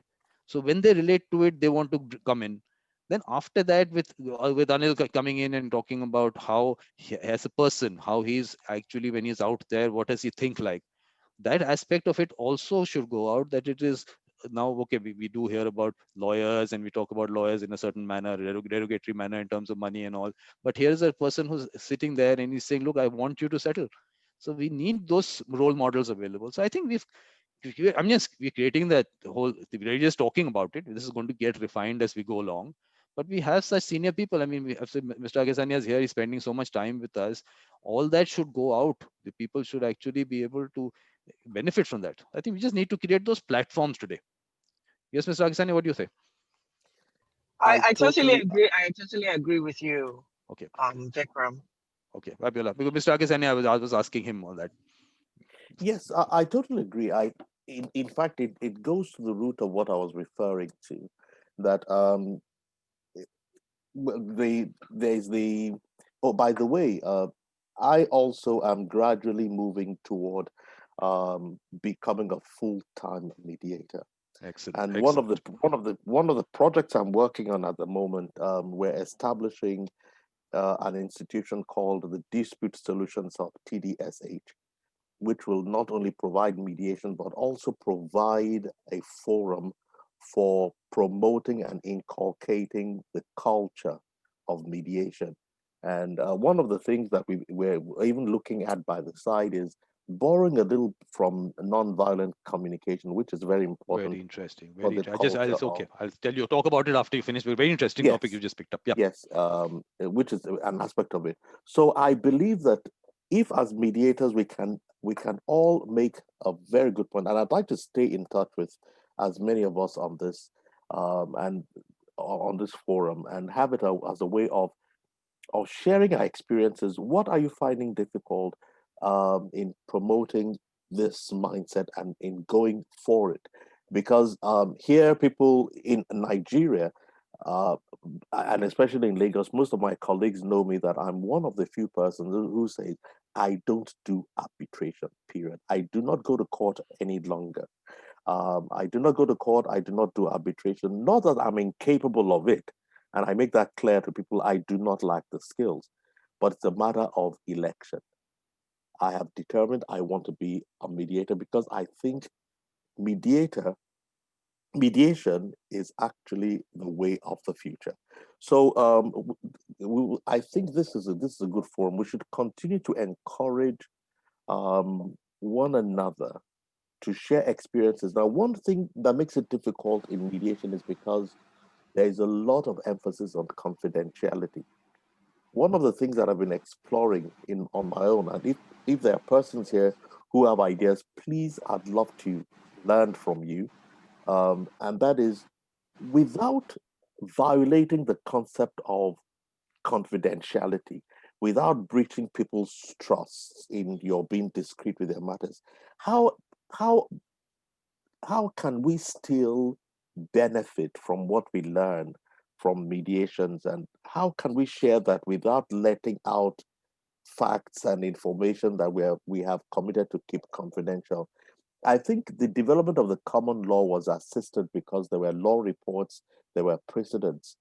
So when they relate to it, they want to come in. Then after that, with Anil coming in and talking about how as a person, how he's actually, when he's out there, what does he think like, that aspect of it also should go out. That it is now, okay, we do hear about lawyers and we talk about lawyers in a certain manner, derogatory manner in terms of money and all, but here's a person who's sitting there and he's saying, look, I want you to settle. So we need those role models available. So I think we're creating that whole, we're just talking about it. This is going to get refined as we go along, but we have such senior people. I mean, we have Mr. Agasania is here, he's spending so much time with us. All that should go out. The people should actually be able to benefit from that. I think we just need to create those platforms today. Yes, Mr. Agasani, what do you say? I totally agree. I totally agree with you. Okay. Vikram. Okay, Fabiola. Because Mr. Agasani, I was asking him all that. Yes, I totally agree. In fact, it goes to the root of what I was referring to, that there's the, oh, by the way, I also am gradually moving toward becoming a full-time mediator. Excellent. And Excellent. one of the projects I'm working on at the moment, we're establishing an institution called the Dispute Solutions of TDSH, which will not only provide mediation, but also provide a forum for promoting and inculcating the culture of mediation. And one of the things that we're even looking at by the side is borrowing a little from nonviolent communication, which is very important. Very interesting. For Very the interesting. culture It's okay. I'll tell you, talk about it after you finish. Very interesting topic you just picked up. Yeah. Yes, which is an aspect of it. So I believe that if as mediators we can all make a very good point, and I'd like to stay in touch with as many of us on this and on this forum, and have it as a way of sharing our experiences. What are you finding difficult in promoting this mindset and in going for it? Because here, people in Nigeria, and especially in Lagos, most of my colleagues know me that I'm one of the few persons who say, I don't do arbitration, period. I do not go to court any longer. I do not go to court. I do not do arbitration. Not that I'm incapable of it. And I make that clear to people. I do not lack the skills, but it's a matter of election. I have determined I want to be a mediator because I think mediation is actually the way of the future. So I think this is a good forum. We should continue to encourage one another to share experiences. Now, one thing that makes it difficult in mediation is because there is a lot of emphasis on confidentiality. One of the things that I've been exploring on my own, and if there are persons here who have ideas, please, I'd love to learn from you. And that is, without violating the concept of confidentiality, without breaching people's trusts in your being discreet with their matters, how how how can we still benefit from what we learn from mediations, and how can we share that without letting out facts and information that we have committed to keep confidential? I think the development of the common law was assisted because there were law reports, there were precedents.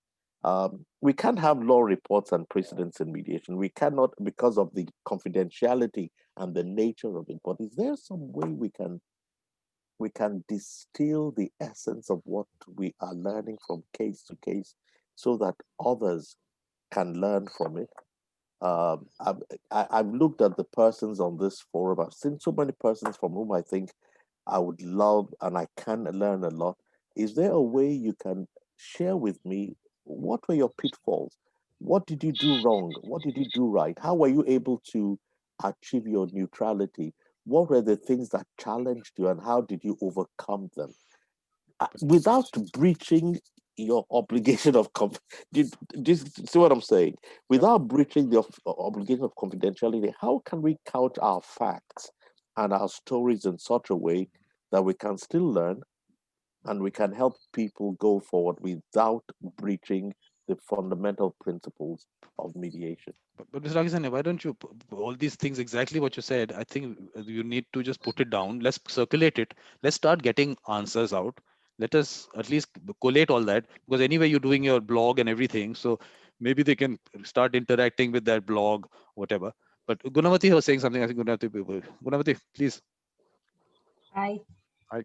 We can't have law reports and precedents in mediation. We cannot, because of the confidentiality and the nature of it. But is there some way we can distill the essence of what we are learning from case to case so that others can learn from it? I've looked at the persons on this forum. I've seen so many persons from whom I think I would love and I can learn a lot. Is there a way you can share with me what were your pitfalls? What did you do wrong? What did you do right? How were you able to achieve your neutrality? What were the things that challenged you and how did you overcome them? Without breaching your obligation of do you see what I'm saying? Without breaching the obligation of confidentiality, how can we couch our facts and our stories in such a way that we can still learn and we can help people go forward without breaching the fundamental principles of mediation? But Mr. Akisane, why don't you all these things exactly what you said? I think you need to just put it down. Let's circulate it. Let's start getting answers out. Let us at least collate all that, because anyway you're doing your blog and everything. So maybe they can start interacting with that blog, whatever. But Gunawati was saying something. I think Gunawati, please. Hi. Hi.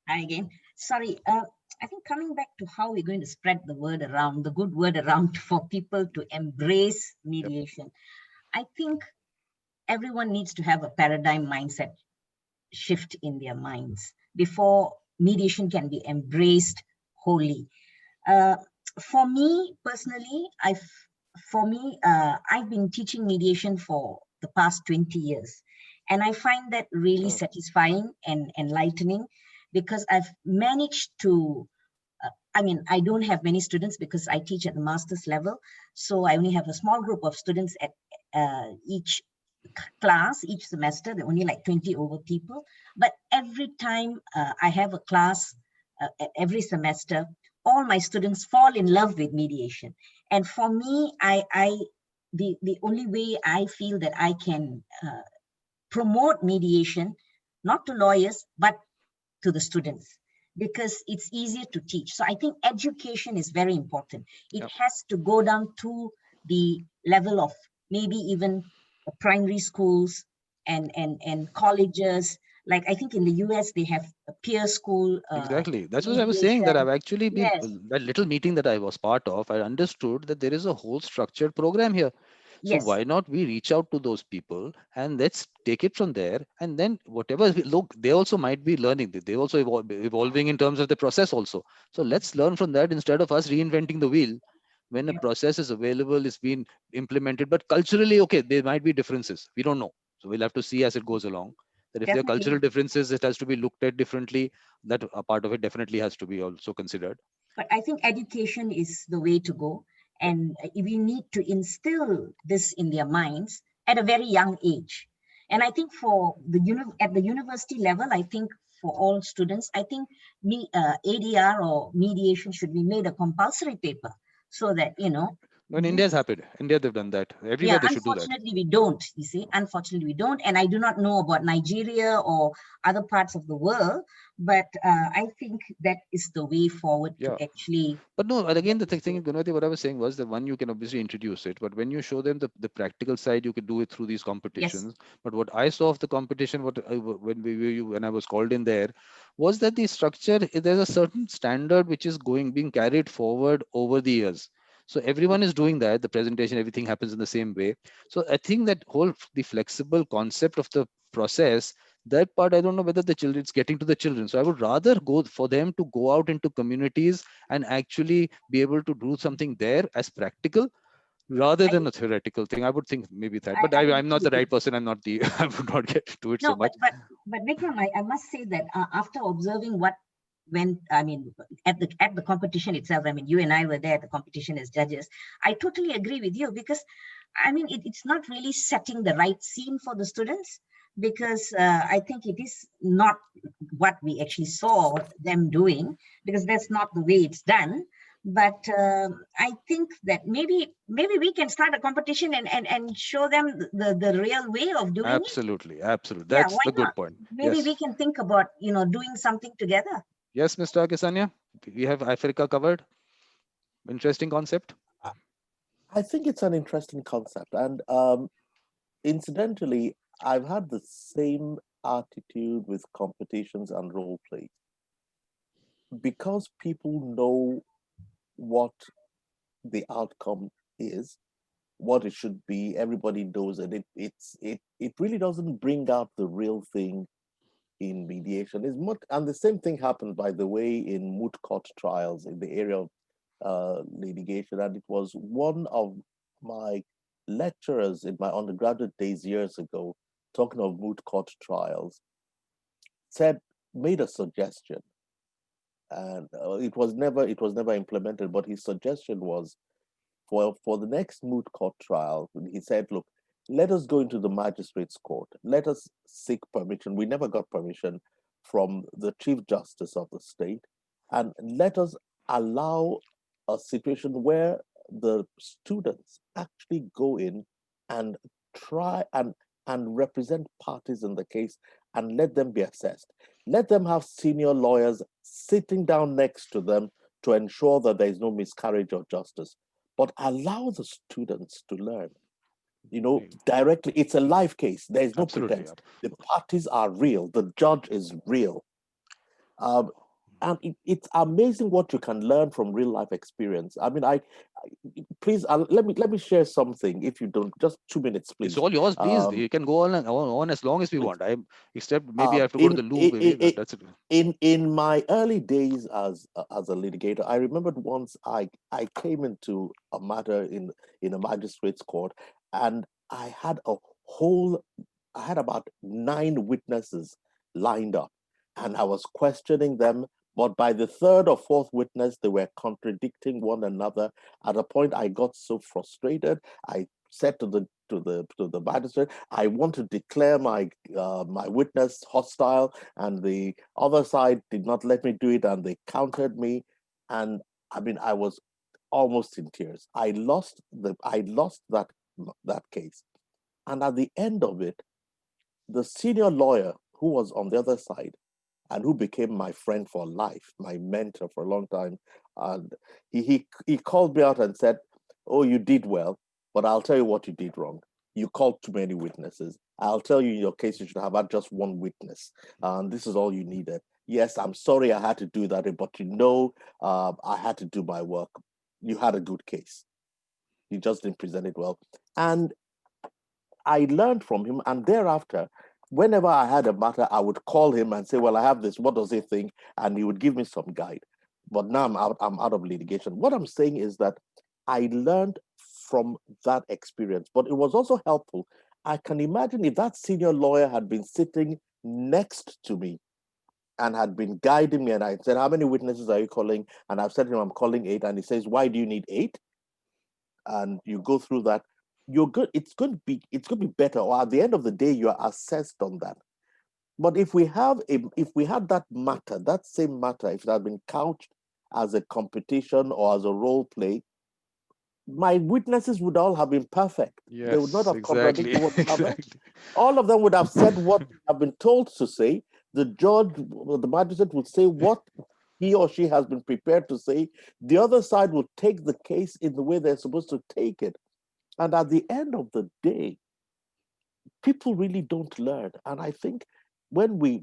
Hi again. Sorry. I think coming back to how we're going to spread the word around, the good word around for people to embrace mediation. I think everyone needs to have a paradigm mindset shift in their minds before mediation can be embraced wholly. For me personally, I've been teaching mediation for the past 20 years, and I find that really satisfying and enlightening, because I've managed to, I don't have many students because I teach at the master's level. So I only have a small group of students at each class, each semester. There are only like 20 over people. But every time I have a class, every semester, all my students fall in love with mediation. And for me, the only way I feel that I can promote mediation, not to lawyers, but to the students, because it's easier to teach. So I think education is very important. It has to go down to the level of maybe even primary schools and colleges. Like I think in the US, they have a peer school. Exactly. That's what I was saying, that I've actually been, Yes. that little meeting that I was part of, I understood that there is a whole structured program here. So Yes. why not we reach out to those people and let's take it from there, and then whatever look, they also might be learning, they also evolving in terms of the process also. So let's learn from that instead of us reinventing the wheel when a process is available, it's been implemented. But culturally, okay, there might be differences, we don't know, so we'll have to see as it goes along, that if there are Definitely. cultural differences, it has to be looked at differently. That a part of it definitely has to be also considered. But I think education is the way to go. And we need to instill this in their minds at a very young age. And I think at the university level, I think for all students, I think ADR or mediation should be made a compulsory paper, so that, When India's happened, India, they've done that. Everywhere yeah, they should do that. unfortunately we don't, you see, unfortunately we don't. And I do not know about Nigeria or other parts of the world, but I think that is the way forward to actually. But no, and again, the thing, Gunawati, what I was saying was that one, you can obviously introduce it, but when you show them the practical side, you can do it through these competitions. But what I saw of the competition, when I was called in there, was that the structure, there's a certain standard which is being carried forward over the years. So everyone is doing that. The presentation, everything happens in the same way. So I think that the flexible concept of the process, that part, I don't know whether it's getting to the children. So I would rather go for them to go out into communities and actually be able to do something there as practical rather than a theoretical thing. I would think maybe that, but I'm not the right person. I'm not the, I would not get to it so much. But Vikram, I must say that after observing what went, I mean, at the competition itself, I mean, you and I were there at the competition as judges. I totally agree with you, because I mean, it's not really setting the right scene for the students, because I think it is not what we actually saw them doing, because that's not the way it's done. But I think that maybe we can start a competition and show them the real way of doing it. Absolutely. That's the good point. Maybe we can think about, doing something together. Yes, Mr. Akisanya, we have Africa covered. Interesting concept. I think it's an interesting concept. And incidentally, I've had the same attitude with competitions and role plays. Because people know what the outcome is, what it should be, everybody knows it. It really doesn't bring out the real thing in mediation. And the same thing happened, by the way, in moot court trials in the area of litigation. And it was one of my lecturers in my undergraduate days years ago, talking of moot court trials, made a suggestion, and it was never implemented. But his suggestion was, for the next moot court trial, he said, look, let us go into the magistrate's court. Let us seek permission. We never got permission from the Chief Justice of the state. And let us allow a situation where the students actually go in and try and represent parties in the case, and let them be assessed. Let them have senior lawyers sitting down next to them to ensure that there is no miscarriage of justice. But allow the students to learn, directly. It's a live case. There is no pretense. The parties are real. The judge is real. And it's amazing what you can learn from real life experience. I mean, please let me share something. If you don't, just 2 minutes, please. It's all yours, please. You can go on as long as we want. Except maybe I have to go to the loo. Maybe that's it. In my early days as a litigator, I remembered once I came into a matter in a magistrate's court, and I had about 9 witnesses lined up, and I was questioning them. But by the 3rd or 4th witness, they were contradicting one another. At a point, I got so frustrated. I said to the magistrate, I want to declare my witness hostile, and the other side did not let me do it, and they countered me. And I mean, I was almost in tears. I lost that case. And at the end of it, the senior lawyer who was on the other side, and who became my friend for life, my mentor for a long time, and he called me out and said, "Oh, you did well, but I'll tell you what you did wrong. You called too many witnesses. I'll tell you, in your case, you should have had just one witness, and this is all you needed. Yes, I'm sorry I had to do that, but I had to do my work. You had a good case. You just didn't present it well." And I learned from him, and thereafter, whenever I had a matter, I would call him and say, "Well, I have this. What does he think?" And he would give me some guide. But now I'm out of litigation. What I'm saying is that I learned from that experience, but it was also helpful. I can imagine if that senior lawyer had been sitting next to me and had been guiding me, and I said, "How many witnesses are you calling?" And I've said to him, "I'm calling 8." And he says, "Why do you need 8?" And you go through that. You're good. It's going to be better. Or at the end of the day, you are assessed on that. But if we had that matter, that same matter, if it had been couched as a competition or as a role play, my witnesses would all have been perfect. They would not Yes, have exactly. contradicted one another. Exactly. All of them would have said what they have been told to say. The judge, the magistrate would say what he or she has been prepared to say. The other side would take the case in the way they're supposed to take it. And at the end of the day, people really don't learn. And I think when we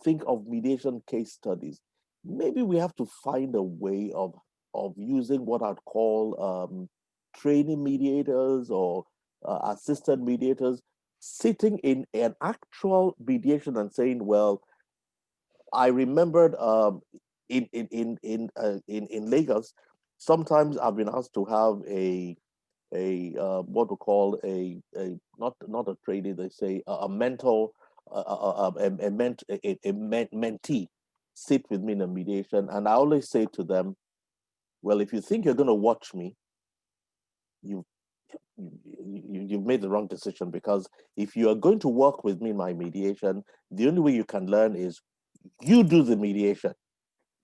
think of mediation case studies, maybe we have to find a way of using what I'd call training mediators or assistant mediators, sitting in an actual mediation and saying, well, I remembered in Lagos, sometimes I've been asked to have what we call a not a trainee, they say a mentor, mentee sit with me in a mediation, and I always say to them, well, if you think you're going to watch me, you you've made the wrong decision, because if you are going to work with me in my mediation, the only way you can learn is you do the mediation.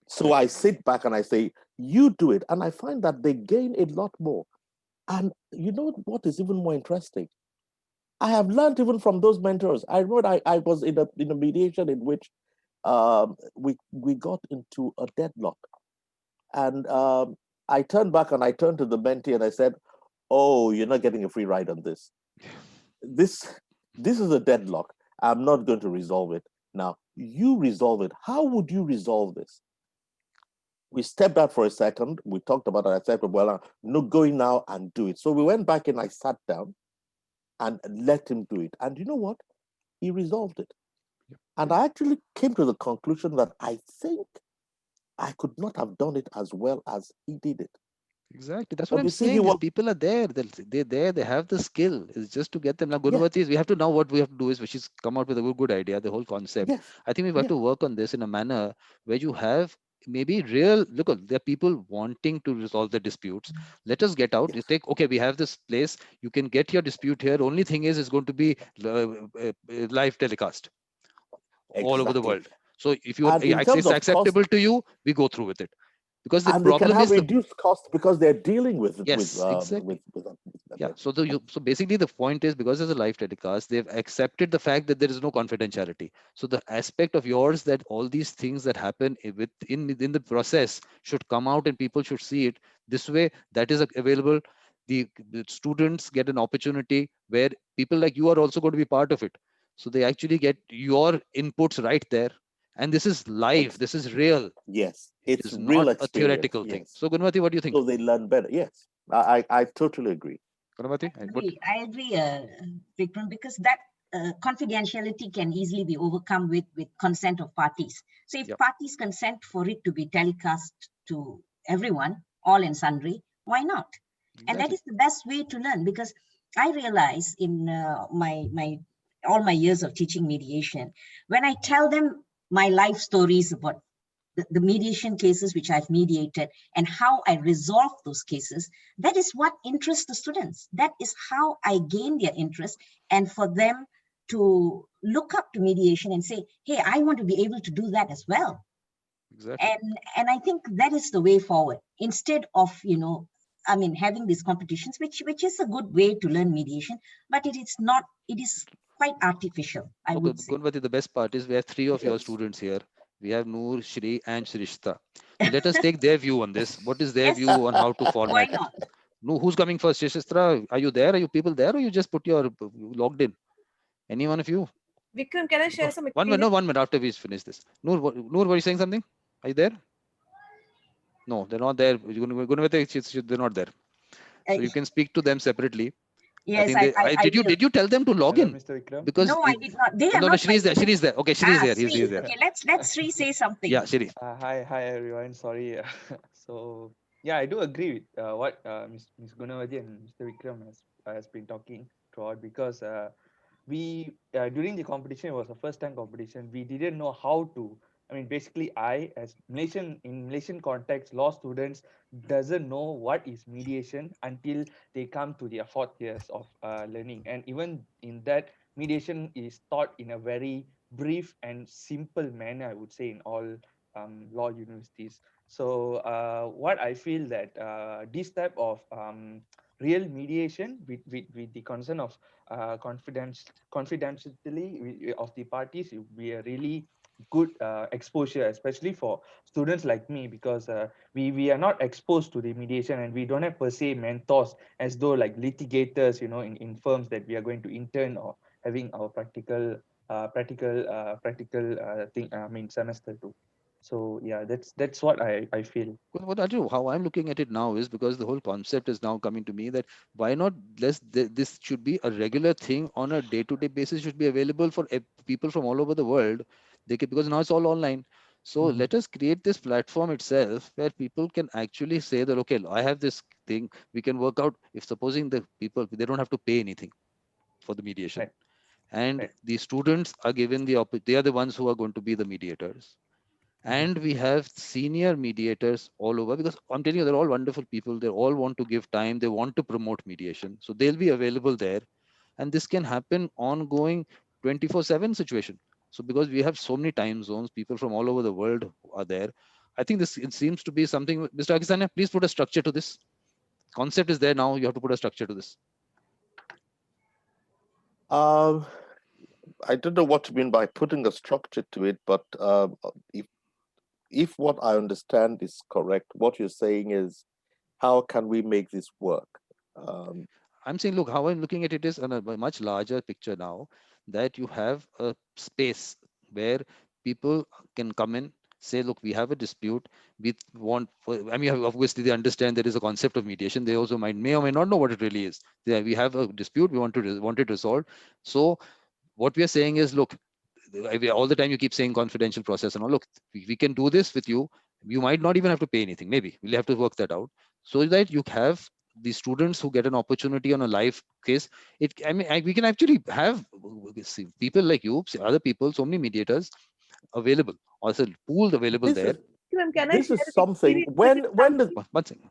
So I sit back and I say, you do it. And I find that they gain a lot more. And you know what is even more interesting? I have learned even from those mentors. I remember I was in a mediation in which we got into a deadlock. And I turned back and I turned to the mentee and I said, oh, you're not getting a free ride on this. This is a deadlock. I'm not going to resolve it. Now, you resolve it. How would you resolve this? We stepped out for a second. We talked about it. I said, well, no, going now and do it. So we went back and I sat down and let him do it. And you know what? He resolved it. And I actually came to the conclusion that I think I could not have done it as well as he did it. Exactly. That's what But I'm you see, he saying. These was, people are there. They're there. They have the skill. It's just to get them. Now, yeah, Gunavati, we have to now what we have to do is, she's come out with a good idea, the whole concept. yes, I think we have yeah, to work on this in a manner where you have maybe real, look, there are people wanting to resolve the disputes. Let us get out. You yes, take, okay, we have this place. You can get your dispute here. Only thing is, it's going to be live telecast all over the exactly. world. So if you And in terms it's of cost, acceptable to you, we go through with it. Because the and they can problem have is the reduced costs because they're dealing with yes, exactly. with Yeah. So basically the point is, because there's a live telecast, they've accepted the fact that there is no confidentiality. So the aspect of yours that all these things that happen within the process should come out and people should see it this way. That is available. The students get an opportunity where people like you are also going to be part of it. So they actually get your inputs right there. And this is live. This is real. yes, It it's is real not a experience. theoretical thing. Yes, So Gunvati, what do you think? so they learn better. Yes, I totally agree. Gunvati, good. I agree, Vikram, because that confidentiality can easily be overcome with consent of parties. So if Yep. parties consent for it to be telecast to everyone, all and sundry, why not? And that Exactly. is the best way to learn, because I realize in my all my years of teaching mediation, when I tell them my life stories about the mediation cases which I've mediated and how I resolve those cases, that is what interests the students. That is how I gain their interest, and for them to look up to mediation and say, hey, I want to be able to do that as well. Exactly. And I think that is the way forward, instead of having these competitions, which is a good way to learn mediation, but it is quite artificial, I would say. Gunvati, the best part is we have three of your Yes. students here. We have Noor, Shri, and Shrishta. So let us take their view on this. What is their Yes, view on how to why format it? not? No, who's coming first? Shrishta, are you there? Are you people there? Or you just put your logged in? Any one of you? Vikram, can I share some 1 minute, no, experience? 1 minute after we finish this. Noor, were you saying something? Are you there? No, they're not there. Gunvati, they're not there. So you can speak to them separately. I Yes, think I will. did you tell them to log Hello, in? Mr. Vikram. Because No, I did not. They are no, not Shri my is there. Shri students. is there. Okay, Shri is there. He's Sri. there. Okay, let Sri say something. Hi, everyone. Sorry. So, yeah, I do agree with what Ms. Gunavati and Mr. Vikram has been talking throughout, because we during the competition, it was a first time competition. We didn't know how to. I mean, basically, I as Malaysian context, law students doesn't know what is mediation until they come to their fourth years of learning, and even in that, mediation is taught in a very brief and simple manner, I would say, in all law universities. So what I feel that this type of real mediation with the concern of confidentially of the parties, it would be a really good exposure, especially for students like me, because we are not exposed to the mediation, and we don't have per se mentors as though like litigators, in firms that we are going to intern or having our practical thing, semester too. So yeah, that's what I feel. What I do, how I'm looking at it now is because the whole concept is now coming to me that why not this should be a regular thing on a day-to-day basis, should be available for people from all over the world. They can, because now it's all online. So let us create this platform itself where people can actually say that, okay, I have this thing, we can work out. If supposing the people, they don't have to pay anything for the mediation, Right. and Right. the students are given they are the ones who are going to be the mediators, and we have senior mediators all over, because I'm telling you, they're all wonderful people, they all want to give time, they want to promote mediation, so they'll be available there. And this can happen ongoing 24/7 situation. So because we have so many time zones, people from all over the world are there. I think this, it seems to be something. Mr. Akisanya, please put a structure to this. Concept is there, now you have to put a structure to this. Um, I don't know what you mean by putting a structure to it, but if what I understand is correct, what you're saying is, how can we make this work? I'm saying, look, how I'm looking at it is on a much larger picture now, that you have a space where people can come in, say, look, we have a dispute. We want, I mean, obviously they understand there is a concept of mediation. They also may or may not know what it really is. We have a dispute. We want it resolved. So what we are saying is, look, all the time you keep saying confidential process and all. Look, we can do this with you. You might not even have to pay anything. Maybe we'll have to work that out, so that you have the students who get an opportunity on a live case. I mean, we can actually have people like you, other people, so many mediators available, also pooled available This there. is Vikram, can I this share is an something. experience with When the One second.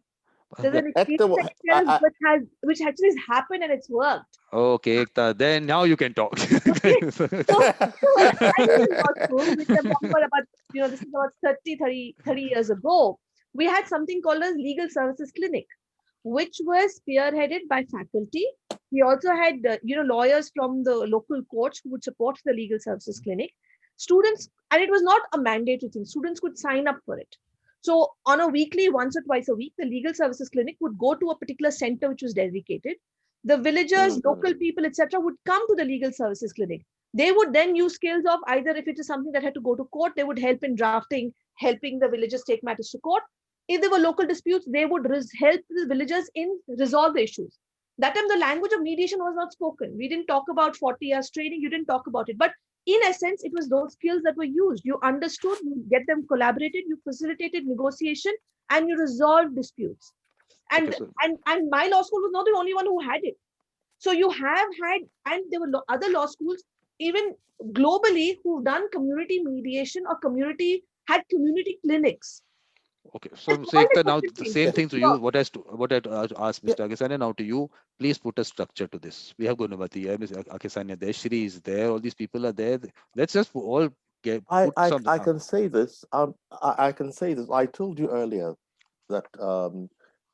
There's Yeah. an Hector, experience I can tell which actually has happened and it's worked. Okay, Ekta, then now you can talk. Okay. So when I was in law school, which I'm talking about, this is about 30 years ago, we had something called as legal services clinic, which was spearheaded by faculty. We also had, lawyers from the local courts who would support the legal services clinic. Students, and it was not a mandatory thing, students could sign up for it. So on a weekly, once or twice a week, the legal services clinic would go to a particular center which was dedicated. The villagers, local people, etc., would come to the legal services clinic. They would then use skills of either, if it is something that had to go to court, they would help in drafting, helping the villagers take matters to court. If there were local disputes, they would help the villagers in resolve the issues. That time, the language of mediation was not spoken. We didn't talk about 40 hours training. You didn't talk about it. But in essence, it was those skills that were used. You understood, you get them collaborated, you facilitated negotiation, and you resolved disputes. And, Okay, so and my law school was not the only one who had it. So you have had, and there were other law schools, even globally, who've done community mediation or had community clinics. okay, so All Ekta, now different the things. same thing to you. So What I asked Mr. Akisanya, now to you. Please put a structure to this. We have Gunavati, Mr. Akisanya there, Shri is there, all these people are there. Let's just all put some. I can say this. I can say this. I told you earlier that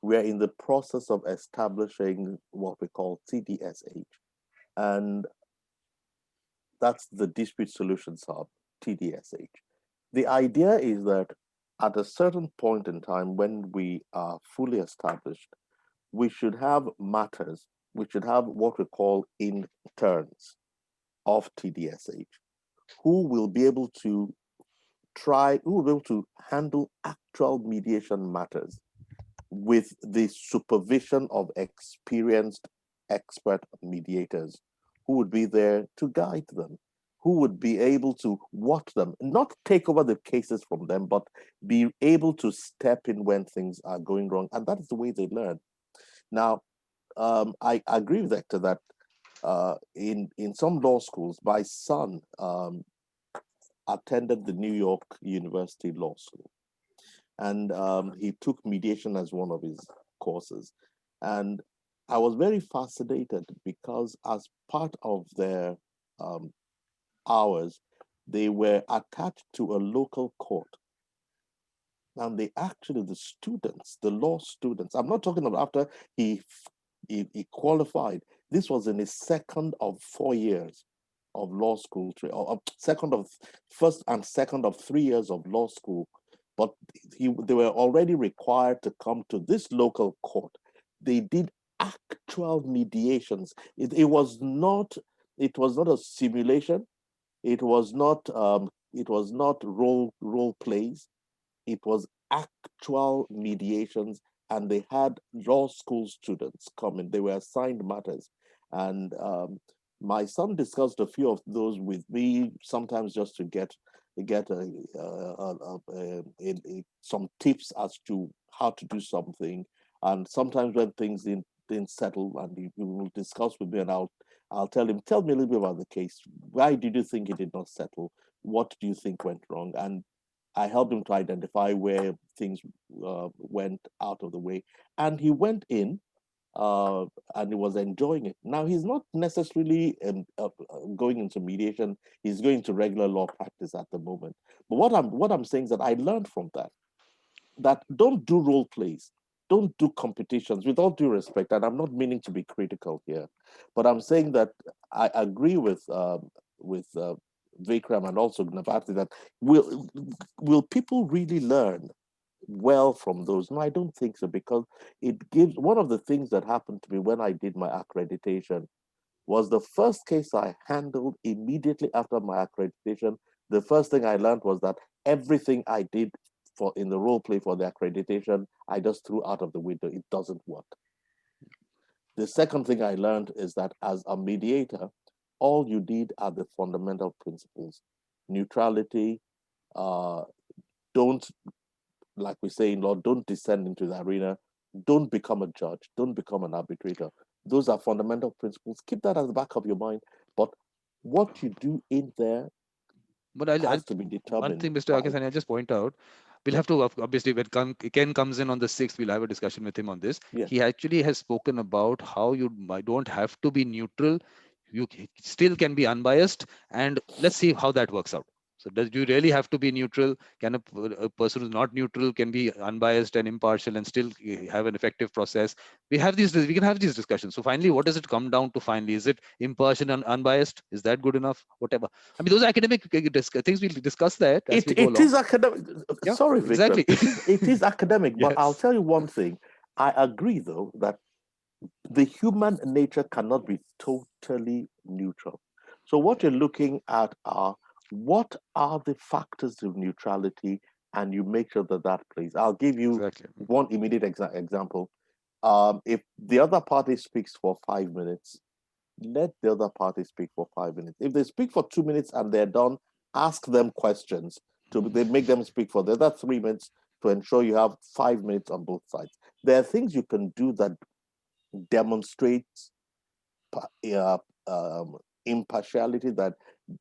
we are in the process of establishing what we call TDSH, and that's the Dispute Solutions Hub, TDSH. The idea is that at a certain point in time, when we are fully established, we should have matters, we should have what we call interns of TDSH, who will be able to who will be able to handle actual mediation matters with the supervision of experienced expert mediators who would be there to guide them, who would be able to watch them, not take over the cases from them, but be able to step in when things are going wrong. And that is the way they learn. Now, I agree with Hector that in some law schools, my son attended the New York University Law School, and he took mediation as one of his courses. And I was very fascinated because as part of their hours, they were attached to a local court and they actually, the students, the law students, I'm not talking about after he qualified. This was in his second of 4 years of law school, or first and second of 3 years of law school. But they were already required to come to this local court. They did actual mediations. It was not a simulation. It was not role plays. It was actual mediations, and they had law school students come in. They were assigned matters, and my son discussed a few of those with me, sometimes just to get some tips as to how to do something. And sometimes when things didn't settle, and he will discuss with me, and I'll tell him, tell me a little bit about the case. Why did you think it did not settle? What do you think went wrong? And I helped him to identify where things went out of the way. And he went in and he was enjoying it. Now, he's not necessarily going into mediation. He's going to regular law practice at the moment. But what I'm saying is that I learned from that don't do role plays. Don't do competitions, with all due respect. And I'm not meaning to be critical here, but I'm saying that I agree with Vikram and also Gnavati that will people really learn well from those? No, I don't think so, because it gives, one of the things that happened to me when I did my accreditation was the first case I handled immediately after my accreditation. The first thing I learned was that everything I did in the role play for the accreditation, I just threw out of the window. It doesn't work. The second thing I learned is that as a mediator, all you need are the fundamental principles: neutrality. Don't, like we say in law, don't descend into the arena. Don't become a judge. Don't become an arbitrator. Those are fundamental principles. Keep that at the back of your mind. But what you do in there has to be determined. One thing, Mr. Akasani, I just point out, we'll have to, obviously, when Ken comes in on the 6th, we'll have a discussion with him on this. Yes. He actually has spoken about how you don't have to be neutral. You still can be unbiased, and let's see how that works out. So do you really have to be neutral? Can a person who's not neutral can be unbiased and impartial and still have an effective process? We can have these discussions. So finally, what does it come down to finally? Is it impartial and unbiased? Is that good enough? Whatever. I mean, those are academic things. We'll discuss that as we go along. It is academic. Yeah, sorry, Vikram. exactly. It is academic, Yes. but I'll tell you one thing. I agree, though, that the human nature cannot be totally neutral. So what you're looking at are, what are the factors of neutrality, and you make sure that plays. I'll give you one immediate example. If the other party speaks for 5 minutes, let the other party speak for 5 minutes. If they speak for 2 minutes and they're done, ask them questions. They make them speak for the other 3 minutes to ensure you have 5 minutes on both sides. There are things you can do that demonstrates impartiality, that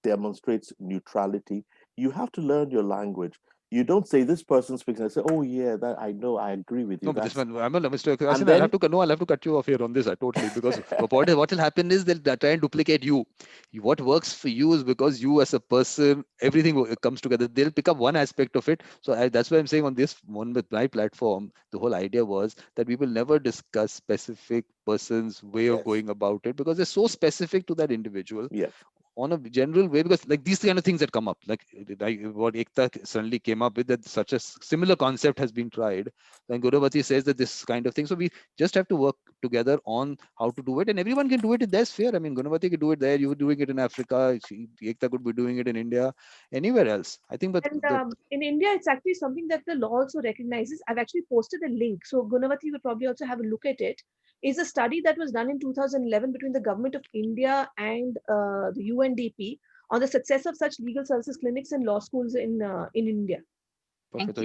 demonstrates neutrality. You have to learn your language. You don't say this person speaks and I say, oh yeah, that I know, I agree with you. No, but this one, Mr. And I'll have to cut you off here on this. I totally, because what will happen is they'll try and duplicate you. What works for you is because you as a person, everything comes together. They'll pick up one aspect of it. So that's why I'm saying on this one with my platform, the whole idea was that we will never discuss specific person's way of going about it, because they're so specific to that individual. Yes. On a general way, because like these kind of things that come up, like what Ekta suddenly came up with, that such a similar concept has been tried. And Gunavati says that this kind of thing. So we just have to work together on how to do it, and everyone can do it in their sphere. I mean, Gunavati could do it there. You were doing it in Africa. Ekta could be doing it in India, anywhere else. I think, but in India, it's actually something that the law also recognizes. I've actually posted a link, so Gunavati would probably also have a look at it. Is a study that was done in 2011 between the government of India and the UNDP on the success of such legal services clinics and law schools in India. Perfect.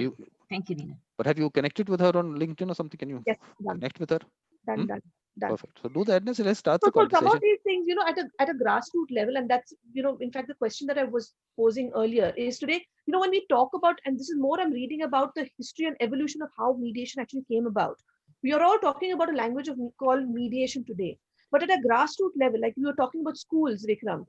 Thank you, Nina. But have you connected with her on LinkedIn or something? Can you connect with her? Done. Perfect. So do that. Let's start So the conversation. some of these things, at a grassroots level, and that's, in fact, the question that I was posing earlier is today, when we talk about, and this is more I'm reading about the history and evolution of how mediation actually came about. We are all talking about a language called mediation today. But at a grassroots level, like we were talking about schools, Vikram,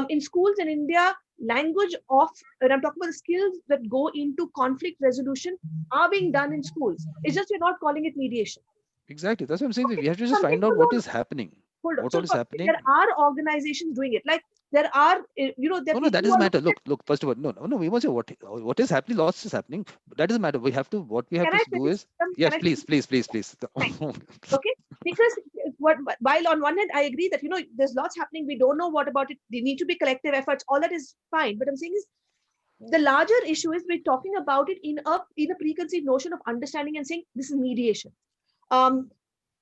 in schools in India, language of, and I'm talking about the skills that go into conflict resolution are being done in schools. It's just we're not calling it mediation. Exactly. That's what I'm saying. Okay, We have to just something find to out what know. is happening. Hold on. What So all is happening. there are organizations doing it. Like there are, there are No, people that who doesn't are matter. looking at. Look. First of all, no. We must say what is happening. Lots is happening. That doesn't matter. What we have Can to I do finish? is yes, Can I please. Thank you. Okay, because while on one hand I agree that there's lots happening, we don't know what about it. They need to be collective efforts. All that is fine, but I'm saying is the larger issue is we're talking about it in a preconceived notion of understanding and saying this is mediation.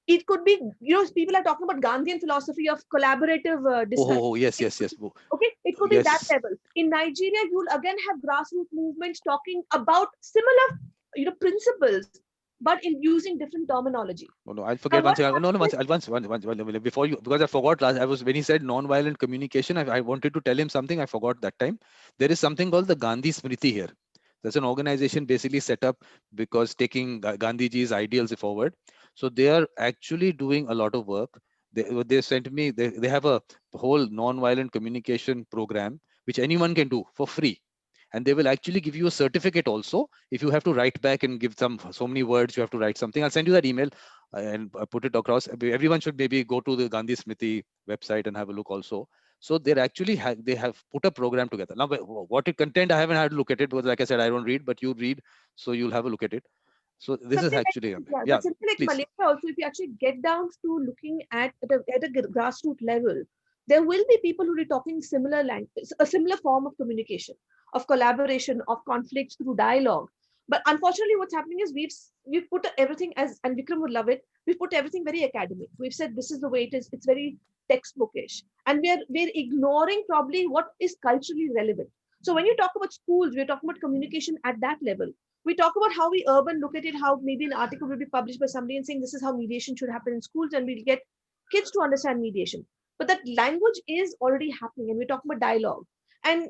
It could be, people are talking about Gandhian philosophy of collaborative discussion. Yes. Okay, it could be that level. In Nigeria, you'll again have grassroots movements talking about similar, principles, but in using different terminology. No, I'll forget one thing. No, once, before you, because I forgot last. When he said non-violent communication, I wanted to tell him something. I forgot that time. There is something called the Gandhi Smriti here. That's an organization basically set up because taking Gandhiji's ideals forward. So they are actually doing a lot of work. They sent me. They have a whole non-violent communication program which anyone can do for free. And they will actually give you a certificate also. If you have to write back and give so many words, you have to write something. I'll send you that email and put it across. Everyone should maybe go to the Gandhi Smriti website and have a look also. So they're actually they have put a program together. Now, what content, I haven't had to look at it because, like I said, I don't read, but you read, so you'll have a look at it. So this is actually, but simply like Malaysia also, if you actually get down to looking at a grassroots level, there will be people who are talking similar language, a similar form of communication, of collaboration, of conflicts through dialogue. But unfortunately, what's happening is we've put everything and Vikram would love it. We've put everything very academic. We've said this is the way it is. It's very textbookish, and we're ignoring probably what is culturally relevant. So when you talk about schools, we're talking about communication at that level. We talk about how we urban look at it, how maybe an article will be published by somebody and saying this is how mediation should happen in schools, and we'll get kids to understand mediation. But that language is already happening, and we're talking about dialogue. And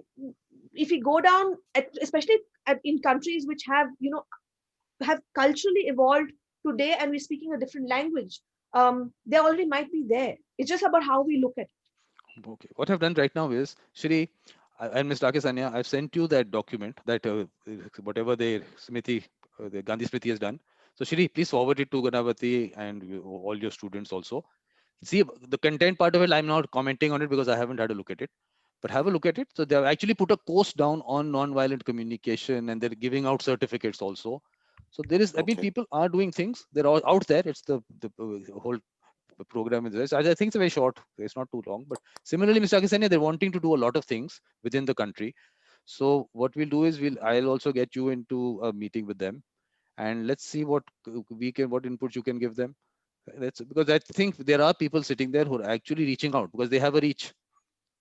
if we go down, especially in countries which have culturally evolved today, and we're speaking a different language, they already might be there. It's just about how we look at it. Okay. What I've done right now is, Shri and Ms. Rakesanya, I've sent you that document that whatever the Gandhi Smriti has done. So Shri, please forward it to Ganavati and all your students also. See, the content part of it, I'm not commenting on it because I haven't had a look at it. But have a look at it. So they've actually put a course down on non-violent communication, and they're giving out certificates also. So there is, I mean, people are doing things. They're all out there. It's the whole program is this. I think it's very short. It's not too long. But similarly, Mr. Akisanya, they're wanting to do a lot of things within the country. So what we'll do is I'll also get you into a meeting with them, and let's see what inputs you can give them. That's because I think there are people sitting there who are actually reaching out because they have a reach,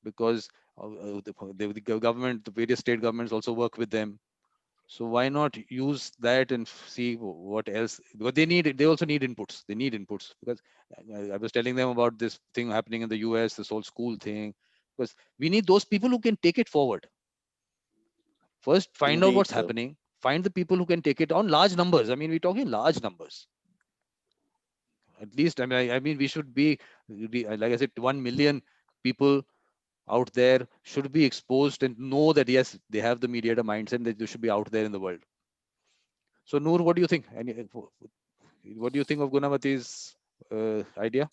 because the government, the various state governments also work with them. So why not use that and see what else? Because they also need inputs. They need inputs because I was telling them about this thing happening in the US, this whole school thing, because we need those people who can take it forward. First, find out what's happening. Find the people who can take it on large numbers. I mean, we're talking large numbers. At least, I mean, we should be, like I said, 1 million people out there should be exposed and know that yes, they have the mediator mindset, that they should be out there in the world. So Noor, what do you think? What do you think of Gunavati's idea?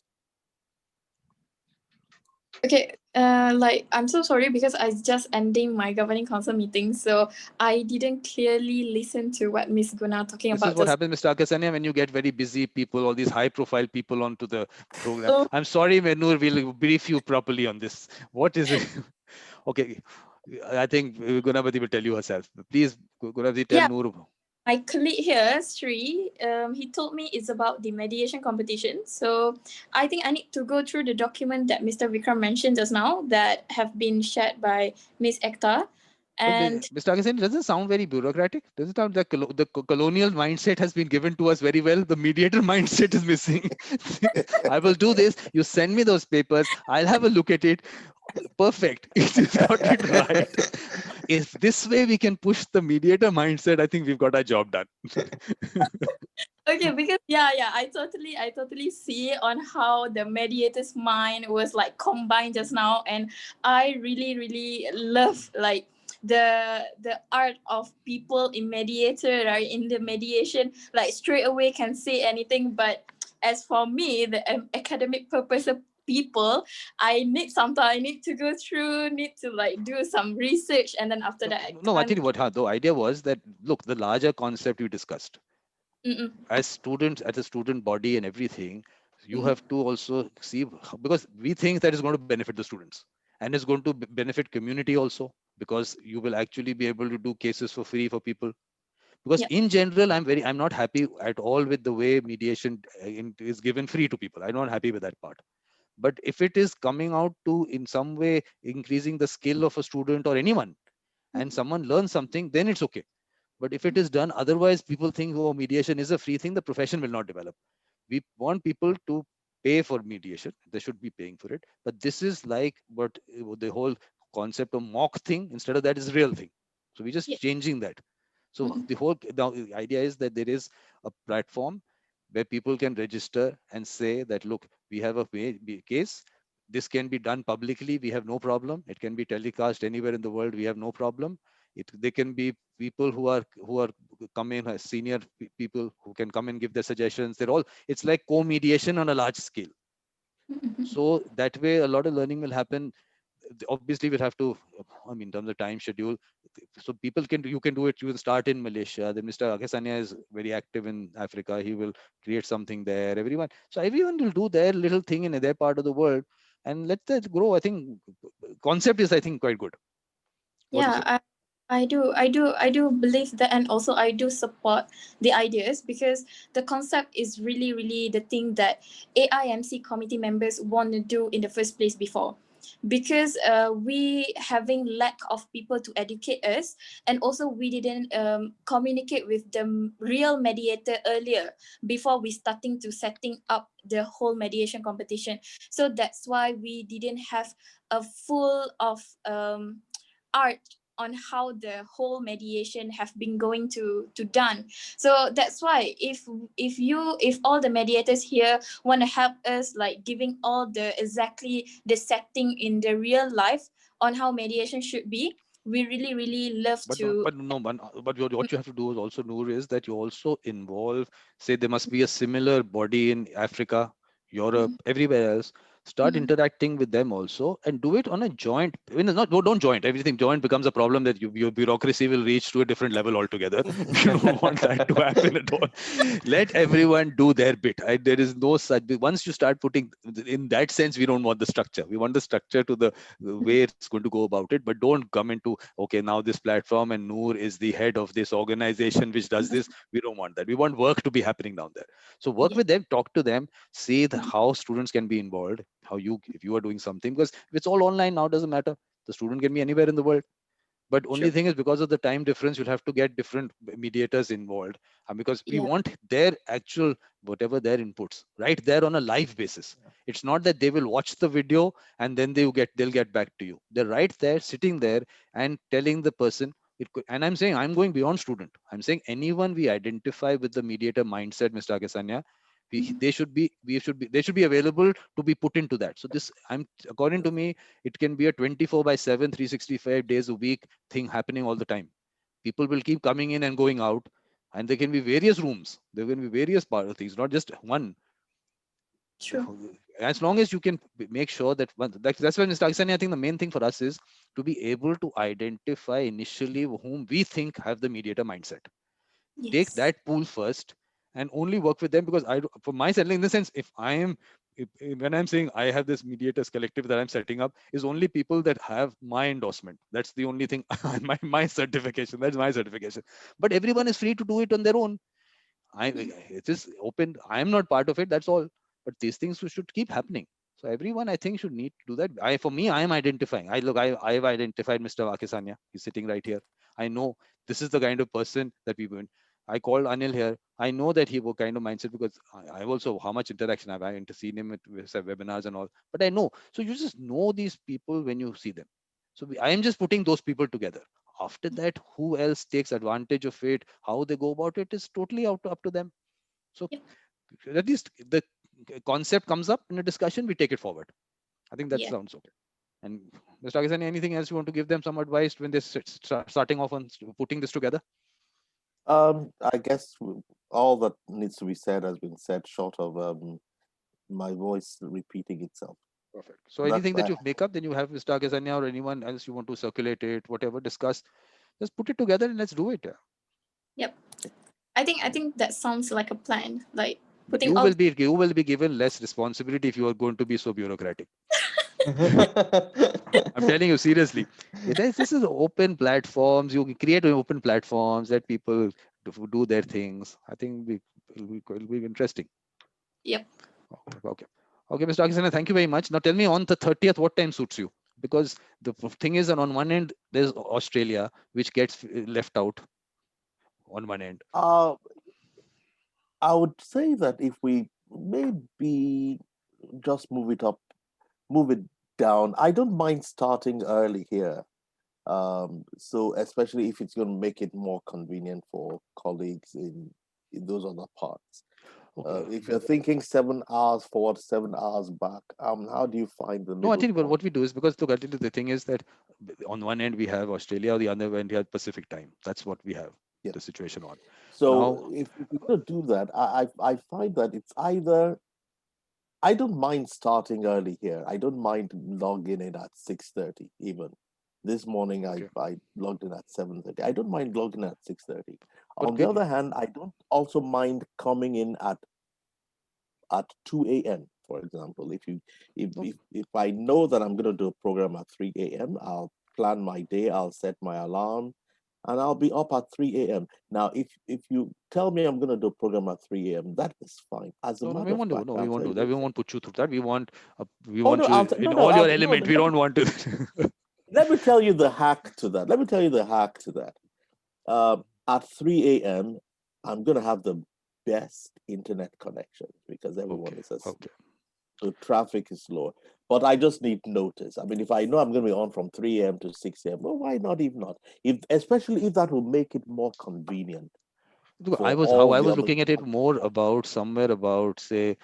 Okay, I'm so sorry because I just ending my governing council meeting, so I didn't clearly listen to what Miss Guna talking This about. is what happens, Mr. Akasania, when you get very busy people, all these high-profile people onto the program. I'm sorry, Noor, we'll brief you properly on this. What is it? Okay, I think Gunavati will tell you herself. Please, Gunavati, tell Noor. My colleague here, Sri, he told me it's about the mediation competition. So I think I need to go through the document that Mr. Vikram mentioned just now that have been shared by Miss Ekta. And Mr. Agasin, does it sound very bureaucratic? Does it sound that the colonial mindset has been given to us very well? The mediator mindset is missing. I will do this. You send me those papers. I'll have a look at it. Perfect. You got it right. if this way we can push the mediator mindset, I think we've got our job done. Okay, because yeah, I totally see on how the mediator's mind was like combined just now, and I really love like the art of people in mediator, right? In the mediation, like straight away can say anything, but as for me, the academic purpose of people, I need to go through, need to like do some research, and then after that I No, I can't. think what the idea was that, look, the larger concept we discussed, Mm-mm. as students, as a student body and everything, you Mhm. have to also see, because we think that is going to benefit the students and it's going to benefit community also, because you will actually be able to do cases for free for people. Because Yeah. in general, I'm not happy at all with the way mediation is given free to people. I'm not happy with that part. But if it is coming out to in some way increasing the skill of a student or anyone, and someone learns something, then it's okay. But if it is done otherwise, people think, oh, mediation is a free thing, the profession will not develop. We want people to pay for mediation. They should be paying for it. But this is like what the whole concept of mock thing, instead of that, is real thing. So we're just Yeah. changing that. So Mhm. the idea is that there is a platform where people can register and say that, look, we have a case. This can be done publicly. We have no problem. It can be telecast anywhere in the world. We have no problem. They can be people who are come in as senior people who can come and give their suggestions. They're all, it's like co-mediation on a large scale. So that way a lot of learning will happen. Obviously we'll have to, I mean, in terms of time schedule, so people can, you can do it, you will start in Malaysia, then Mr. Akesanya is very active in Africa, he will create something there, everyone will do their little thing in their part of the world, and let that grow. I think concept is, I think, quite good. What do you Yeah, say? I do believe that, and also I do support the ideas, because the concept is really the thing that AIMC committee members want to do in the first place before, because we having lack of people to educate us, and also we didn't communicate with the real mediator earlier before we starting to setting up the whole mediation competition. So that's why we didn't have a full of art on how the whole mediation have been going to done. So that's why if all the mediators here want to help us like giving all the exactly the setting in the real life on how mediation should be, we really love But no, to. but no, but what you have to do is also, Noor, is that you also involve, say, there must be a similar body in Africa, Europe, Mhm. everywhere else. Start Mhm. interacting with them also, and do it on a joint. I mean, not, don't joint. Everything joint becomes a problem that your bureaucracy will reach to a different level altogether. You don't want that to happen at all. Let everyone do their bit. There is no such. Once you start putting, in that sense, we don't want the structure. We want the structure to the way it's going to go about it, but don't come into, okay, now this platform and Noor is the head of this organization which does this. We don't want that. We want work to be happening down there. So work Yeah. with them, talk to them, see how students can be involved, how you, if you are doing something, because if it's all online now, doesn't matter. The student can be anywhere in the world. But only True. thing is, because of the time difference, you'll have to get different mediators involved, because we Yeah. want their actual, whatever their inputs, right there on a live basis. It's not that they will watch the video and then they'll get back to you. They're right there sitting there and telling the person. And I'm saying, I'm going beyond student, I'm saying anyone we identify with the mediator mindset, Mr. Akesanya, Mhm. they should be available to be put into that. So this, I'm, according to me, it can be a 24/7, 365 days a week thing happening all the time. People will keep coming in and going out, and there can be various rooms, there can be various part of things, not just one. True. As long as you can make sure that that's why, Mr. Aksani, I think the main thing for us is to be able to identify initially whom we think have the mediator mindset. Take Yes. that pool first and only work with them, because for myself, in the sense, if I am, when I'm saying I have this mediators collective that I'm setting up, is only people that have my endorsement. That's the only thing. My certification, that's my certification. But everyone is free to do it on their own. It is open. I am not part of it, that's all. But these things should keep happening. So everyone, I think, should need to do that. For me, I am identifying. I've identified Mr. Vakisanya. He's sitting right here. I know this is the kind of person that we want. I called Anil here. I know that he will kind of mindset, because I've also, how much interaction I've had to seen him at webinars and all. But I know. So you just know these people when you see them. So I am just putting those people together. After that, who else takes advantage of it, how they go about it is totally up to them. So at least the concept comes up in a discussion, we take it forward. I think that Yeah. sounds okay. And Mr. Agisani, anything else you want to give them some advice when they're starting off on putting this together? I guess all that needs to be said has been said, short of my voice repeating itself. Perfect. So anything that you make up, then you have Mr. Agisani or anyone else you want to circulate it, whatever, discuss, just put it together and let's do it. Yep. I think that sounds like a plan. Like But putting you all. will be given less responsibility if you are going to be so bureaucratic. I'm telling you seriously. This is open platforms. You create open platforms, let people do their things. I think it'll be interesting. Yep. Okay, Mr. Agisana, thank you very much. Now tell me on the 30th, what time suits you? Because the thing is that on one end, there's Australia, which gets left out on one end. I would say that if we maybe just move it up, move it down. I don't mind starting early here. So especially if it's going to make it more convenient for colleagues in those other parts. If you're thinking 7 hours forward, 7 hours back, how do you find the No, I middle think point? what we do is, because look, the thing is that on one end we have Australia, on the other end we have Pacific time. That's what we have the situation on. So now, if we're going to do that, I find that it's either, I don't mind starting early here. I don't mind logging in at 6:30 even. This morning I logged in at 7:30. I don't mind logging in at 6:30. On the other hand, I don't also mind coming in at 2 a.m. for example. If I know that I'm going to do a program at 3 a.m., I'll plan my day, I'll set my alarm, and I'll be up at 3 a.m. Now, if you tell me I'm going to do a program at 3 a.m., that is fine. As a matter of fact, we won't do that. We won't put you through that. We want you in no, all your element. We don't want to. Let me tell you the hack to that. At 3 a.m., I'm going to have the best internet connection because everyone is asleep. So traffic is lower. But I just need notice. I mean, if I know I'm going to be on from 3 a.m. to 6 a.m., well, why not? If not, especially if that will make it more convenient. I was looking at it more about somewhere about say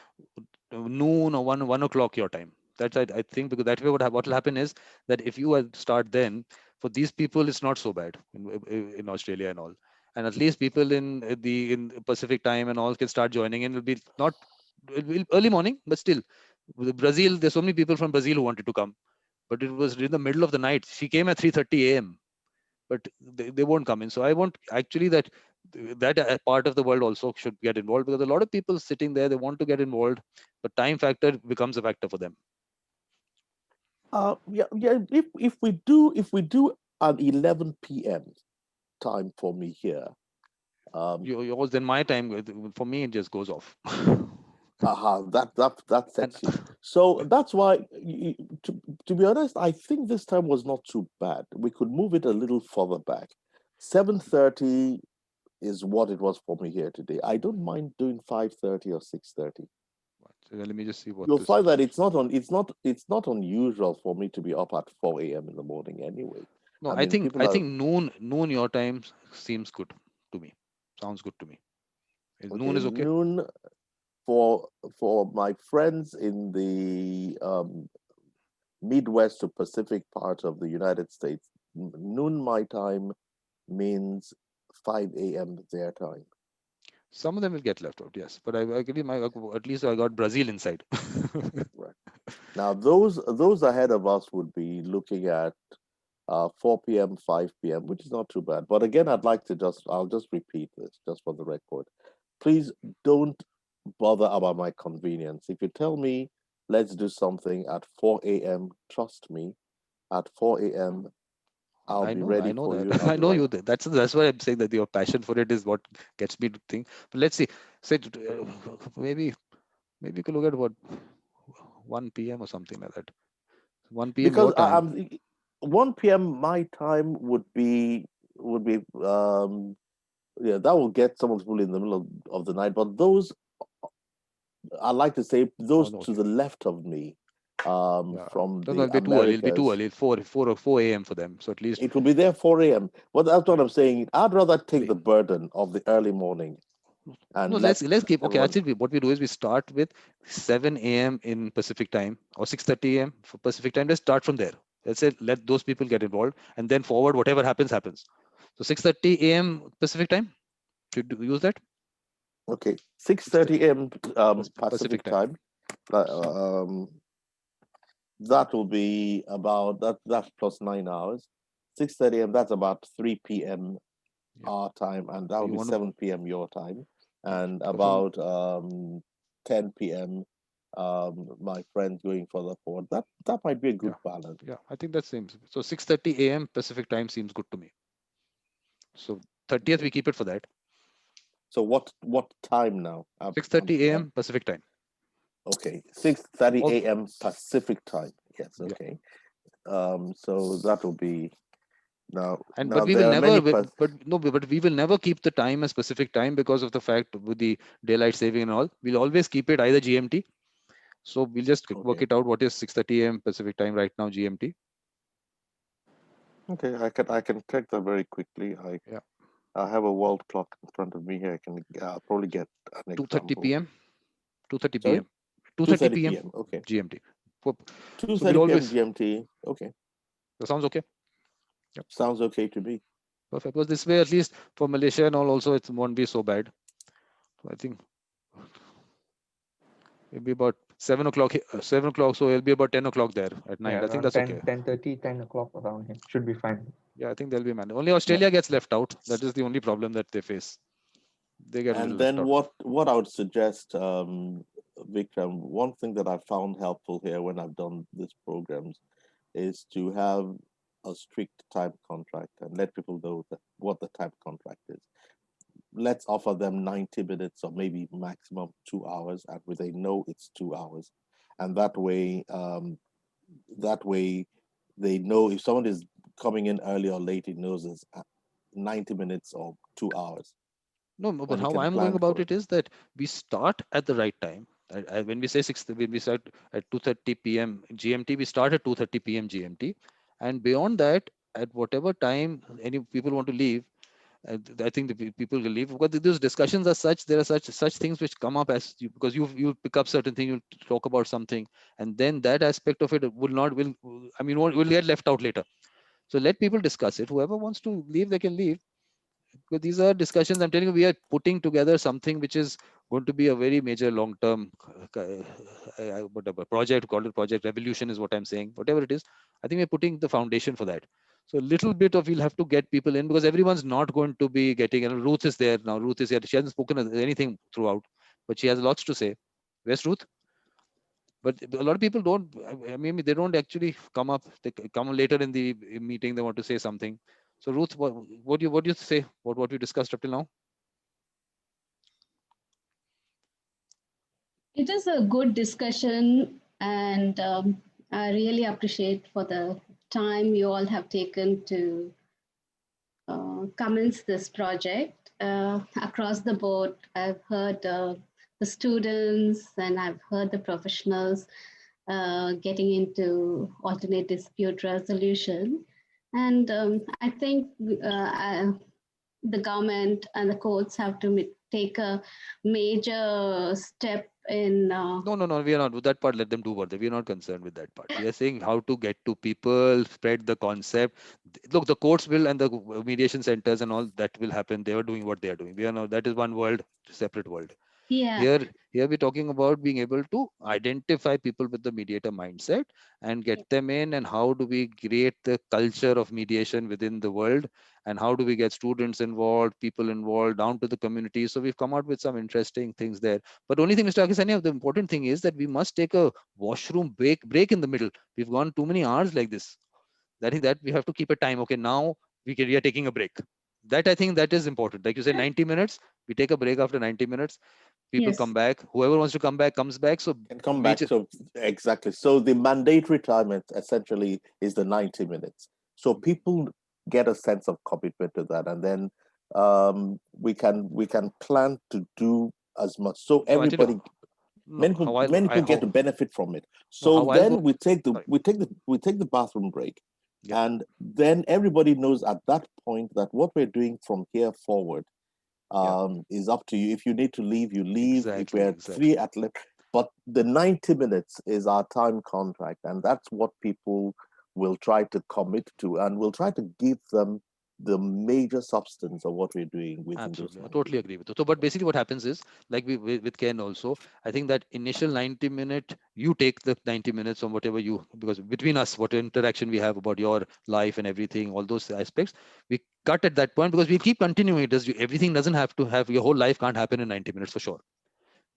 noon or 1 o'clock your time. That's I think, because that way what will happen is that if you start then, for these people it's not so bad in Australia and all, and at least people in Pacific time and all can start joining in. It'll be early morning, but still, Brazil, there's so many people from Brazil who wanted to come, but it was in the middle of the night. She came at 3:30 a.m. but they won't come in. So I want actually that part of the world also should get involved, because a lot of people sitting there, they want to get involved, but time factor becomes a factor for them. Yeah. If we do an 11 p.m. time for me here, yours, then my time for me it just goes off. That sets you. So that's why, to be honest, I think this time was not too bad. We could move it a little further back. 7:30 is what it was for me here today. I don't mind doing 5:30 or 6:30. So let me just see what You'll find that it's not unusual for me to be up at 4 a.m. in the morning anyway. No, I think noon your time seems good to me. Sounds good to me. Noon is okay. Noon for my friends in the Midwest to Pacific part of the United States, noon my time means 5 a.m. their time. Some of them will get left out, yes, but I agree. At least I got Brazil inside. Right. Now those ahead of us would be looking at 4 p.m., 5 p.m., which is not too bad. But again, I'll just repeat this just for the record. Please don't bother about my convenience. If you tell me, let's do something at 4 a.m., trust me, at 4 a.m., I'll be ready for that. you. I know you. That's why I'm saying that your passion for it is what gets me to think. But let's see. Say maybe you could look at what 1 p.m. or something like that. 1 p.m. Because your time. 1 p.m. my time would be that will get some of the people in the middle of the night. But those, I like to say, those to the left of me, No, from no, the it'll be too early. It'll be too Americas. early. 4 a.m. for them. So at least It will be there 4 a.m. Well, that's what I'm saying. I'd rather take the burden of the early morning and no. Let's keep okay. everyone. Actually, what we do is we start with 7 a.m. in Pacific time or 6:30 a.m. for Pacific time. Let's start from there. Let's say let those people get involved and then forward whatever happens happens. So 6:30 a.m. Pacific time. Should we use that? Okay, 6:30 a.m. Pacific Pacific time. time. Um, that will be about that's plus 9 hours. 6:30 a.m. That's about 3 p.m. our time, and that will You be want to 7 p.m. your time, and so from about 10 p.m. My friends going further forward. That might be a good balance. yeah, I think that seems so. 6:30 a.m. Pacific time seems good to me. So 30th we keep it for that. So what time now? 6:30 a.m. Pacific time. Okay, 6:30 All- a.m. Pacific time. Yes, Yeah. okay. So that will be now. And Now but we will there are never, many. but no, but we will never keep the time as Pacific time because of the fact with the daylight saving and all. We'll always keep it either GMT. So we'll just work it out. What is 6:30 a.m. Pacific time right now GMT? Okay, I can check that very quickly. I have a world clock in front of me here. I can probably get an 2:30 example. p.m. 2:30 Sorry, p.m. 2:30 2:30 p.m. p.m. Okay, GMT. So we'll 2:30 p.m. always. GMT. Okay, That sounds okay. Yep. sounds okay to me. Perfect. Because this way, at least for Malaysia and all, also it won't be so bad. I think it'll be about 7 o'clock. 7 o'clock. So it'll be about 10 o'clock there at night. Yeah, I think around that's okay. 10:30, 10 o'clock around here. Should be fine. Yeah, I think they'll be managed. Only Australia gets left out. That is the only problem that they face. They get a little And left then out. what I would suggest, Vikram, one thing that I found helpful here when I've done these programs is to have a strict time contract and let people know what the time contract is. Let's offer them 90 minutes or maybe maximum 2 hours, and where they know it's 2 hours. And that way they know if someone is coming in early or late, it knows it's 90 minutes or 2 hours. No, but And you how can I'm going plan about for it. it is that we start at the right time. When we say when we start at 2:30 p.m. GMT, we start at 2:30 p.m. GMT, and beyond that, at whatever time any people want to leave, I think the people will leave because those discussions are such. There are such things which come up as because you pick up certain things, you talk about something, and then that aspect of it will get left out later. So let people discuss it. Whoever wants to leave, they can leave. Because these are discussions. I'm telling you, we are putting together something which is going to be a very major long-term whatever project, call it project revolution is what I'm saying. Whatever it is, I think we're putting the foundation for that. So a little bit of we'll have to get people in because everyone's not going to be getting. And Ruth is there now. Ruth is here. She hasn't spoken anything throughout, but she has lots to say. Where's Ruth? But a lot of people don't. I mean, they don't actually come up. They come later in the meeting. They want to say something. So Ruth, what do you say? What we discussed up till now? It is a good discussion, and I really appreciate for the time you all have taken to commence this project. Across the board, I've heard the students and I've heard the professionals getting into alternate dispute resolution. And I think the government and the courts have to take a major step in. No. We are not with that part. Let them do what they. We are not concerned with that part. We are saying how to get to people, spread the concept. Look, the courts will and the mediation centers and all that will happen. They are doing what they are doing. We are not. That is one world, separate world. Yeah. Here we're talking about being able to identify people with the mediator mindset and get them in, and how do we create the culture of mediation within the world, and how do we get students involved, people involved, down to the community. So we've come out with some interesting things there. But only thing, Mr. Akisania, the important thing is that we must take a washroom break in the middle. We've gone too many hours like this. That is that we have to keep a time. Okay, now we are taking a break. That I think that is important. Like you said, 90 minutes. We take a break after 90 minutes. People come back. Whoever wants to come back comes back. So Can come back. So exactly. So the mandatory time essentially is the 90 minutes. So people get a sense of commitment to that, and then we can plan to do as much. So everybody. Many people get to benefit from it. So how I'll then go- we take the bathroom break, Yeah. and then everybody knows at that point that what we're doing from here forward is up to you. If you need to leave, you leave. If we're free at left, but the 90 minutes is our time contract, and that's what people will try to commit to, and we'll try to give them the major substance of what we're doing within Absolutely, those I totally agree with you. So, but basically, what happens is, like with Ken also, I think that initial 90-minute, you take the 90 minutes on whatever you, because between us, what interaction we have about your life and everything, all those aspects, we cut at that point because we keep continuing it. Everything doesn't have to have, your whole life can't happen in 90 minutes for sure.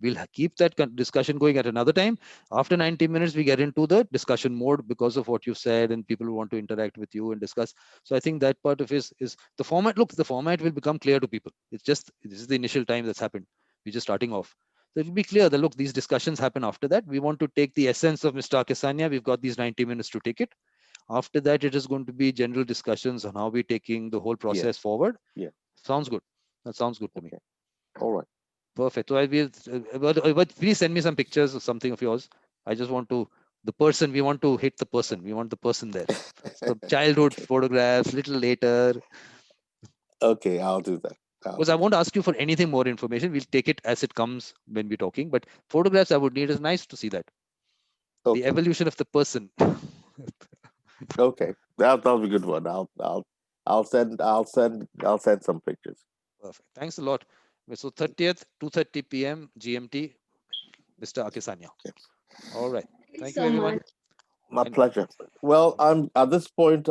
We'll keep that discussion going at another time. After 90 minutes, we get into the discussion mode because of what you said, and people want to interact with you and discuss. So I think that part of is the format. Look, the format will become clear to people. It's just, this is the initial time that's happened. We're just starting off. So it will be clear that, look, these discussions happen after that. We want to take the essence of Mr. Akisanya. We've got these 90 minutes to take it. After that, it is going to be general discussions on how we're taking the whole process forward. Yeah. Sounds good. That sounds good to me. All right. Perfect. So I will, but please send me some pictures or something of yours. I just want to, the person, we want to hit the person. We want the person there. So childhood photographs, little later. Okay, I'll do that. Because I won't ask you for anything more information. We'll take it as it comes when we're talking. But photographs I would need. Is nice to see that. Okay. The evolution of the person. Okay, that'll be a good one. I'll send some pictures. Perfect. Thanks a lot. So 30th, 2:30 p.m. GMT, Mr. Akisanya. All right. Thank you, so everyone. much. My pleasure. Well, I'm at this point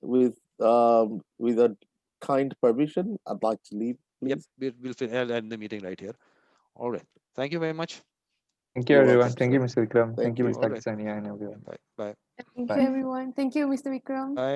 with a kind permission, I'd like to leave, please. Yep, we'll end the meeting right here. All right. Thank you very much. Thank you, You're everyone. welcome, Thank you, sir. Mr. Vikram. Thank you, you. Mr. All right. Akisanya, and everyone. Bye. Bye. Thank Bye. you, everyone. Thank you, Mr. Vikram. Bye.